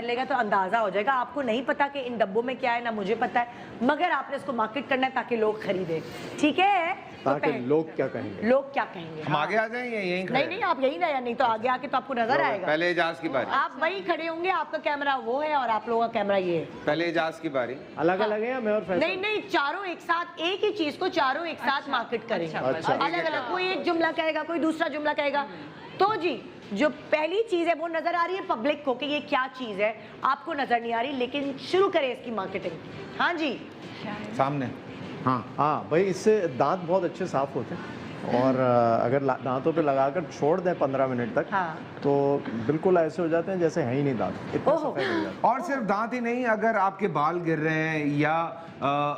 लेगा तो अंदाज़ा हो जाएगा। आपको नहीं पता कि इन डब्बों में क्या है, ना मुझे पता है, मगर आपने इसको मार्केट करना है ताकि लोग खरीदें, ठीक है? ताकि लोग क्या कहेंगे, हम आगे आ जाएं या यहीं खड़े? नहीं आप यहीं रहे, नहीं तो आगे आके तो आपको नजर आएगा। पहले एजाज की बारी, आप वहीं खड़े होंगे, आपका कैमरा वो है और आप लोगों का कैमरा ये है। पहले एजाज की बारी। अलग अलग है या मैं और फैसल? नहीं चारों एक साथ, एक ही चीज को चारों एक साथ मार्केट करेंगे। अलग अलग, कोई एक जुमला कहेगा, कोई दूसरा जुमला कहेगा। तो जी जो पहली चीज है वो नजर आ रही है पब्लिक को कि ये क्या चीज है, आपको नजर नहीं आ रही, लेकिन शुरू करें इसकी मार्केटिंग। हाँ जी, सामने। हाँ भाई, इससे दांत बहुत अच्छे साफ होते हैं और अगर दांतों पे लगाकर छोड़ दें 15 मिनट तक, हाँ। तो बिल्कुल ऐसे हो जाते हैं जैसे है ही नहीं दांत, इतना सफेद हो जाता है। और सिर्फ दांत ही नहीं, अगर आपके बाल गिर रहे हैं या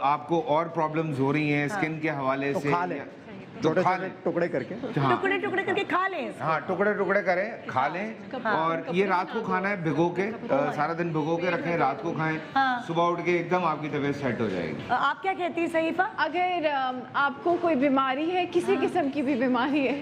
आपको और प्रॉब्लम्स हो रही हैं स्किन के हवाले तो से, खा लें, छोटे खा छोटे लें। टुकड़े करके। हाँ टुकड़े टुकड़े करके खा लें इसको। हाँ, टुकड़े टुकड़े करें, खा लें। और ये रात को खाना है भिगो के, सारा दिन भिगो के रखें, रात को खाएं, सुबह उठ के एकदम आपकी तबीयत सेट हो जाएगी। आप क्या कहती हैं सहीफा? अगर आपको कोई बीमारी है, किसी किस्म की भी बीमारी है,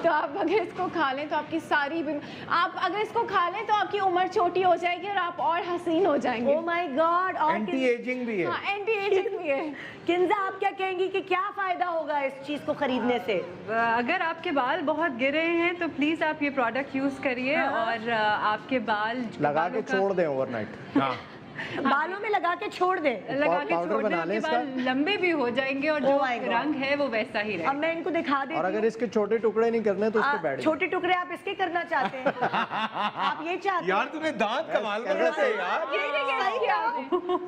तो आप अगर इसको खा लें तो आपकी सारी आप अगर इसको खा लें तो आपकी उम्र छोटी हो जाएगी और आप और हसीन हो जाएंगे। ओह माय गॉड। और एंटी एजिंग भी है। हाँ, एंटी एजिंग भी है। किंजा, आप क्या कहेंगी कि क्या फायदा होगा इस चीज को खरीदने से? अगर आपके बाल बहुत गिरे हैं तो प्लीज आप ये प्रोडक्ट यूज करिए और आपके बाल लगा के छोड़ दें ओवरनाइट। हाँ, बालों में लगा के छोड़ दें। लगा के पाउडर छोड़ दें, बना आपके लें बाल लंबे भी हो जाएंगे और जो my God. रंग है वो वैसा ही अब रहेगा। मैं इनको दिखा देती और हूँ। अगर इसके छोटे टुकड़े नहीं करने तो उसके बैठ छोटे टुकड़े आप इसके करना चाहते हैं? आप ये चाहते हैं? यार तूने दांत कमाल कर रहे थे यार।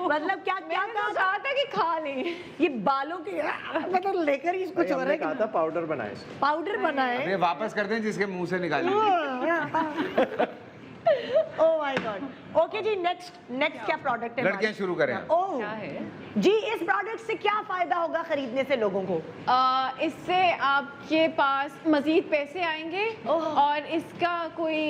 मतलब क्या क्या कहा था कि खा लें। ये बालों के मतलब लेकर ही इसको छोड़ रहे कहा था पाउडर बनाए इसको। पाउडर बनाए। अरे वापस कर दें जिसके मुंह से निकालेंगे। Oh my God. ओके जी, नेक्स्ट क्या प्रोडक्ट है? लड़कियां शुरू करें। ओह क्या है? जी, इस प्रोडक्ट से क्या फायदा होगा खरीदने से लोगों को? इससे आपके पास मजीद पैसे आएंगे और इसका कोई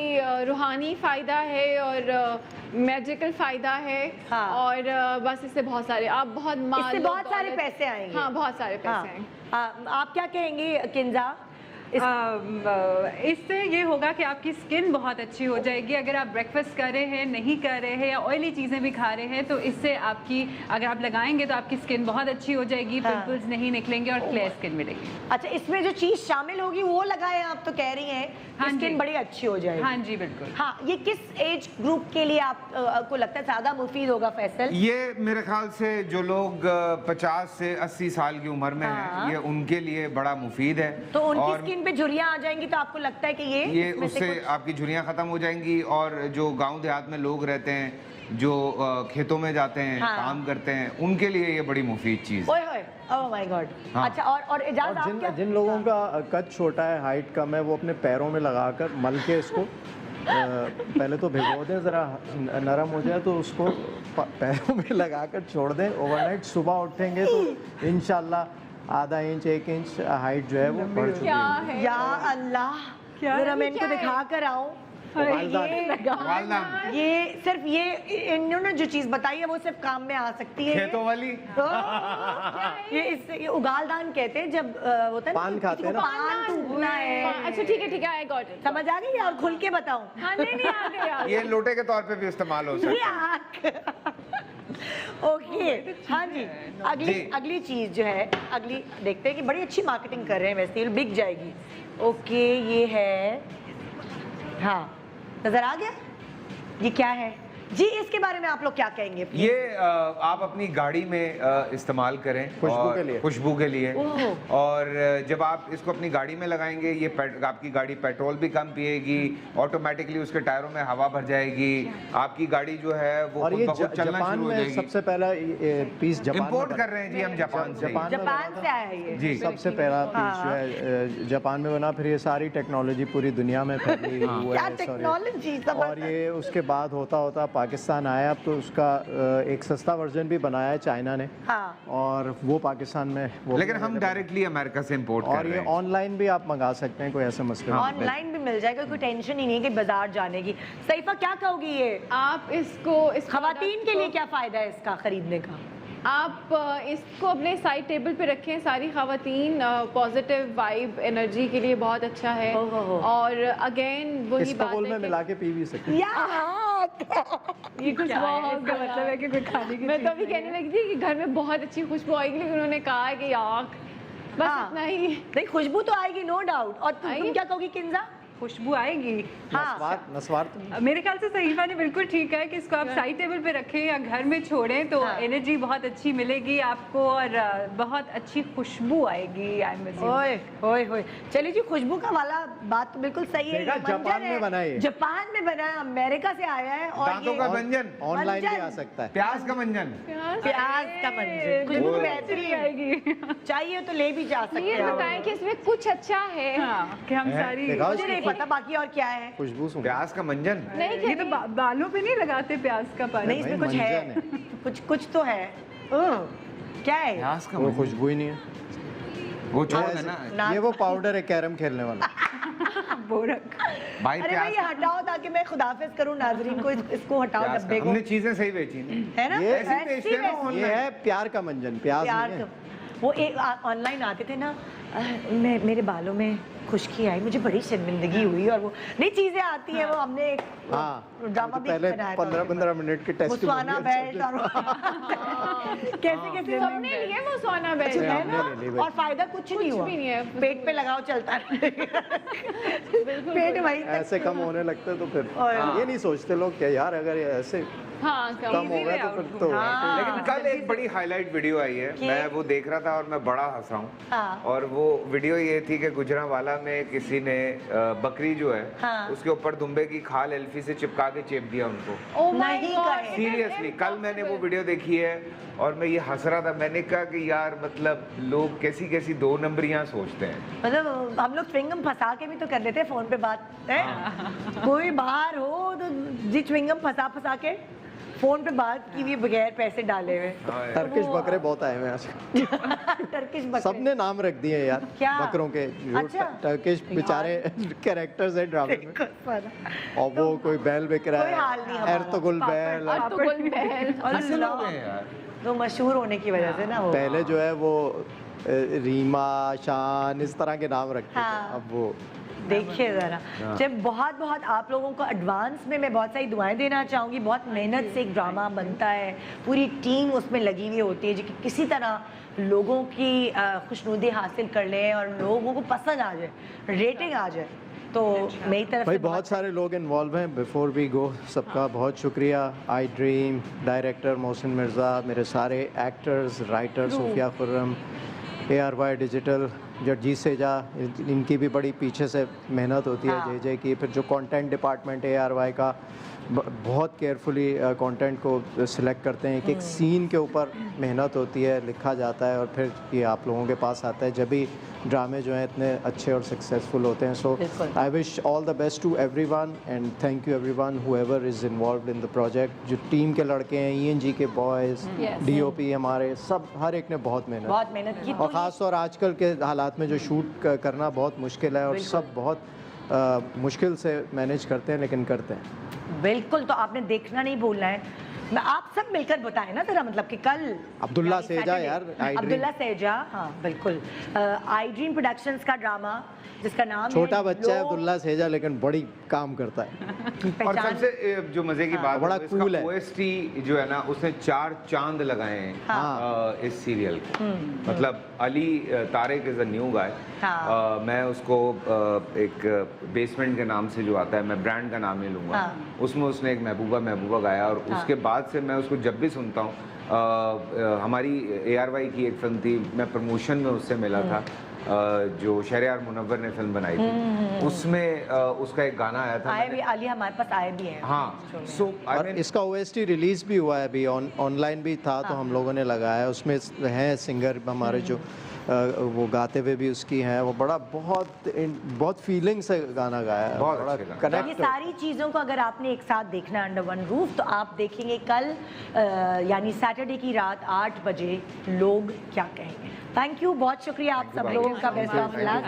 रूहानी फ़ायदा है और मैजिकल फ़ायदा है। हाँ। और बस इससे बहुत सारे आप बहुत माल इससे बहुत सारे पैसे आएंगे। हाँ, बहुत सारे पैसे हाँ। आएंगे। आप क्या कहेंगी किंजा? इससे ये होगा कि आपकी स्किन बहुत अच्छी हो जाएगी। अगर आप ब्रेकफास्ट कर रहे हैं, नहीं कर रहे हैं या ऑयली चीज़ें भी खा रहे हैं तो इससे आपकी, अगर आप लगाएंगे तो आपकी स्किन बहुत अच्छी हो जाएगी, पिंपल्स नहीं निकलेंगे और क्लियर स्किन मिलेगी। अच्छा, इसमें जो चीज शामिल होगी वो लगाएं आप तो कह रही हैं? हाँ जी। स्किन बड़ी अच्छी हो जाएगी। हाँ जी, बिल्कुल। हाँ, ये किस एज ग्रुप के लिए आपको लगता है ज्यादा मुफीद होगा फैसल? ये मेरे ख्याल से जो लोग 50 से 80 साल की उम्र में हैं, ये उनके लिए बड़ा मुफीद है। तो उनकी और स्किन पे झुर्रियां आ जाएंगी तो आपको लगता है कि ये इसमें से उससे आपकी झुर्रियां खत्म हो जाएंगी। और जो गांव देहात में लोग रहते हैं, जो खेतों में जाते हैं, काम करते हैं, उनके लिए ये बड़ी मुफीद चीज है। ओए होए, ओह माय गॉड। हाँ। अच्छा, और इजाज़त आप क्या? जिन लोगों का कद छोटा है, हाइट कम है, वो अपने पैरों में लगाकर मल के इसको पहले तो भिगो दें, ज़रा नरम हो जाए तो उसको पैरों में लगाकर छोड़ दें ओवरनाइट। सुबह उठेंगे तो इंशाल्लाह आधा इंच 1 इंच हाइट जो है वो बढ़ चुकी है। या अल्लाह, जरा मैं इनको दिखा कर आऊं। ये सिर्फ ये इन्होंने जो चीज बताई है वो सिर्फ काम में आ सकती है। खेतों वाली ये उगालदान कहते हैं जब होता है ना, पान खाते हैं ना। पान टूटना है। अच्छा, ठीक है, आई गॉट इट। समझ आ गई? और खुल के बताऊं? हाँ, नहीं आ गया। ये लोटे के तौर पे भी इस्तेमाल हो सकता है। ओके, हाँ जी। अगली चीज जो है, अगली देखते हैं कि बड़ी अच्छी मार्केटिंग कर रहे हैं, वैसे बिक जाएगी। ओके, ये है, हाँ नजर आ गया? ये क्या है जी? इसके बारे में आप लोग क्या कहेंगे? ये आप अपनी गाड़ी में इस्तेमाल करें खुशबू के लिए। और जब आप इसको अपनी गाड़ी में लगाएंगे, ये आपकी गाड़ी पेट्रोल भी कम पिएगी, ऑटोमेटिकली उसके टायरों में हवा भर जाएगी, आपकी गाड़ी जो है वो और ये चलना जापान शुरू हो में जाएगी। सबसे पहला पीस इंपोर्ट कर रहे हैं जी हम जापान से। जापान से आया है ये जी, सबसे पहला पीस जो है जापान में बना। फिर ये सारी टेक्नोलॉजी पूरी दुनिया में फैली हुई है। टेक्नोलॉजी और ये उसके बाद होता होता पाकिस्तान आया, तो उसका एक सस्ता वर्जन भी बनाया है चाइना ने। हाँ। और वो पाकिस्तान में वो, लेकिन हम डायरेक्टली अमेरिका से इंपोर्ट कर और रहे ये हैं। ऑनलाइन भी आप मंगा सकते हैं, कोई ऐसा मसला नहीं है। ऑनलाइन भी मिल जाएगा, कोई टेंशन ही नहीं है कि बाजार जाने की। सईफा क्या कहोगी? ये आप इसको खवातीन के लिए क्या फायदा है इसका खरीदने का? आप इसको अपने साइड टेबल पे रखें। सारी खवातीन पॉजिटिव वाइब एनर्जी के लिए बहुत अच्छा है। और अगेन वही बात है है में मिला के पी भी सकते हैं। ये कुछ बहुत मतलब है कि कोई खाने की मैं तो अभी कहने लगी थी कि घर में बहुत अच्छी खुशबू आएगी, लेकिन उन्होंने कहा कि यार बस इतना ही। नहीं, खुशबू तो आएगी नो डाउट। और तुम क्या कहोगी किंजा? खुशबू आएगी। हाँ, नस्वार मेरे ख्याल से सहीफा ने बिल्कुल ठीक है कि इसको आप साइड टेबल पे रखें या घर में छोड़ें तो एनर्जी बहुत अच्छी मिलेगी आपको और बहुत अच्छी खुशबू आएगी। ओए ओए ओए, चलिए जी, खुशबू का वाला बात तो बिल्कुल सही है। जापान में बना है, जापान में बना है, अमेरिका से आया है। और दांतों का मंजन ऑनलाइन भी आ सकता है। प्याज का मंजन, प्याज का मंजन, खुशबू बेहतरीन आएगी। चाहिए तो ले भी जा सकते हैं। ये बताएं कि इसमें कुछ अच्छा है कि हम सारी, मुझे नहीं पता बाकी और क्या है। खुशबू प्याज का मंजन नहीं, ये तो बालों पे नहीं लगाते प्याज का पानी। नहीं, इसमें कुछ है, कुछ तो है। क्या है? प्याज का वो खुशबू ही नहीं है। वो छोड़ देना, ये वो पाउडर है कैरम खेलने वाला। भाई अरे भाई ये हटाओ ताकि मैं खुदाफिज करूं नाजरीन को, इसको हटाओ डब्बे को। हमने चीजें सही बेची नहीं है ना, ये ऐसी बेचते हैं ना ये है प्यार का मंजन, प्याज नहीं है। वो एक ऑनलाइन आते थे ना, मेरे बालों में खुश्की आई, मुझे बड़ी शर्मिंदगी हुई, और वो नई चीजें आती हैं, वो हमने एक ड्रामा भी पहले बनाया 15-15 मिनट के टेस्ट मुस्वाना बेल्ट और कैसे सबने लिए मुस्वाना बेल्ट है ना, और फायदा कुछ नहीं हुआ, पेट पे लगाओ चलता पेट वहीं ऐसे कम होने लगते तो फिर ये नहीं सोचते लोग क्या यार अगर ये ऐसे कम हो गया तो फिर तो। लेकिन कल एक बड़ी हाईलाइट वीडियो आई है, मैं वो देख रहा था और मैं बड़ा हंसा हूँ। और वो वीडियो ये थी कि गुजरांवाला में किसी ने बकरी जो है उसके ऊपर दुम्बे की खाल एल्फी से चिपका के चेप दिया उनको। सीरियसली कल मैंने वो वीडियो देखी है और मैं ये हंस रहा था। मैंने कहा कि यार मतलब लोग कैसी कैसी 2 नंबरियां सोचते हैं। मतलब हम लोग च्विंगम फंसा के भी तो कर लेते हैं फोन पे बात है। कोई बाहर हो तो जी च्विंगम फंसा के फोन पे बात की हुई बगैर पैसे डाले हुए। टर्किश बकरे बहुत आए हुए हैं टर्किश बकरे सबने नाम रख दिए यार बकरों के। अच्छा? टर्किश बेचारे कैरेक्टर्स है ड्रामे में, और वो कोई बैल बिक रहा है, एर्तुगरुल बैल, तो मशहूर होने की वजह से ना वो पहले जो है वो रीमा शान इस तरह के नाम रखते थे, अब वो देखिए ज़रा। जब बहुत बहुत आप लोगों को एडवांस में मैं बहुत सारी दुआएं देना चाहूँगी। बहुत मेहनत से एक ड्रामा बनता है, पूरी टीम उसमें लगी हुई होती है जो कि किसी तरह लोगों की खुशनुदी हासिल कर ले और लोगों को पसंद आ जाए, रेटिंग आ जाए। तो मेरी तरफ भाई बहुत सारे लोग इन्वॉल्व हैं। बिफोर वी गो सबका बहुत शुक्रिया। आई ड्रीम डायरेक्टर मोहसिन मिर्ज़ा, मेरे सारे एक्टर्स, राइटर सूफिया खुर्रम, ARY डिजिटल, जगजीत सेजा, इनकी भी बड़ी पीछे से मेहनत होती है जे की। फिर जो कंटेंट डिपार्टमेंट ARY का बहुत केयरफुली कंटेंट को सिलेक्ट करते हैं, एक सीन के ऊपर मेहनत होती है, लिखा जाता है और फिर ये आप लोगों के पास आता है जब भी ड्रामे जो हैं इतने अच्छे और सक्सेसफुल होते हैं। So I wish all the best to everyone and thank you everyone whoever is involved in the project. जो टीम के लड़के हैं, ENG के बॉयज़, DOP हमारे, सब हर एक ने बहुत मेहनत की, और ख़ास तौर आजकल के हालात में जो शूट करना बहुत मुश्किल है और सब बहुत मुश्किल से मैनेज करते हैं, लेकिन करते हैं। बिल्कुल। तो आपने देखना नहीं भूलना है। मैं आप सब मिलकर बताएं ना जरा, मतलब कि कल अब्दुल्ला सेजा यार, अब्दुल्ला सेजा, हाँ बिल्कुल, आई ड्रीम प्रोडक्शंस का ड्रामा जिसका नाम छोटा बच्चा है अब्दुल्ला सेजा, लेकिन बड़ी काम करता है। और सबसे जो मजे की बात बड़ा कूल है, OST जो है ना उसने 4 चांद लगाए हैं इस सीरियल को। मतलब Ali Tariq is a new guy. मैं उसको एक बेसमेंट के नाम से जो आता है, मैं ब्रांड का नाम नहीं लूँगा, उसमें उसने एक महबूबा गाया। और उसके बाद से मैं उसको जब भी सुनता हूँ, हमारी ARY की एक फिल्म थी, मैं प्रमोशन में उससे मिला था, जो शहरयार मुनव्वर ने फिल्म बनाई थी, उसमें उसका एक गाना आया था। आए भी अली हमारे पास आए भी हैं। हाँ, सो इसका OST रिलीज भी हुआ है, अभी ऑनलाइन भी था, तो हम लोगों ने लगाया। उसमें हैं सिंगर हमारे जो वो गाते हुए भी उसकी हैं, वो बहुत फीलिंग से गाना गाया है, बहुत ये सारी चीज़ों को अगर आपने एक साथ देखना है अंडर वन रूफ, तो आप देखेंगे कल यानी सैटरडे की रात 8 बजे लोग क्या कहेंगे। थैंक यू, बहुत शुक्रिया आप सब लोगों का, बेस्ट ऑफ लक।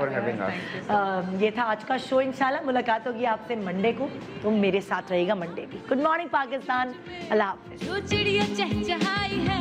ये था आज का शो। इंशाल्लाह मुलाकात होगी आपसे मंडे को, तुम मेरे साथ रहेगा मंडे भी। गुड मॉर्निंग पाकिस्तान, अल्लाह हाफिज़। जो चिड़िया चहचहाई है